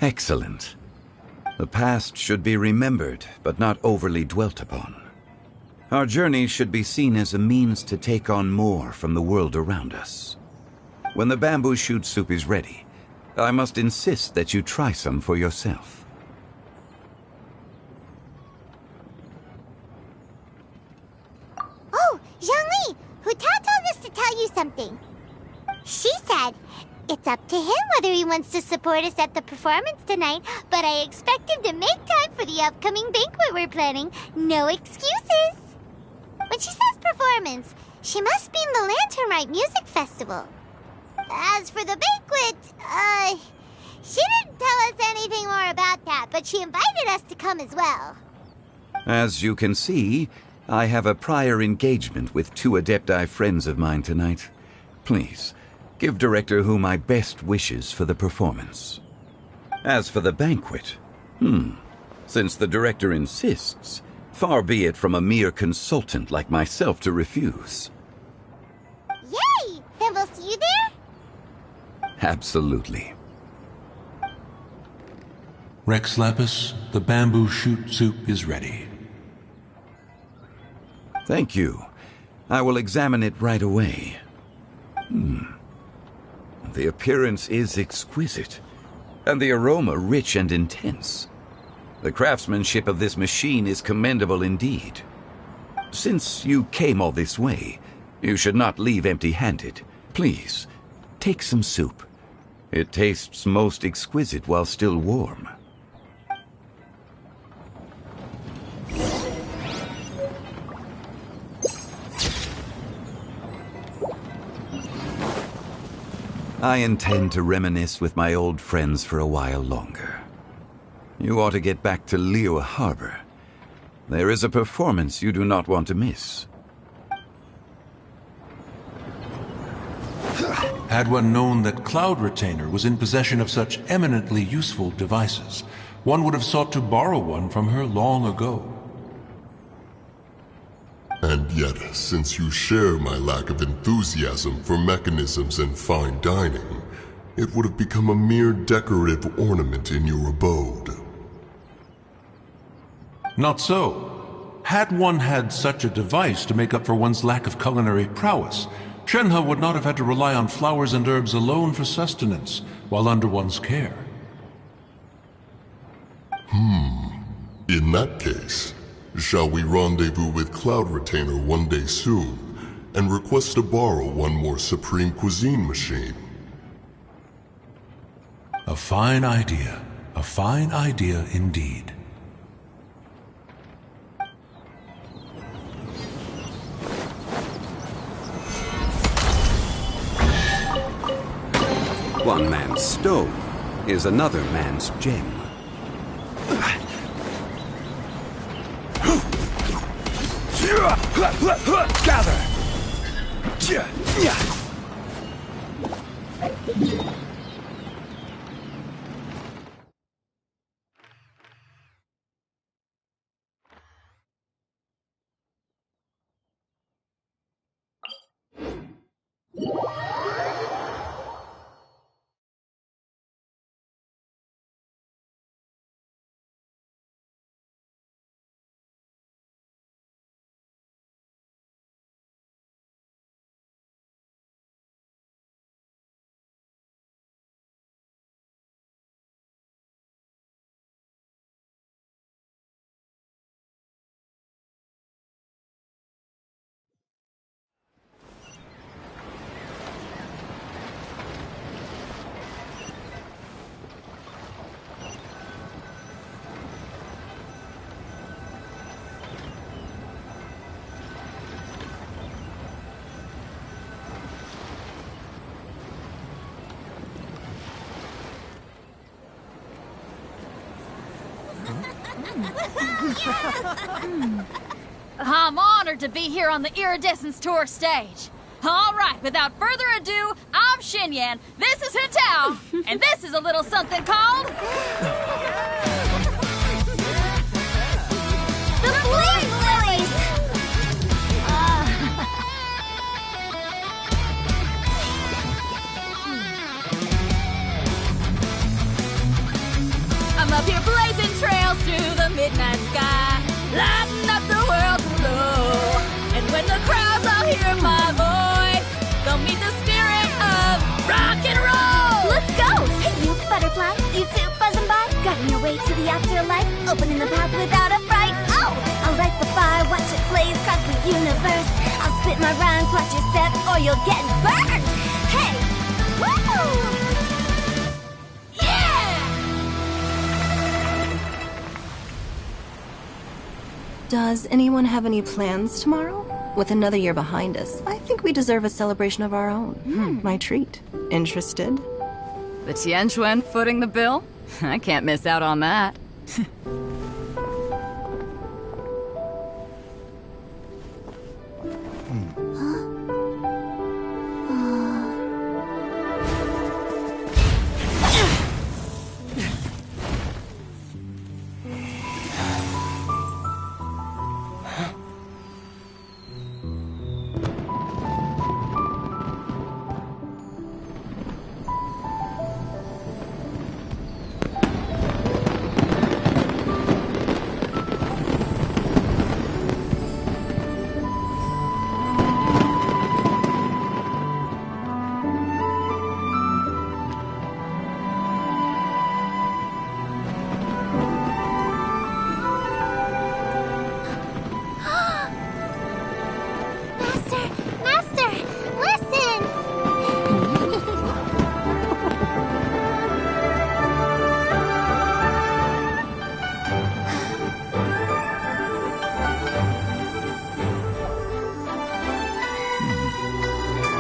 Speaker 2: Excellent. The past should be remembered, but not overly dwelt upon. Our journey should be seen as a means to take on more from the world around us. When the bamboo shoot soup is ready, I must insist that you try some for yourself.
Speaker 1: Oh, Zhongli! Huta told us to tell you something. She said, it's up to him whether he wants to support us at the performance tonight, but I expect him to make time for the upcoming banquet we're planning. No excuses! When she says performance, she must mean the Lantern Rite Music Festival. As for the banquet, she didn't tell us anything more about that, but she invited us to come as well.
Speaker 2: As you can see, I have a prior engagement with 2 Adepti friends of mine tonight. Please, give Director Hu my best wishes for the performance. As for the banquet, since the Director insists, far be it from a mere consultant like myself to refuse.
Speaker 1: Yay! Then we'll see you there?
Speaker 2: Absolutely.
Speaker 22: Rex Lapis, the bamboo shoot soup is ready.
Speaker 2: Thank you. I will examine it right away. The appearance is exquisite, and the aroma rich and intense. The craftsmanship of this machine is commendable indeed. Since you came all this way, you should not leave empty-handed. Please, take some soup. It tastes most exquisite while still warm. I intend to reminisce with my old friends for a while longer. You ought to get back to Liyue Harbor. There is a performance you do not want to miss.
Speaker 22: Had one known that Cloud Retainer was in possession of such eminently useful devices, one would have sought to borrow one from her long ago.
Speaker 21: And yet, since you share my lack of enthusiasm for mechanisms and fine dining, it would have become a mere decorative ornament in your abode.
Speaker 22: Not so. Had one had such a device to make up for one's lack of culinary prowess, Shenhe would not have had to rely on flowers and herbs alone for sustenance, while under one's care.
Speaker 21: In that case, shall we rendezvous with Cloud Retainer one day soon, and request to borrow one more Supreme Cuisine machine?
Speaker 22: A fine idea. A fine idea indeed.
Speaker 2: One man's stone is another man's gem.
Speaker 23: Gather!
Speaker 5: I'm honored to be here on the Iridescence Tour stage. All right, without further ado, I'm Xinyan, this is Hutao, and this is a little something called...
Speaker 19: The Flame Lilies!
Speaker 5: I'm up here blazing trails through the midnight sky, lighting up the world below. And when the crowds all hear my voice, they'll meet the spirit of rock and roll.
Speaker 19: Let's go! Hey, you butterfly, you too buzzing by, guiding your way to the afterlife, opening the path without a fright. Oh, I'll light the fire, watch it blaze across the universe. I'll spit my rhymes, watch your step, or you'll get burned. Hey, woo!
Speaker 14: Does anyone have any plans tomorrow? With another year behind us, I think we deserve a celebration of our own. My treat. Interested?
Speaker 4: The Tianquan footing the bill? I can't miss out on that.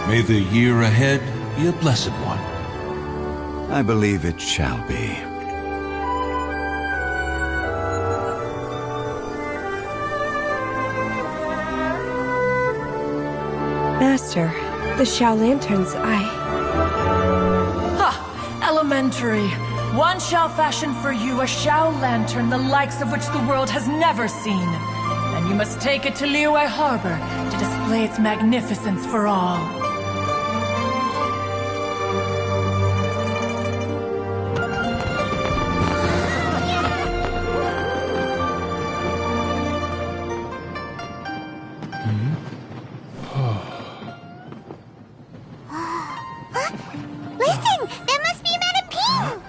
Speaker 22: May the year ahead be a blessed one.
Speaker 2: I believe it shall be.
Speaker 16: Master, the Shao Lanterns,
Speaker 17: Ha! Elementary. One shall fashion for you a Shao Lantern the likes of which the world has never seen. And you must take it to Liyue Harbor to display its magnificence for all.
Speaker 1: Listen! That must be Madame Ping!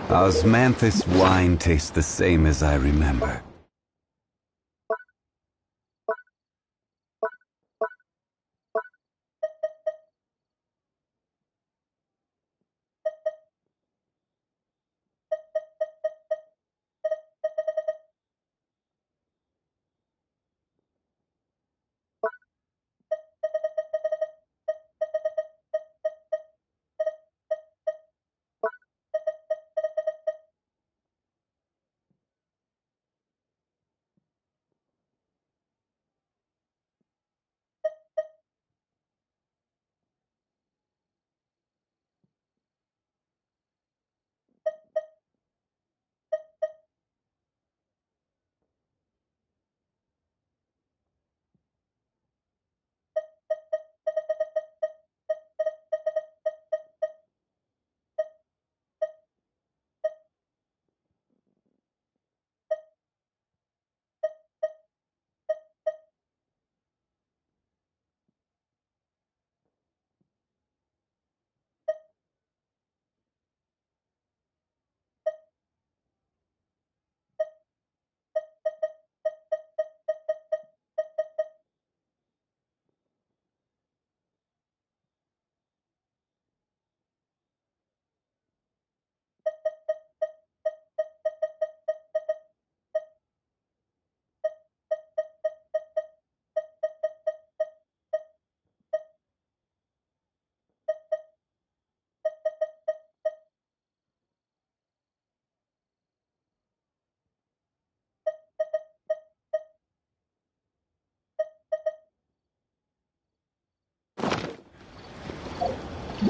Speaker 2: Osmanthus wine tastes the same as I remember.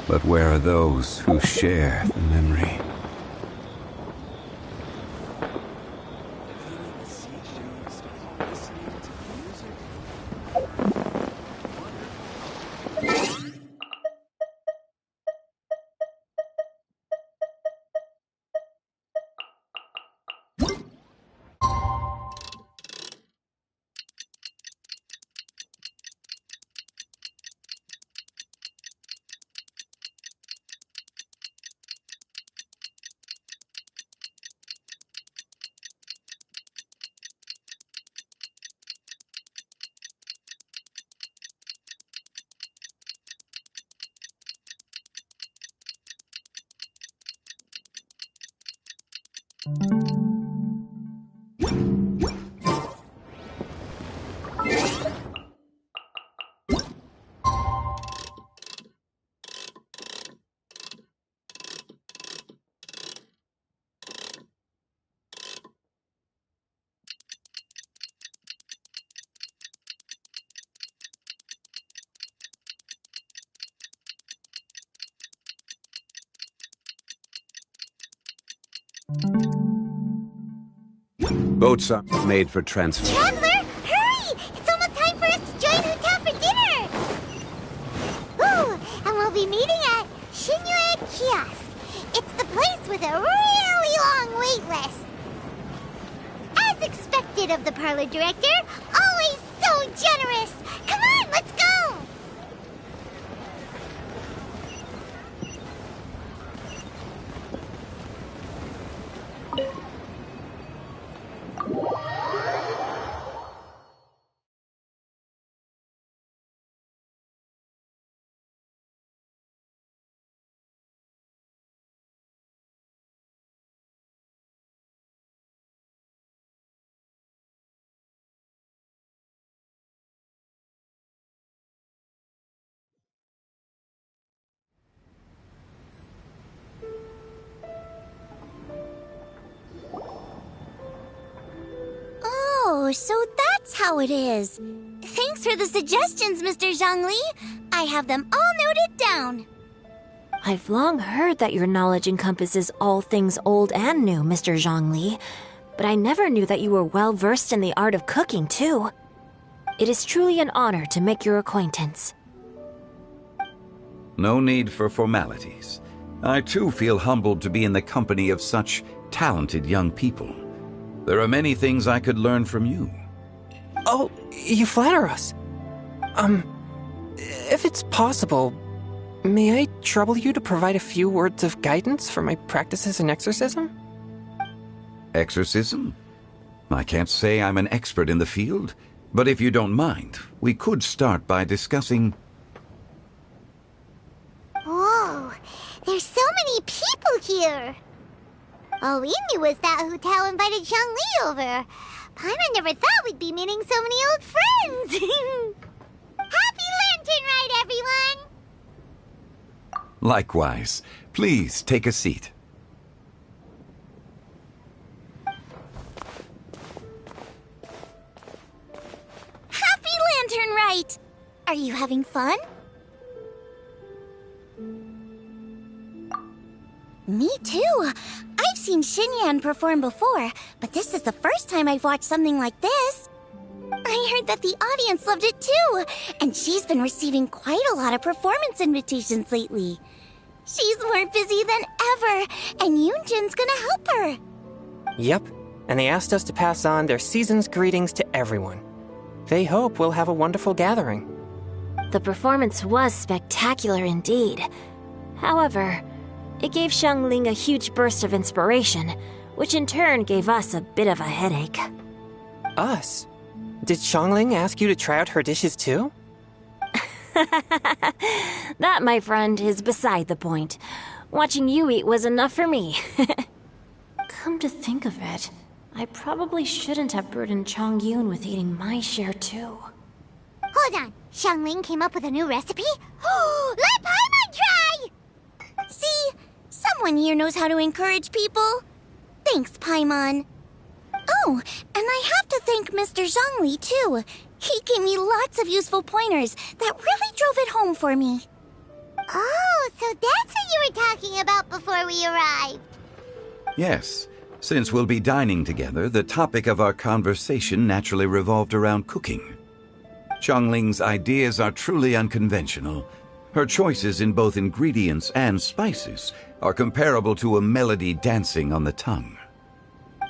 Speaker 2: But where are those who share the memory? Boats are made for transfer.
Speaker 1: Traveler, hurry! It's almost time for us to join Hotel for dinner! Ooh, and we'll be meeting at Shinyue Kiosk. It's the place with a really long wait list. As expected of the parlor director, always so generous! Come on, let's go!
Speaker 20: Oh, so that's how it is. Thanks for the suggestions, Mr. Zhongli. I have them all noted down. I've long heard that your knowledge encompasses all things old and new, Mr. Zhongli. But I never knew that you were well versed in the art of cooking, too. It is truly an honor to make your acquaintance.
Speaker 2: No need for formalities. I too feel humbled to be in the company of such talented young people. There are many things I could learn from you.
Speaker 13: Oh, you flatter us. If it's possible,
Speaker 10: May I trouble you to provide a few words of guidance for my practices in exorcism?
Speaker 2: Exorcism? I can't say I'm an expert in the field, but if you don't mind, we could start by discussing...
Speaker 1: Whoa, there's so many people here. All we knew was that Hu Tao invited Zhongli over. Paimon never thought we'd be meeting so many old friends. Happy Lantern Rite, everyone!
Speaker 2: Likewise. Please take a seat.
Speaker 20: Happy Lantern Rite! Are you having fun? Me too. I've seen Xinyan perform before, but this is the first time I've watched something like this. I heard that the audience loved it too, and she's been receiving quite a lot of performance invitations lately. She's more busy than ever, and Yoonjin's gonna help her.
Speaker 10: Yep, and they asked us to pass on their season's greetings to everyone. They hope we'll have a wonderful gathering.
Speaker 19: The performance was spectacular indeed. However, it gave Xiangling a huge burst of inspiration, which in turn gave us a bit of a headache.
Speaker 10: Us? Did Xiangling ask you to try out her dishes too?
Speaker 19: That, my friend, is beside the point. Watching you eat was enough for me. Come to think of it, I probably shouldn't have burdened Chongyun with eating my share too.
Speaker 1: Hold on, Xiangling came up with a new recipe? Let Paimon try!
Speaker 20: See? Someone here knows how to encourage people. Thanks, Paimon. Oh, and I have to thank Mr. Zhongli, too. He gave me lots of useful pointers that really drove it home for me.
Speaker 1: Oh, so that's what you were talking about before we arrived.
Speaker 2: Yes. Since we'll be dining together, the topic of our conversation naturally revolved around cooking. Xiangling's ideas are truly unconventional. Her choices in both ingredients and spices are comparable to a melody dancing on the tongue.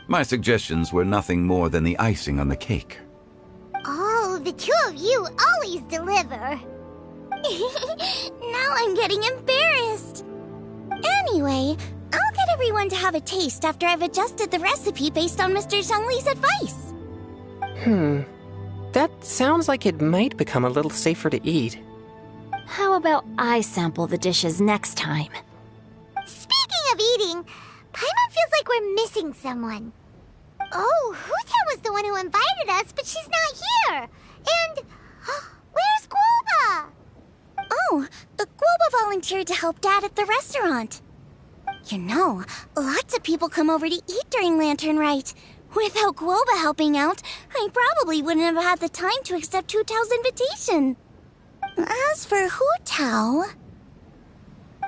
Speaker 2: My suggestions were nothing more than the icing on the cake.
Speaker 1: Oh, the two of you always deliver.
Speaker 20: Now I'm getting embarrassed. Anyway, I'll get everyone to have a taste after I've adjusted the recipe based on Mr. Zhongli's advice.
Speaker 10: That sounds like it might become a little safer to eat.
Speaker 19: How about I sample the dishes next time?
Speaker 1: Speaking of eating, Paimon feels like we're missing someone. Oh, Huta was the one who invited us, but she's not here. And where's Guoba?
Speaker 20: Oh, Guoba volunteered to help Dad at the restaurant. You know, lots of people come over to eat during Lantern Rite. Without Guoba helping out, I probably wouldn't have had the time to accept Hu Tao's invitation. As for Hu Tao...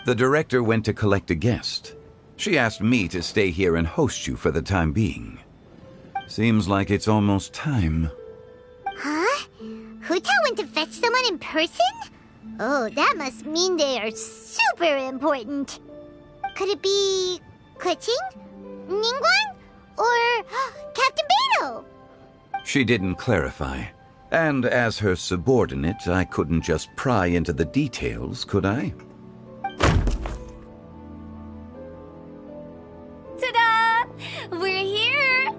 Speaker 2: The director went to collect a guest. She asked me to stay here and host you for the time being. Seems like it's almost time.
Speaker 1: Huh? Hu Tao went to fetch someone in person? Oh, that must mean they are super important. Could it be... Kuching? Ningguang? Or Captain Beto?
Speaker 2: She didn't clarify. And as her subordinate, I couldn't just pry into the details, could I?
Speaker 19: Ta-da! We're here!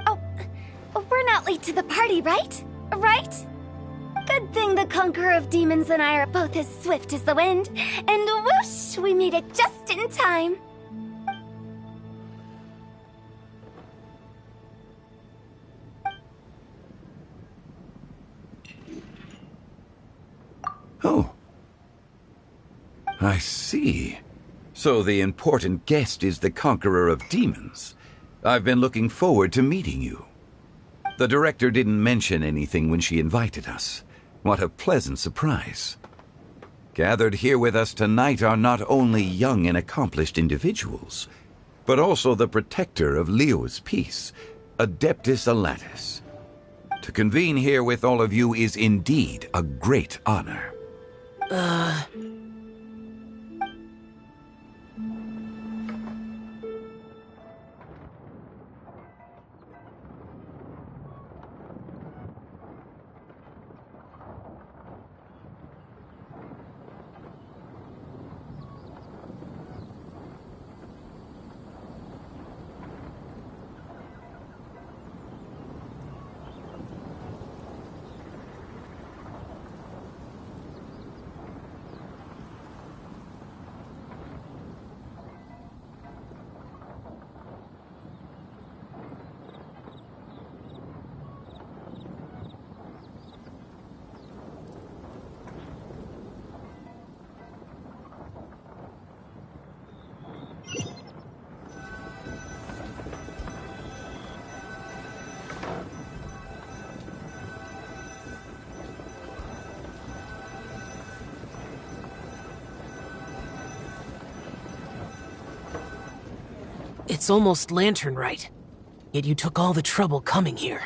Speaker 20: Oh, we're not late to the party, right? Right?
Speaker 19: Good thing the Conqueror of Demons and I are both as swift as the wind. And whoosh, we made it just in time.
Speaker 2: Oh. I see. So the important guest is the Conqueror of Demons. I've been looking forward to meeting you. The director didn't mention anything when she invited us. What a pleasant surprise. Gathered here with us tonight are not only young and accomplished individuals, but also the protector of Liyue's peace, Adeptus Alatus. To convene here with all of you is indeed a great honor.
Speaker 12: It's almost lantern right. Yet you took all the trouble coming here.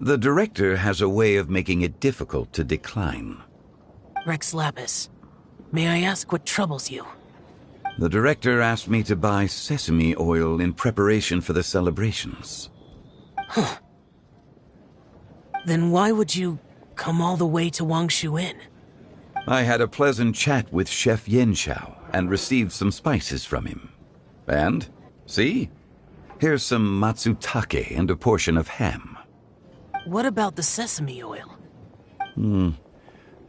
Speaker 2: The director has a way of making it difficult to decline.
Speaker 12: Rex Lapis, may I ask what troubles you?
Speaker 2: The director asked me to buy sesame oil in preparation for the celebrations.
Speaker 12: Huh. Then why would you come all the way to Wangshu Inn?
Speaker 2: I had a pleasant chat with Chef Yenshao and received some spices from him. And, see? Here's some matsutake and a portion of ham.
Speaker 12: What about the sesame oil?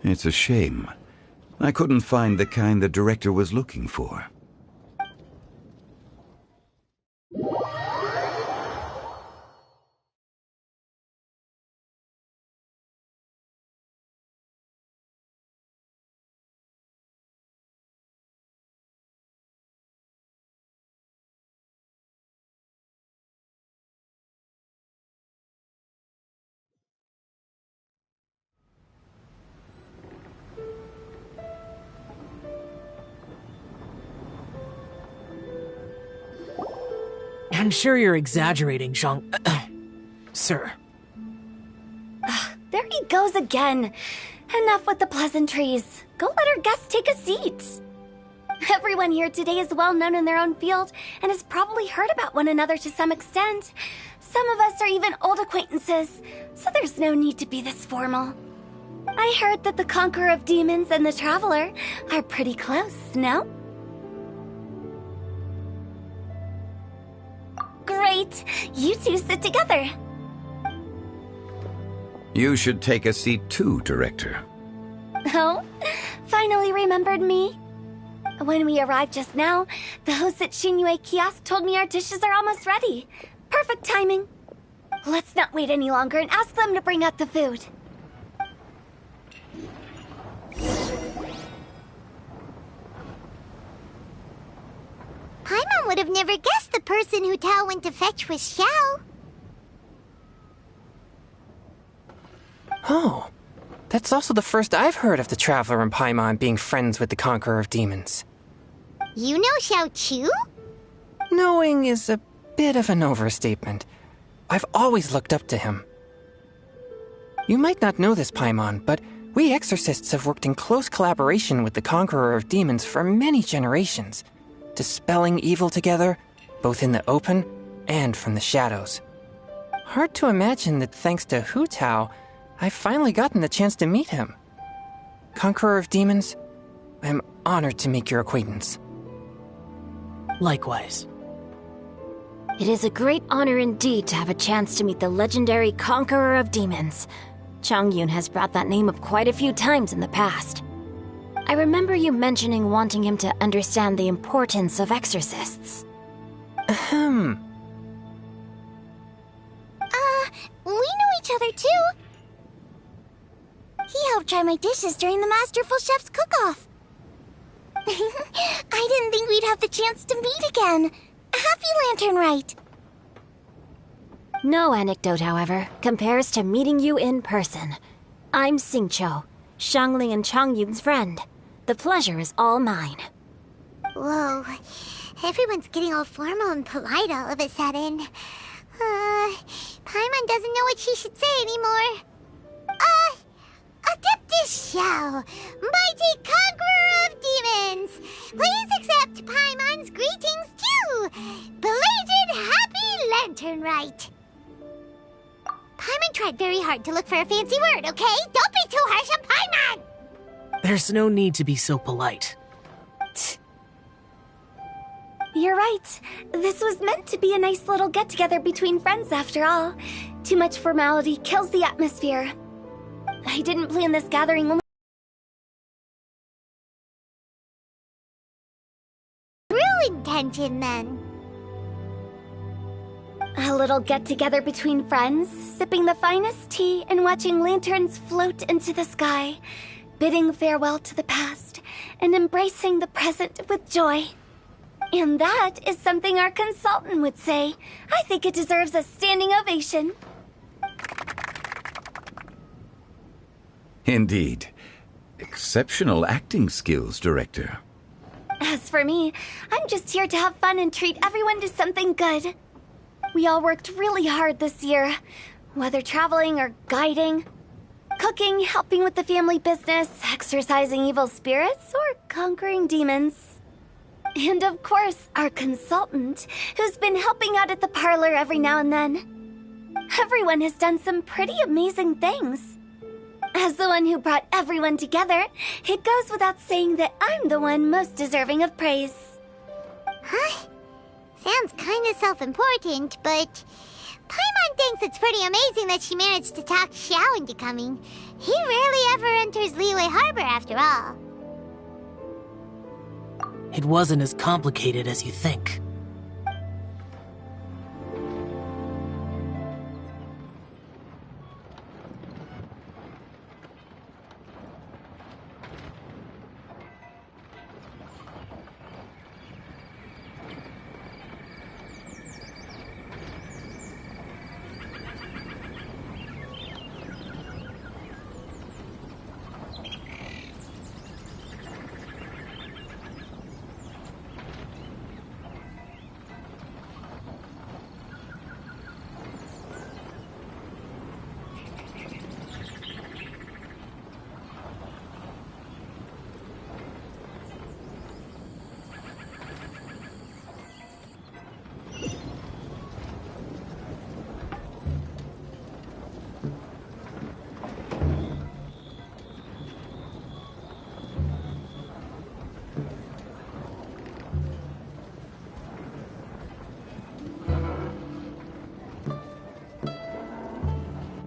Speaker 2: It's a shame. I couldn't find the kind the director was looking for.
Speaker 12: I'm sure you're exaggerating, Zhang... Sir.
Speaker 19: There he goes again. Enough with the pleasantries. Go let our guests take a seat. Everyone here today is well known in their own field and has probably heard about one another to some extent. Some of us are even old acquaintances, so there's no need to be this formal. I heard that the Conqueror of Demons and the Traveler are pretty close, no? Great! You two sit together.
Speaker 2: You should take a seat too, Director.
Speaker 19: Oh? Finally remembered me? When we arrived just now, the host at Xinyue Kiosk told me our dishes are almost ready. Perfect timing. Let's not wait any longer and ask them to bring out the food.
Speaker 1: Paimon would have never guessed the person who Tao went to fetch was Xiao.
Speaker 10: Oh, that's also the first I've heard of the Traveler and Paimon being friends with the Conqueror of Demons.
Speaker 1: You know Xiao Chu?
Speaker 10: Knowing is a bit of an overstatement. I've always looked up to him. You might not know this, Paimon, but we exorcists have worked in close collaboration with the Conqueror of Demons for many generations, dispelling evil together, both in the open and from the shadows. Hard to imagine that thanks to Hu Tao, I've finally gotten the chance to meet him. Conqueror of Demons, I'm honored to make your acquaintance.
Speaker 12: Likewise.
Speaker 19: It is a great honor indeed to have a chance to meet the legendary Conqueror of Demons. Changyun has brought that name up quite a few times in the past. I remember you mentioning wanting him to understand the importance of exorcists.
Speaker 10: Ahem.
Speaker 1: We know each other too. He helped try my dishes during the Masterful Chef's cook-off. I didn't think we'd have the chance to meet again. Happy Lantern Rite.
Speaker 19: No anecdote, however, compares to meeting you in person. I'm Xingqiu, Shangling and Changyun's friend. The pleasure is all mine.
Speaker 1: Whoa. Everyone's getting all formal and polite all of a sudden. Paimon doesn't know what she should say anymore. Adeptus Xiao, mighty conqueror of demons, please accept Paimon's greetings too. Belated Happy Lantern Rite. Paimon tried very hard to look for a fancy word, okay? Don't be too harsh on Paimon!
Speaker 12: There's no need to be so polite.
Speaker 19: You're right. This was meant to be a nice little get-together between friends after all. Too much formality kills the atmosphere. I didn't plan this gathering only...
Speaker 1: Real intention, then.
Speaker 19: A little get-together between friends, sipping the finest tea and watching lanterns float into the sky, bidding farewell to the past, and embracing the present with joy. And that is something our consultant would say. I think it deserves a standing ovation.
Speaker 2: Indeed. Exceptional acting skills, Director.
Speaker 19: As for me, I'm just here to have fun and treat everyone to something good. We all worked really hard this year, whether traveling or guiding, cooking, helping with the family business, exorcising evil spirits, or conquering demons. And of course, our consultant, who's been helping out at the parlor every now and then. Everyone has done some pretty amazing things. As the one who brought everyone together, it goes without saying that I'm the one most deserving of praise.
Speaker 1: Huh? Sounds kinda self-important, but Paimon thinks it's pretty amazing that she managed to talk Xiao into coming. He rarely ever enters Liyue Harbor after all.
Speaker 12: It wasn't as complicated as you think.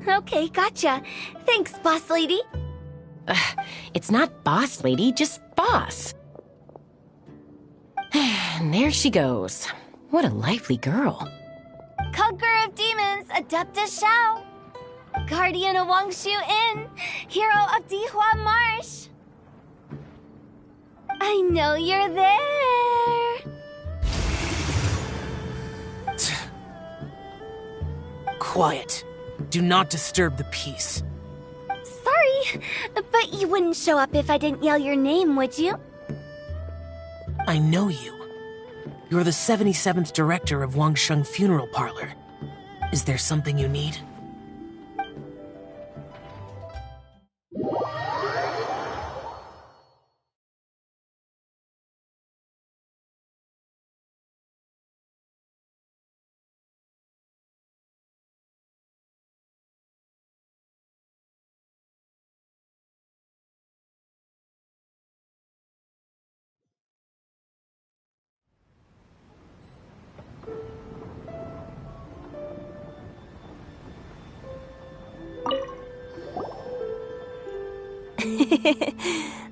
Speaker 19: Okay, gotcha. Thanks, boss lady.
Speaker 15: It's not boss lady, just boss. And there she goes. What a lively girl.
Speaker 19: Conqueror of demons, Adeptus Xiao. Guardian of Wangshu Inn, hero of Dihua Marsh. I know you're there.
Speaker 12: Quiet. Do not disturb the peace.
Speaker 19: Sorry, but you wouldn't show up if I didn't yell your name, would you?
Speaker 12: I know you. You're the 77th director of Wangsheng Funeral Parlor. Is there something you need?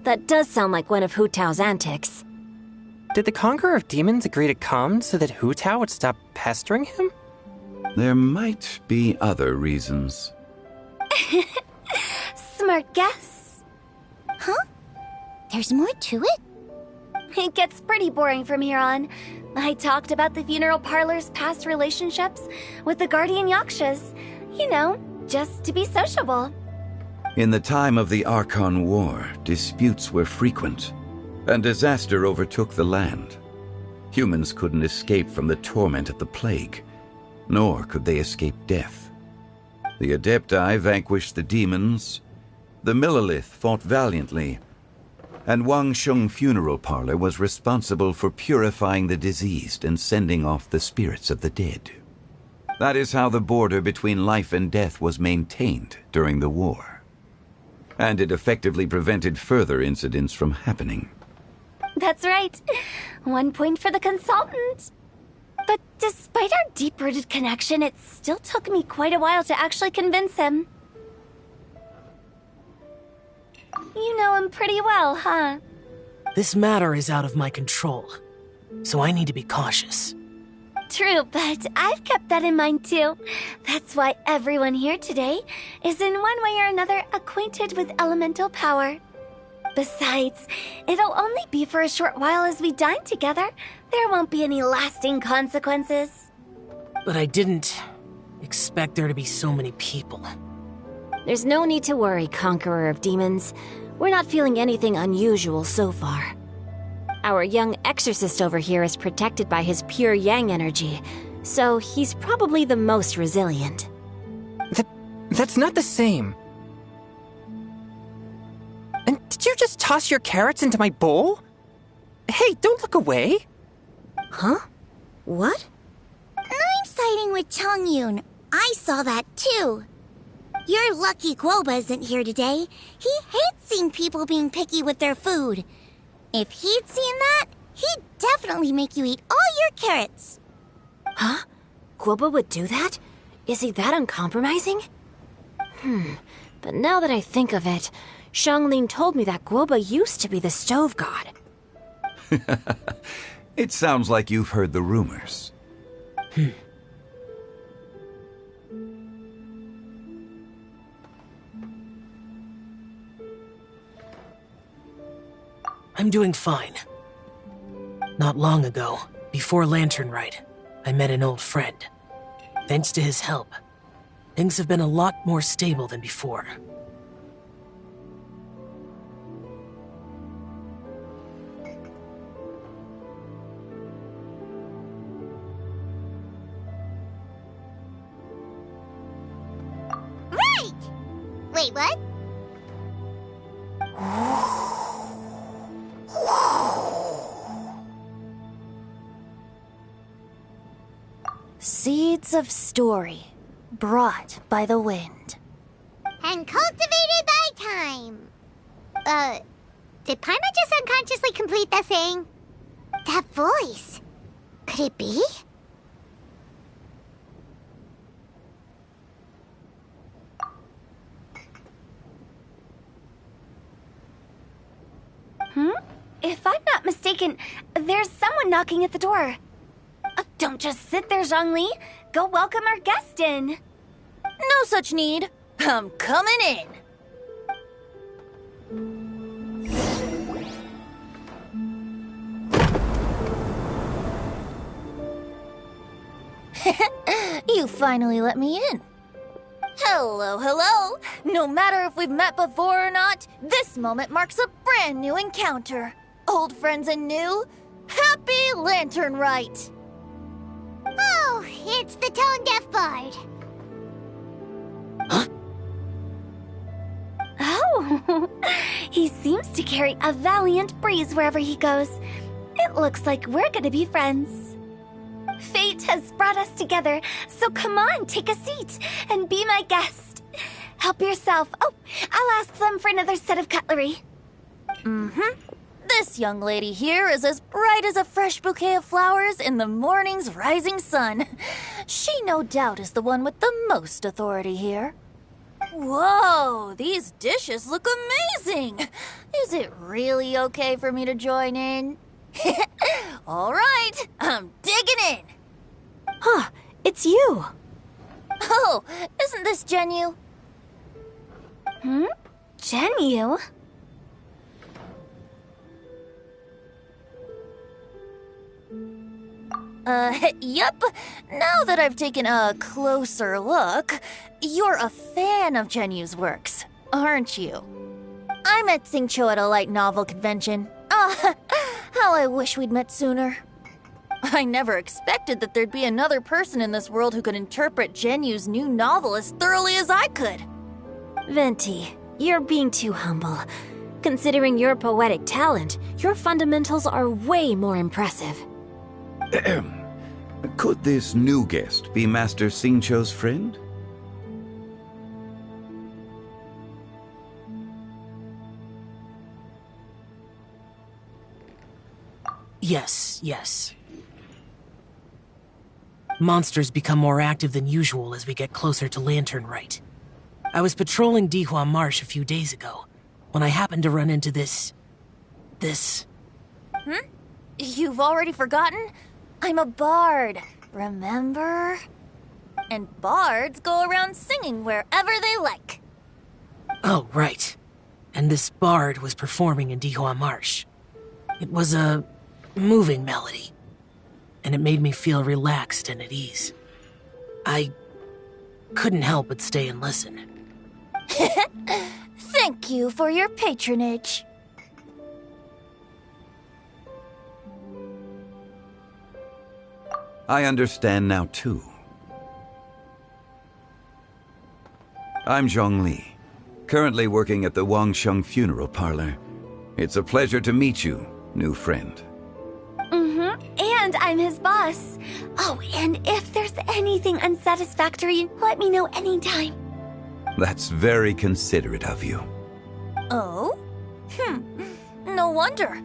Speaker 20: That does sound like one of Hu Tao's antics.
Speaker 10: Did the Conqueror of Demons agree to come so that Hu Tao would stop pestering him?
Speaker 2: There might be other reasons.
Speaker 19: Smart guess.
Speaker 1: Huh? There's more to it?
Speaker 19: It gets pretty boring from here on. I talked about the funeral parlor's past relationships with the guardian yakshas. You know, just to be sociable.
Speaker 2: In the time of the Archon War, disputes were frequent, and disaster overtook the land. Humans couldn't escape from the torment of the plague, nor could they escape death. The Adepti vanquished the demons, the Millelith fought valiantly, and Wangsheng Funeral Parlor was responsible for purifying the diseased and sending off the spirits of the dead. That is how the border between life and death was maintained during the war. And it effectively prevented further incidents from happening.
Speaker 19: That's right. 1 point for the consultant. But despite our deep-rooted connection, it still took me quite a while to actually convince him. You know him pretty well, huh?
Speaker 12: This matter is out of my control, so I need to be cautious.
Speaker 19: True, but I've kept that in mind too. That's why everyone here today is in one way or another acquainted with elemental power. Besides, it'll only be for a short while as we dine together. There won't be any lasting consequences.
Speaker 12: But I didn't expect there to be so many people.
Speaker 20: There's no need to worry, Conqueror of Demons. We're not feeling anything unusual so far. Our young exorcist over here is protected by his pure yang energy, so he's probably the most resilient.
Speaker 10: That's not the same. And did you just toss your carrots into my bowl? Hey, don't look away.
Speaker 20: Huh? What?
Speaker 19: I'm siding with Chongyun. I saw that too. You're lucky Guoba isn't here today. He hates seeing people being picky with their food. If he'd seen that, he'd definitely make you eat all your carrots.
Speaker 20: Huh? Guoba would do that? Is he that uncompromising? But now that I think of it, Xianglin told me that Guoba used to be the stove god.
Speaker 2: It sounds like you've heard the rumors.
Speaker 12: I'm doing fine. Not long ago, before Lantern Rite, I met an old friend. Thanks to his help, things have been a lot more stable than before.
Speaker 1: Right! Wait, what?
Speaker 19: Seeds of story, brought by the wind.
Speaker 1: And cultivated by time. Did Paima just unconsciously complete that saying? That voice. Could it be?
Speaker 19: If I'm not mistaken, there's someone knocking at the door. Don't just sit there, Zhongli. Go welcome our guest in.
Speaker 5: No such need. I'm coming in. You finally let me in. Hello, hello. No matter if we've met before or not, this moment marks a brand new encounter. Old friends and new. Happy Lantern Rite.
Speaker 1: Oh, it's the tone-deaf bard.
Speaker 19: Oh, he seems to carry a valiant breeze wherever he goes. It looks like we're gonna be friends. Fate has brought us together, so come on, take a seat and be my guest. Help yourself. Oh, I'll ask them for another set of cutlery.
Speaker 5: This young lady here is as bright as a fresh bouquet of flowers in the morning's rising sun. She no doubt is the one with the most authority here. Whoa, these dishes look amazing. Is it really okay for me to join in? All right, I'm digging in.
Speaker 20: Huh, it's you.
Speaker 5: Oh, isn't this Genyu?
Speaker 19: Genyu?
Speaker 5: Yep. Now that I've taken a closer look, you're a fan of Genyu's works, aren't you? I met Xingqiu at a light novel convention. How I wish we'd met sooner. I never expected that there'd be another person in this world who could interpret Genyu's new novel as thoroughly as I could.
Speaker 20: Venti, you're being too humble. Considering your poetic talent, your fundamentals are way more impressive.
Speaker 2: Could this new guest be Master Xingqiu's friend?
Speaker 12: Yes. Monsters become more active than usual as we get closer to Lantern Rite. I was patrolling Dihua Marsh a few days ago, when I happened to run into this...
Speaker 5: You've already forgotten? I'm a bard, remember? And bards go around singing wherever they like.
Speaker 12: Oh, right. And this bard was performing in Dihua Marsh. It was a moving melody, and it made me feel relaxed and at ease. I couldn't help but stay and listen.
Speaker 5: Thank you for your patronage.
Speaker 2: I understand now too. I'm Zhongli, currently working at the Wangsheng Funeral Parlor. It's a pleasure to meet you, new friend.
Speaker 19: And I'm his boss. Oh, and if there's anything unsatisfactory, let me know anytime.
Speaker 2: That's very considerate of you.
Speaker 8: Oh? No wonder.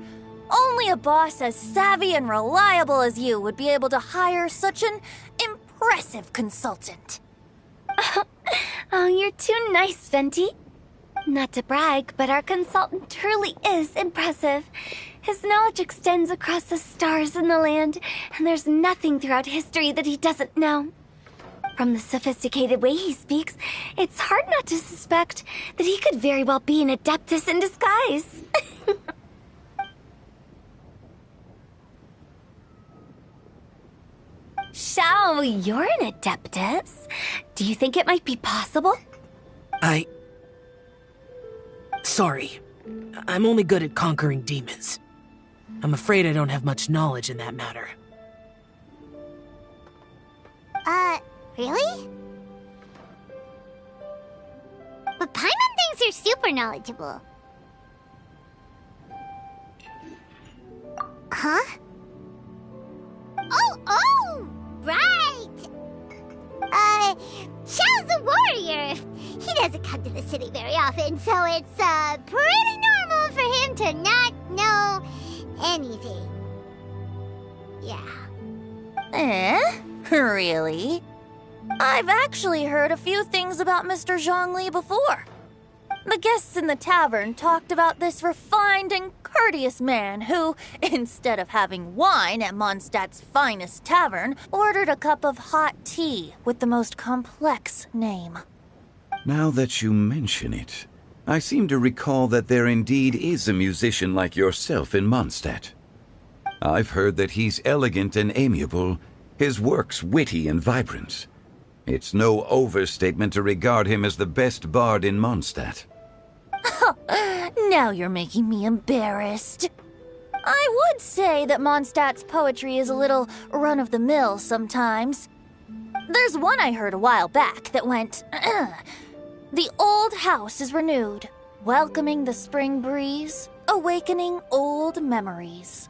Speaker 8: Only a boss as savvy and reliable as you would be able to hire such an impressive consultant.
Speaker 19: Oh, you're too nice, Venti. Not to brag, but our consultant truly is impressive. His knowledge extends across the stars and the land, and there's nothing throughout history that he doesn't know. From the sophisticated way he speaks, it's hard not to suspect that he could very well be an adeptus in disguise. Shao, you're an adeptus. Do you think it might be possible?
Speaker 12: Sorry. I'm only good at conquering demons. I'm afraid I don't have much knowledge in that matter.
Speaker 1: Really? But Paimon thinks you're super knowledgeable. Huh? Oh, right! Xiao's a warrior. He doesn't come to the city very often, so it's, pretty normal for him to not know anything. Yeah.
Speaker 8: Really? I've actually heard a few things about Mr. Zhongli before. The guests in the tavern talked about this refined and courteous man who, instead of having wine at Mondstadt's finest tavern, ordered a cup of hot tea with the most complex name.
Speaker 2: Now that you mention it, I seem to recall that there indeed is a musician like yourself in Mondstadt. I've heard that he's elegant and amiable, his works witty and vibrant. It's no overstatement to regard him as the best bard in Mondstadt.
Speaker 8: Now you're making me embarrassed. I would say that Mondstadt's poetry is a little run-of-the-mill sometimes. There's one I heard a while back that went, The old house is renewed, welcoming the spring breeze, awakening old memories.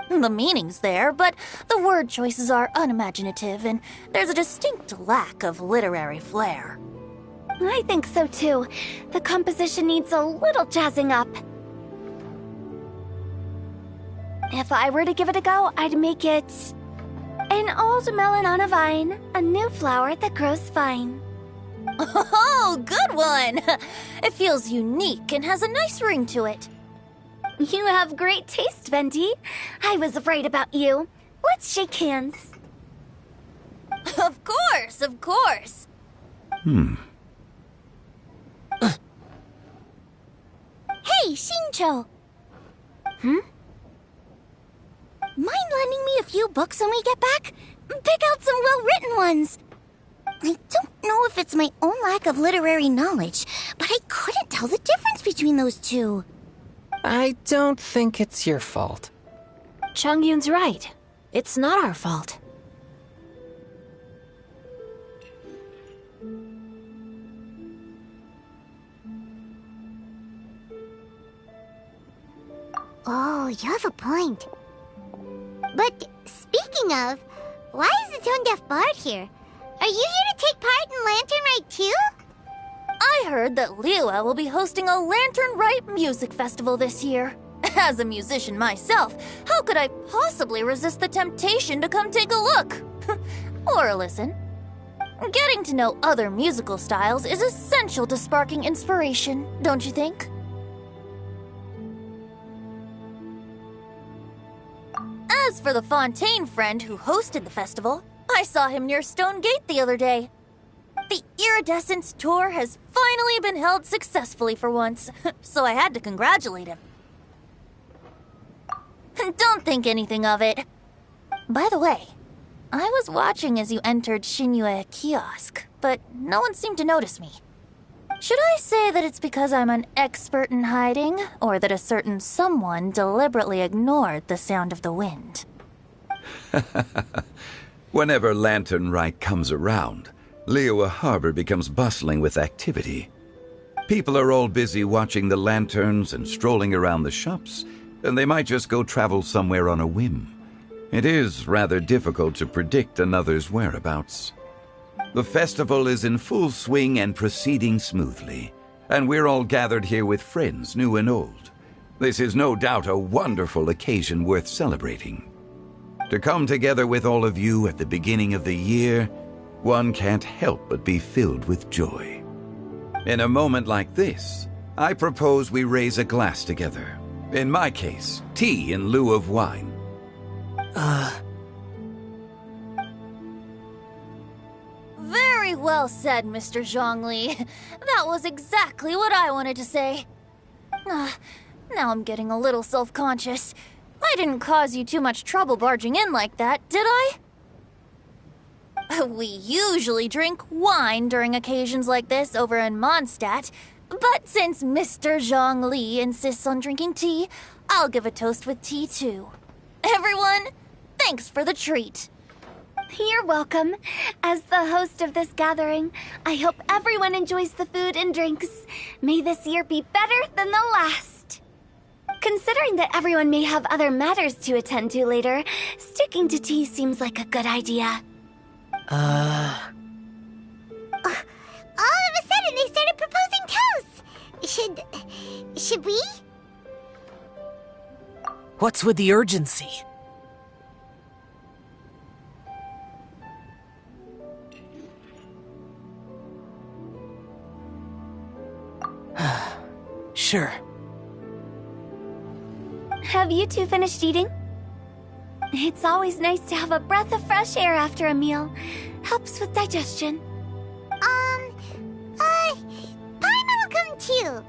Speaker 8: The meaning's there, but the word choices are unimaginative, and there's a distinct lack of literary flair.
Speaker 19: I think so too. The composition needs a little jazzing up. If I were to give it a go, I'd make it an old melon on a vine, a new flower that grows fine.
Speaker 8: Oh, good one! It feels unique and has a nice ring to it.
Speaker 19: You have great taste, Venti. I was right about you. Let's shake hands.
Speaker 8: Of course, of course.
Speaker 20: Hey, Shincho! Mind lending me a few books when we get back? Pick out some well-written ones. I don't know if it's my own lack of literary knowledge, but I couldn't tell the difference between those two.
Speaker 10: I don't think it's your fault.
Speaker 9: Chongyun's right. It's not our fault.
Speaker 1: Oh, you have a point. But speaking of, why is the tone-deaf bard here? Are you here to take part in Lantern Rite too?
Speaker 8: I heard that Liyue will be hosting a Lantern Rite music festival this year. As a musician myself, how could I possibly resist the temptation to come take a look? Or a listen. Getting to know other musical styles is essential to sparking inspiration, don't you think? As for the Fontaine friend who hosted the festival, I saw him near Stone Gate the other day. The Iridescence tour has finally been held successfully for once, so I had to congratulate him. Don't think anything of it. By the way, I was watching as you entered Shinyue Kiosk, but no one seemed to notice me. Should I say that it's because I'm an expert in hiding, or that a certain someone deliberately ignored the sound of the wind?
Speaker 2: Whenever Lantern Rite comes around, Liyue Harbor becomes bustling with activity. People are all busy watching the lanterns and strolling around the shops, and they might just go travel somewhere on a whim. It is rather difficult to predict another's whereabouts. The festival is in full swing and proceeding smoothly, and we're all gathered here with friends, new and old. This is no doubt a wonderful occasion worth celebrating. To come together with all of you at the beginning of the year, one can't help but be filled with joy. In a moment like this, I propose we raise a glass together. In my case, tea in lieu of wine.
Speaker 8: Very well said, Mr. Zhongli. That was exactly what I wanted to say. Now I'm getting a little self-conscious. I didn't cause you too much trouble barging in like that, did I? We usually drink wine during occasions like this over in Mondstadt, but since Mr. Zhongli insists on drinking tea, I'll give a toast with tea too. Everyone, thanks for the treat.
Speaker 19: You're welcome. As the host of this gathering, I hope everyone enjoys the food and drinks. May this year be better than the last. Considering that everyone may have other matters to attend to later, sticking to tea seems like a good idea.
Speaker 1: All of a sudden, they started proposing toasts. Should we?
Speaker 12: What's with the urgency? Sure.
Speaker 19: Have you two finished eating? It's always nice to have a breath of fresh air after a meal. Helps with digestion.
Speaker 1: Paimon will come too.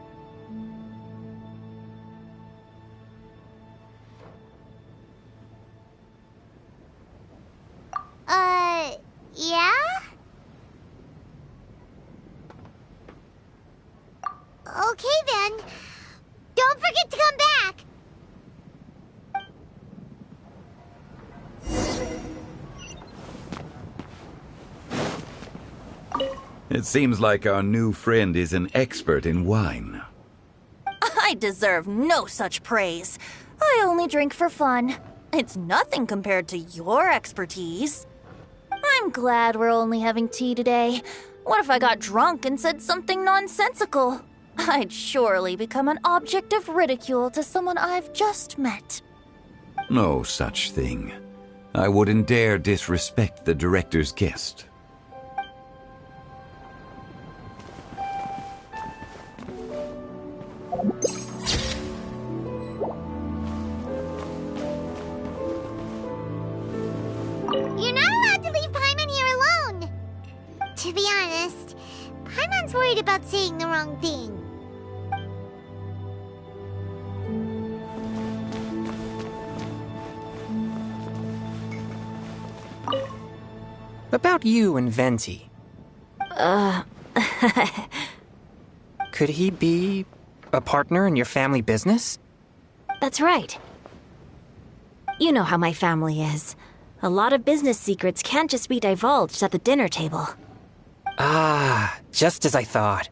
Speaker 1: Yeah? Okay then. Don't forget to come back.
Speaker 2: It seems like our new friend is an expert in wine.
Speaker 8: I deserve no such praise. I only drink for fun. It's nothing compared to your expertise. I'm glad we're only having tea today. What if I got drunk and said something nonsensical? I'd surely become an object of ridicule to someone I've just met.
Speaker 2: No such thing. I wouldn't dare disrespect the director's guest.
Speaker 1: You're not allowed to leave Paimon here alone. To be honest, Paimon's worried about saying the wrong thing.
Speaker 10: About you and Venti. Could he be a partner in your family business?
Speaker 11: That's right. You know how my family is. A lot of business secrets can't just be divulged at the dinner table.
Speaker 10: Ah, just as I thought.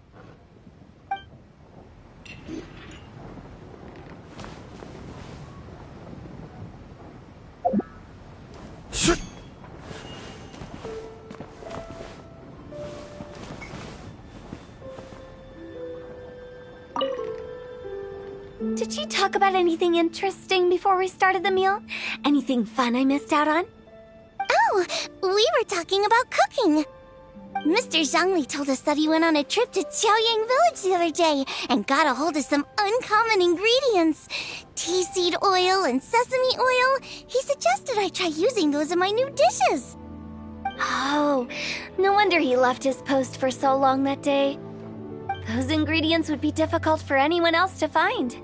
Speaker 19: Did you talk about anything interesting before we started the meal? Anything fun I missed out on?
Speaker 20: Oh, we were talking about cooking. Mr. Zhongli told us that he went on a trip to Qiaoyang Village the other day and got a hold of some uncommon ingredients. Tea seed oil and sesame oil. He suggested I try using those in my new dishes.
Speaker 19: Oh, no wonder he left his post for so long that day. Those ingredients would be difficult for anyone else to find.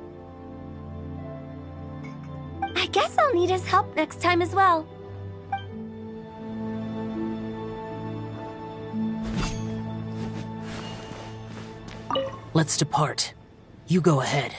Speaker 19: I guess I'll need his help next time as well.
Speaker 12: Let's depart. You go ahead.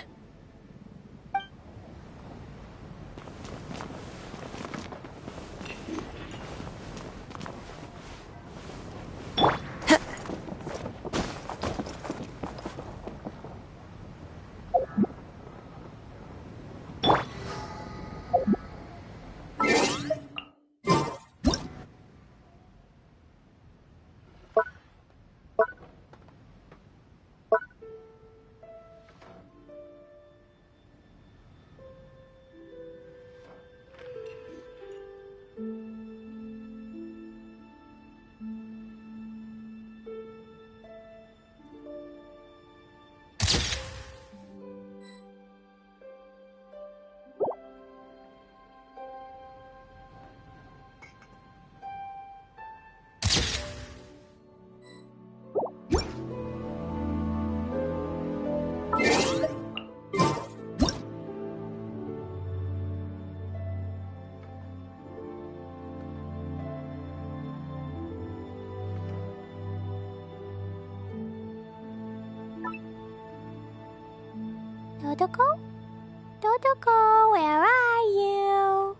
Speaker 1: Dodoko? Dodoko, where are you?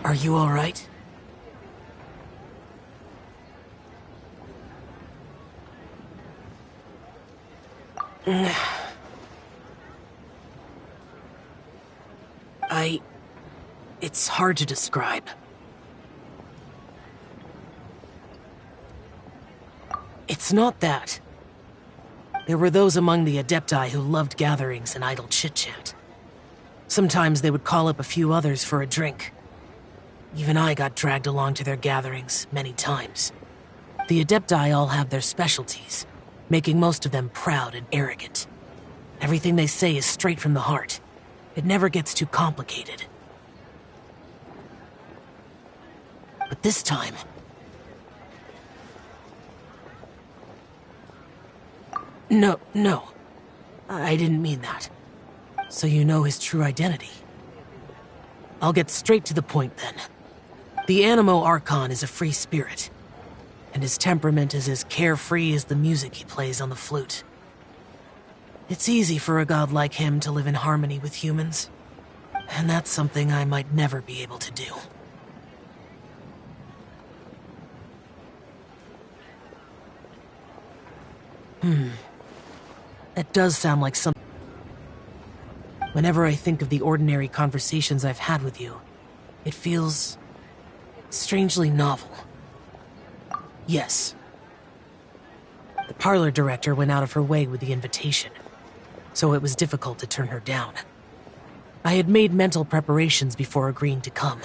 Speaker 12: Are you all right? It's hard to describe. It's not that. There were those among the Adepti who loved gatherings and idle chit-chat. Sometimes they would call up a few others for a drink. Even I got dragged along to their gatherings many times. The Adepti all have their specialties, making most of them proud and arrogant. Everything they say is straight from the heart. It never gets too complicated. But this time... No. I didn't mean that. So you know his true identity. I'll get straight to the point then. The Animo Archon is a free spirit, and his temperament is as carefree as the music he plays on the flute. It's easy for a god like him to live in harmony with humans, and that's something I might never be able to do. That does sound like something. Whenever I think of the ordinary conversations I've had with you, it feels strangely novel. Yes. The parlor director went out of her way with the invitation, so it was difficult to turn her down. I had made mental preparations before agreeing to come.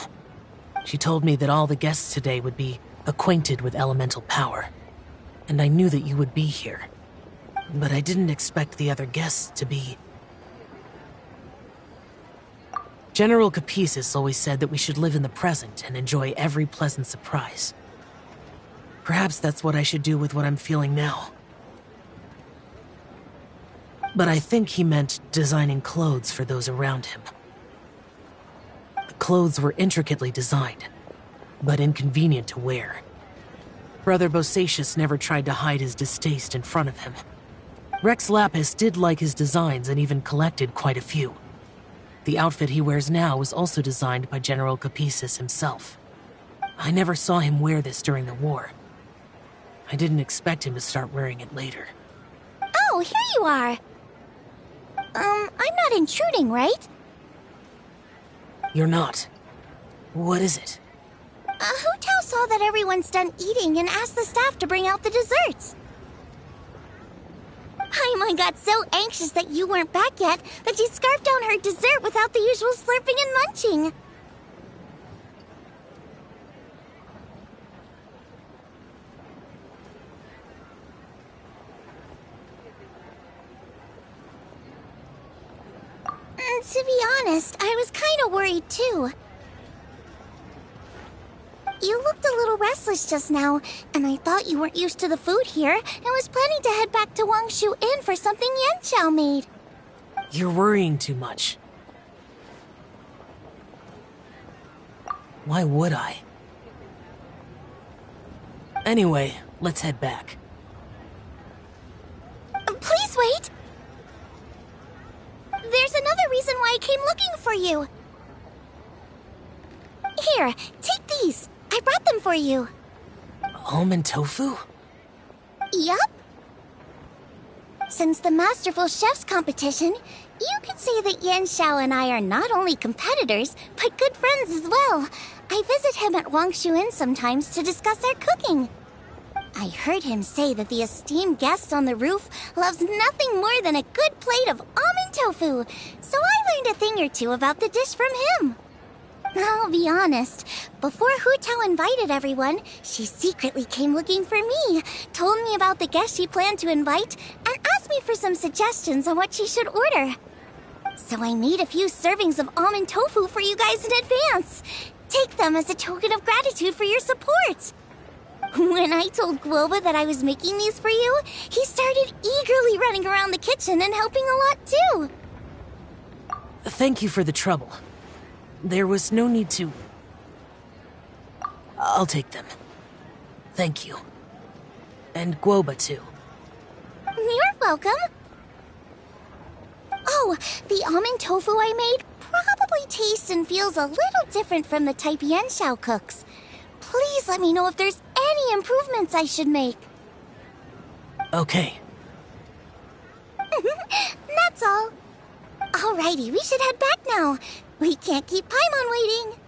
Speaker 12: She told me that all the guests today would be acquainted with elemental power, and I knew that you would be here. But I didn't expect the other guests to be... General Capisis always said that we should live in the present and enjoy every pleasant surprise. Perhaps that's what I should do with what I'm feeling now. But I think he meant designing clothes for those around him. The clothes were intricately designed, but inconvenient to wear. Brother Bosacius never tried to hide his distaste in front of him. Rex Lapis did like his designs and even collected quite a few. The outfit he wears now was also designed by General Capisis himself. I never saw him wear this during the war. I didn't expect him to start wearing it later.
Speaker 1: Oh, here you are! I'm not intruding, right?
Speaker 12: You're not. What is it?
Speaker 1: Hu Tao saw that everyone's done eating and asked the staff to bring out the desserts. Paimon got so anxious that you weren't back yet that she scarfed down her dessert without the usual slurping and munching. To be honest, I was kind of worried too. You looked a little restless just now, and I thought you weren't used to the food here and was planning to head back to Wangshu Inn for something Yanxiao made.
Speaker 12: You're worrying too much. Why would I? Anyway, let's head back.
Speaker 1: Please wait! There's another reason why I came looking for you. Here, take these. I brought them for you.
Speaker 12: Almond tofu?
Speaker 1: Yup. Since the Masterful Chef's competition, you could say that Yanxiao and I are not only competitors, but good friends as well. I visit him at Wangshu Inn sometimes to discuss our cooking. I heard him say that the esteemed guest on the roof loves nothing more than a good plate of almond tofu, so I learned a thing or two about the dish from him. I'll be honest, before Hu Tao invited everyone, she secretly came looking for me, told me about the guests she planned to invite, and asked me for some suggestions on what she should order. So I made a few servings of almond tofu for you guys in advance. Take them as a token of gratitude for your support. When I told Guoba that I was making these for you, he started eagerly running around the kitchen and helping a lot too.
Speaker 12: Thank you for the trouble. There was no need to... I'll take them. Thank you. And Guoba too.
Speaker 1: You're welcome. Oh, the almond tofu I made probably tastes and feels a little different from the type Yanxiao cooks. Please let me know if there's any improvements I should make.
Speaker 12: Okay.
Speaker 1: That's all. Alrighty, we should head back now. We can't keep Paimon waiting.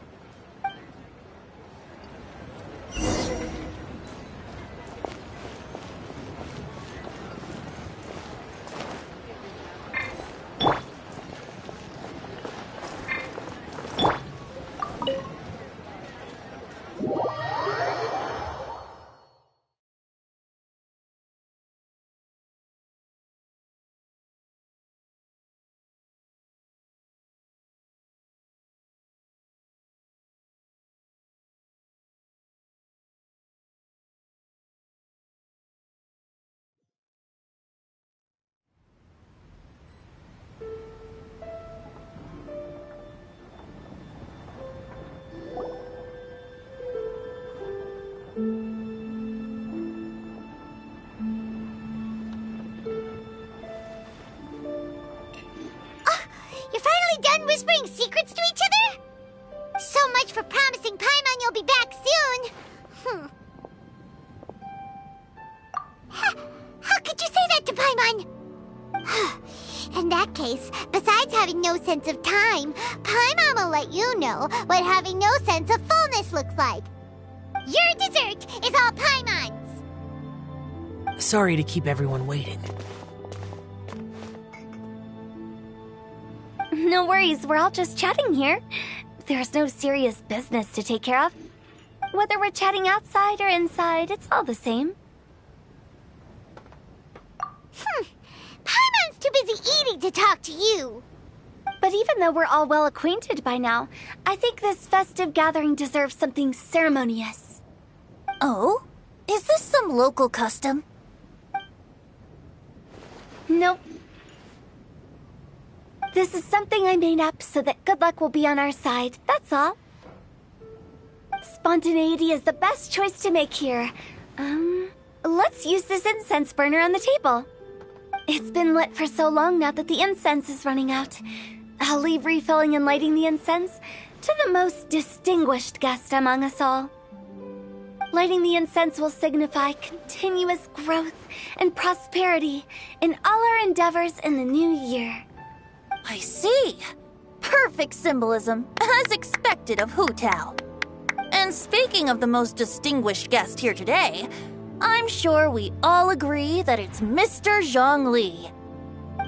Speaker 1: You're finally done whispering secrets to each other? So much for promising Paimon you'll be back soon. How could you say that to Paimon? In that case, besides having no sense of time, Paimon will let you know what having no sense of fullness looks like. Your dessert is all Paimon's.
Speaker 12: Sorry to keep everyone waiting.
Speaker 19: No worries, we're all just chatting here. There's no serious business to take care of. Whether we're chatting outside or inside, it's all the same.
Speaker 1: Paimon's too busy eating to talk to you.
Speaker 19: But even though we're all well acquainted by now, I think this festive gathering deserves something ceremonious.
Speaker 8: Oh? Is this some local custom?
Speaker 19: Nope. This is something I made up so that good luck will be on our side, that's all. Spontaneity is the best choice to make here. Let's use this incense burner on the table. It's been lit for so long now that the incense is running out. I'll leave refilling and lighting the incense to the most distinguished guest among us all. Lighting the incense will signify continuous growth and prosperity in all our endeavors in the new year.
Speaker 8: I see. Perfect symbolism, as expected of Hu Tao. And speaking of the most distinguished guest here today, I'm sure we all agree that it's Mr. Zhongli.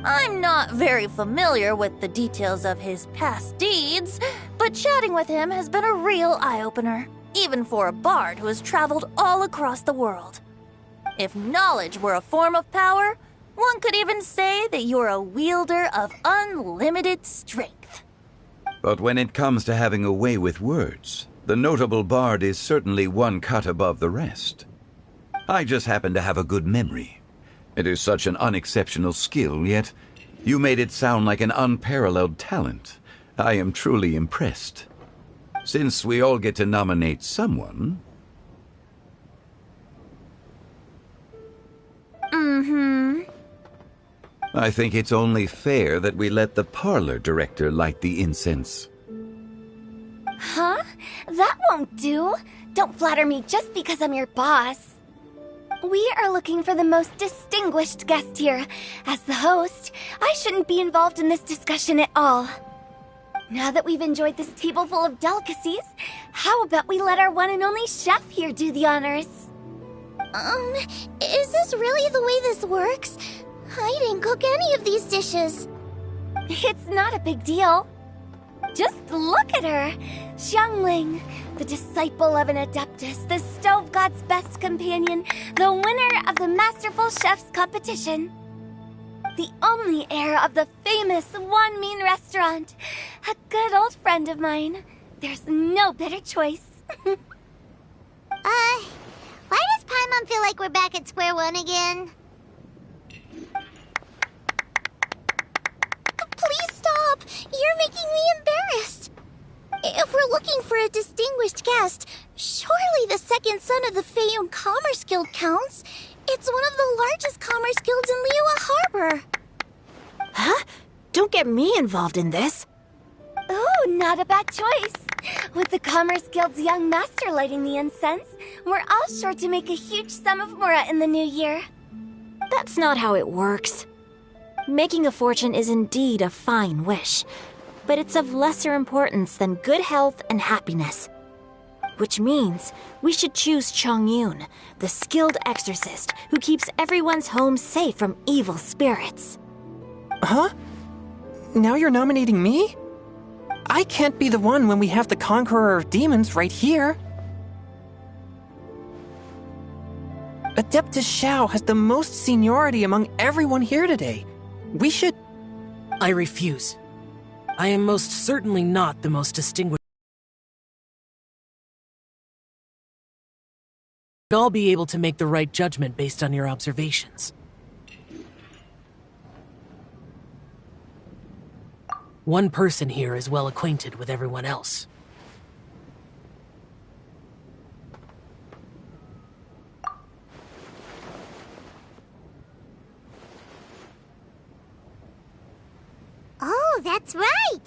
Speaker 8: I'm not very familiar with the details of his past deeds, but chatting with him has been a real eye-opener, even for a bard who has traveled all across the world. If knowledge were a form of power, one could even say that you're a wielder of unlimited strength.
Speaker 2: But when it comes to having a way with words, The notable bard is certainly one cut above the rest. I just happen to have a good memory. It is such an unexceptional skill, yet you made it sound like an unparalleled talent. I am truly impressed. Since we all get to nominate someone... I think it's only fair that we let the parlor director light the incense.
Speaker 19: Huh? That won't do. Don't flatter me just because I'm your boss. We are looking for the most distinguished guest here. As the host, I shouldn't be involved in this discussion at all. Now that we've enjoyed this table full of delicacies, how about we let our one and only chef here do the honors?
Speaker 20: Is this really the way this works? I didn't cook any of these dishes.
Speaker 19: It's not a big deal. Just look at her! Xiangling, the disciple of an adeptus, the stove god's best companion, the winner of the Masterful Chef's competition. The only heir of the famous Wanmin restaurant. A good old friend of mine. There's no better choice.
Speaker 1: Why does Paimon feel like we're back at square one again?
Speaker 20: Please stop! You're making me embarrassed. If we're looking for a distinguished guest, surely the second son of the Feiyun Commerce Guild counts. It's one of the largest commerce guilds in Liyue Harbor.
Speaker 15: Huh? Don't get me involved in this.
Speaker 19: Oh, not a bad choice. With the Commerce Guild's young master lighting the incense, we're all sure to make a huge sum of mora in the new year.
Speaker 8: That's not how it works. Making a fortune is indeed a fine wish, but it's of lesser importance than good health and happiness. Which means we should choose Chongyun, the skilled exorcist who keeps everyone's home safe from evil spirits.
Speaker 10: Huh? Now you're nominating me? I can't be the one when we have the Conqueror of Demons right here. Adeptus Xiao has the most seniority among everyone here today. We should...
Speaker 12: I refuse. I am most certainly not the most distinguished. I'll be able to make the right judgment based on your observations. One person here is well acquainted with everyone else.
Speaker 1: Oh, that's right!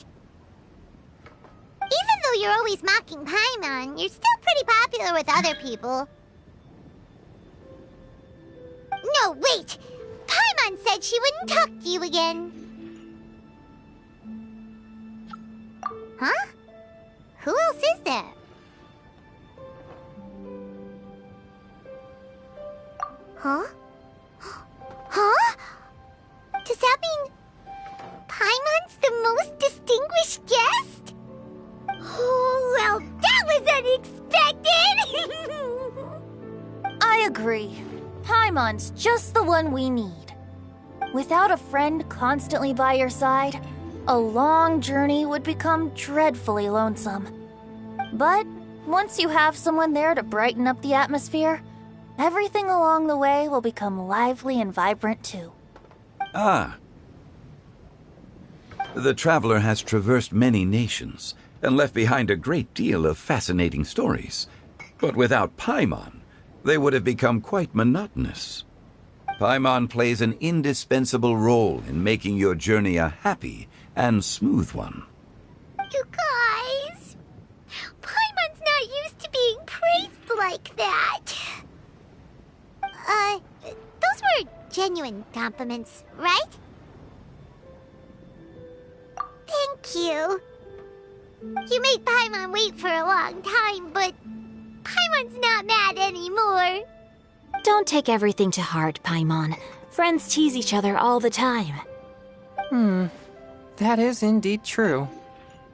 Speaker 1: Even though you're always mocking Paimon, you're still pretty popular with other people. No, wait! Paimon said she wouldn't talk to you again. Huh? Who else is there? Huh? Huh? Does that mean Paimon's the most distinguished guest? Oh, well, that was unexpected!
Speaker 8: I agree. Paimon's just the one we need. Without a friend constantly by your side, a long journey would become dreadfully lonesome. But once you have someone there to brighten up the atmosphere, everything along the way will become lively and vibrant too.
Speaker 2: Ah. The traveler has traversed many nations and left behind a great deal of fascinating stories. But without Paimon, they would have become quite monotonous. Paimon plays an indispensable role in making your journey a happy and smooth one.
Speaker 1: You guys, Paimon's not used to being praised like that. Those were genuine compliments, right? Thank you. You made Paimon wait for a long time, but Paimon's not mad anymore.
Speaker 8: Don't take everything to heart, Paimon. Friends tease each other all the time.
Speaker 10: That is indeed true.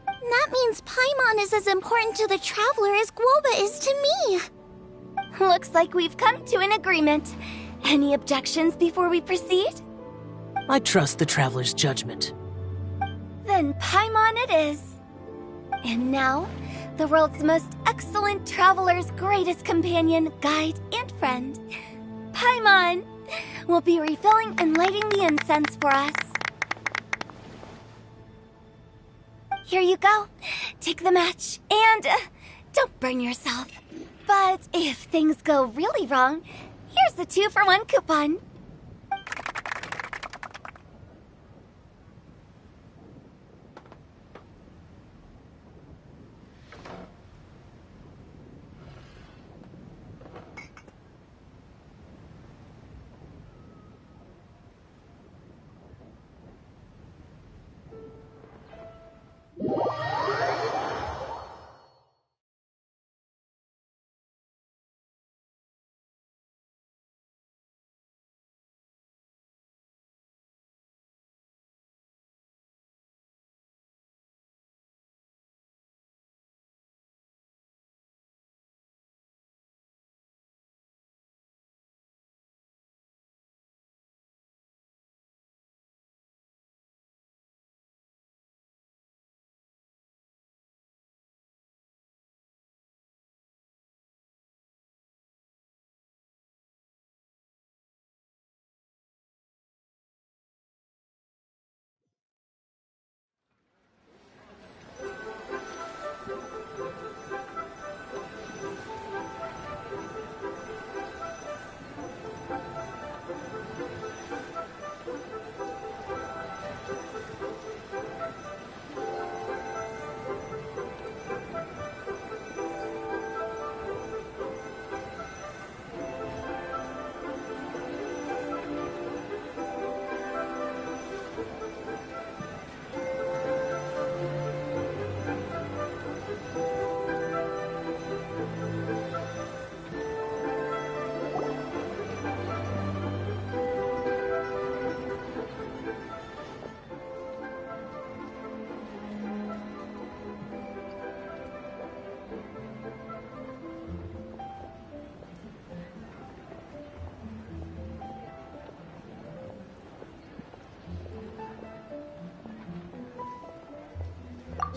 Speaker 20: That means Paimon is as important to the traveler as Guoba is to me.
Speaker 19: Looks like we've come to an agreement. Any objections before we proceed?
Speaker 12: I trust the traveler's judgment.
Speaker 19: Then Paimon it is. And now, the world's most excellent traveler's greatest companion, guide, and friend. Paimon will be refilling and lighting the incense for us. Here you go. Take the match, and don't burn yourself. But if things go really wrong, here's the 2-for-1 coupon.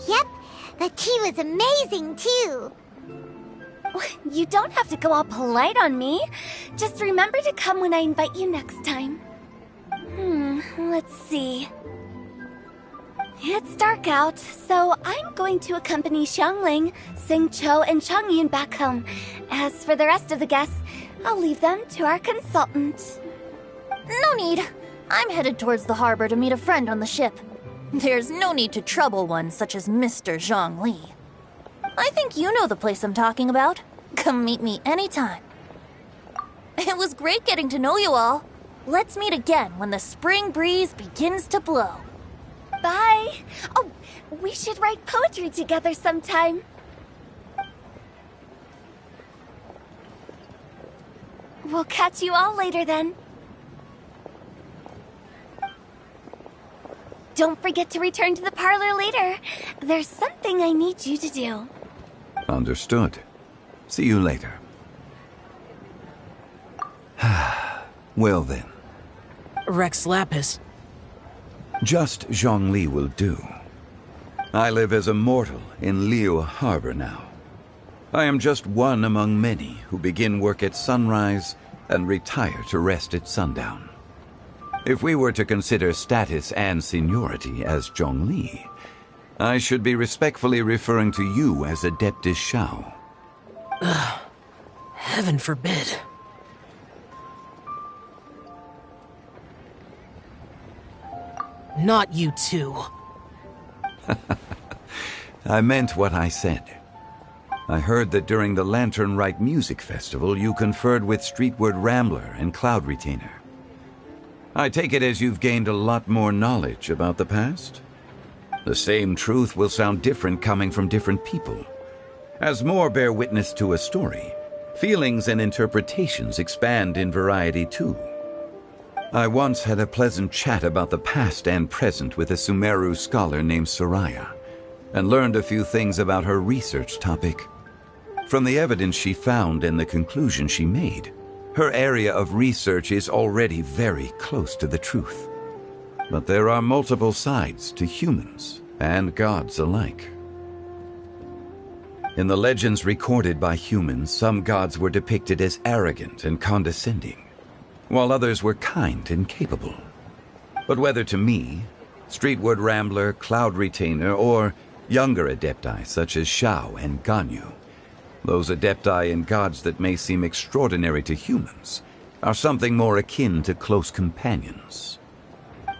Speaker 1: Yep, the tea was amazing, too.
Speaker 19: You don't have to go all polite on me. Just remember to come when I invite you next time. Let's see. It's dark out, so I'm going to accompany Xiangling, Xingqiu, and Changyin back home. As for the rest of the guests, I'll leave them to our consultant.
Speaker 8: No need. I'm headed towards the harbor to meet a friend on the ship. There's no need to trouble one such as Mr. Zhongli. I think you know the place I'm talking about. Come meet me anytime. It was great getting to know you all. Let's meet again when the spring breeze begins to blow.
Speaker 19: Bye. Oh, we should write poetry together sometime. We'll catch you all later then. Don't forget to return to the parlor later. There's something I need you to do.
Speaker 2: Understood. See you later. Well then.
Speaker 12: Rex Lapis.
Speaker 2: Just Zhongli will do. I live as a mortal in Liu Harbor now. I am just one among many who begin work at sunrise and retire to rest at sundown. If we were to consider status and seniority as Zhongli, I should be respectfully referring to you as Adeptus Shao.
Speaker 12: Heaven forbid. Not you too.
Speaker 2: I meant what I said. I heard that during the Lantern Rite Music Festival you conferred with Streetward Rambler and Cloud Retainer. I take it as you've gained a lot more knowledge about the past? The same truth will sound different coming from different people. As more bear witness to a story, feelings and interpretations expand in variety too. I once had a pleasant chat about the past and present with a Sumeru scholar named Soraya, and learned a few things about her research topic. From the evidence she found and the conclusion she made, her area of research is already very close to the truth. But there are multiple sides to humans and gods alike. In the legends recorded by humans, some gods were depicted as arrogant and condescending, while others were kind and capable. But whether to me, Streetward Rambler, Cloud Retainer, or younger adepti such as Shao and Ganyu, those adepti and gods that may seem extraordinary to humans are something more akin to close companions.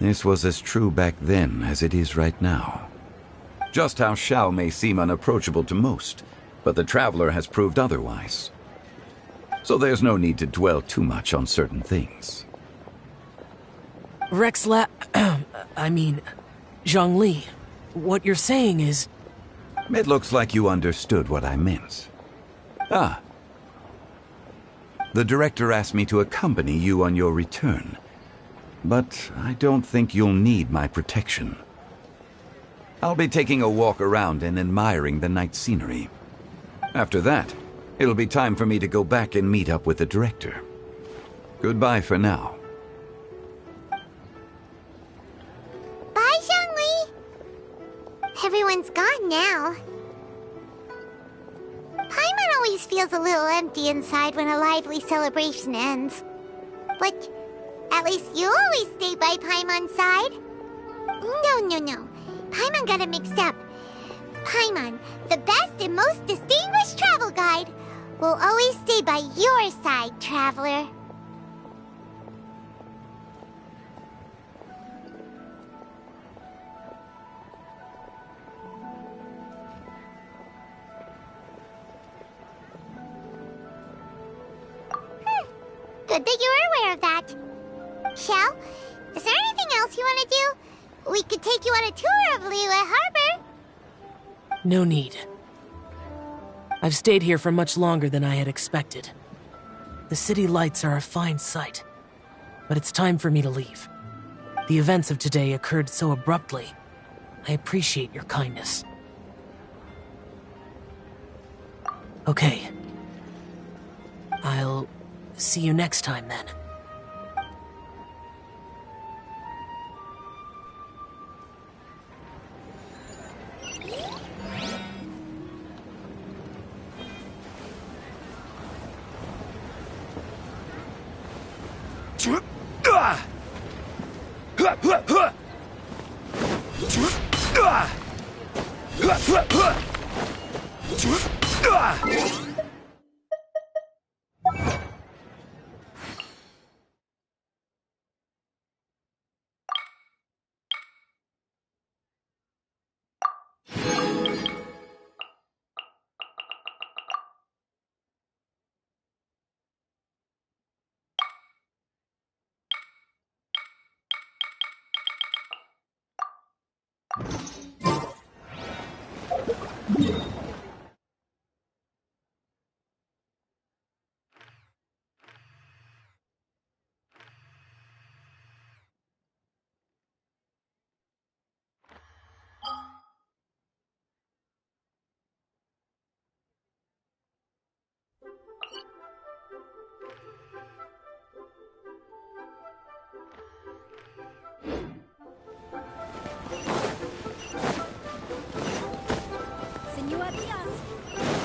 Speaker 2: This was as true back then as it is right now. Just how Shao may seem unapproachable to most, but the Traveler has proved otherwise. So there's no need to dwell too much on certain things.
Speaker 12: Zhongli, what you're saying is...
Speaker 2: It looks like you understood what I meant. Ah. The director asked me to accompany you on your return, but I don't think you'll need my protection. I'll be taking a walk around and admiring the night scenery. After that, it'll be time for me to go back and meet up with the director. Goodbye for now.
Speaker 1: Bye, Zhongli. Everyone's gone now. Paimon always feels a little empty inside when a lively celebration ends. But at least you always stay by Paimon's side. No. Paimon got it mixed up. Paimon, the best and most distinguished travel guide, will always stay by your side, traveler. Good that you're aware of that. Shell, is there anything else you want to do? We could take you on a tour of Liyue Harbor.
Speaker 12: No need. I've stayed here for much longer than I had expected. The city lights are a fine sight, but it's time for me to leave. The events of today occurred so abruptly. I appreciate your kindness. Okay. I'll see you next time, then.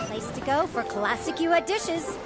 Speaker 6: Place to go for classic Yue dishes.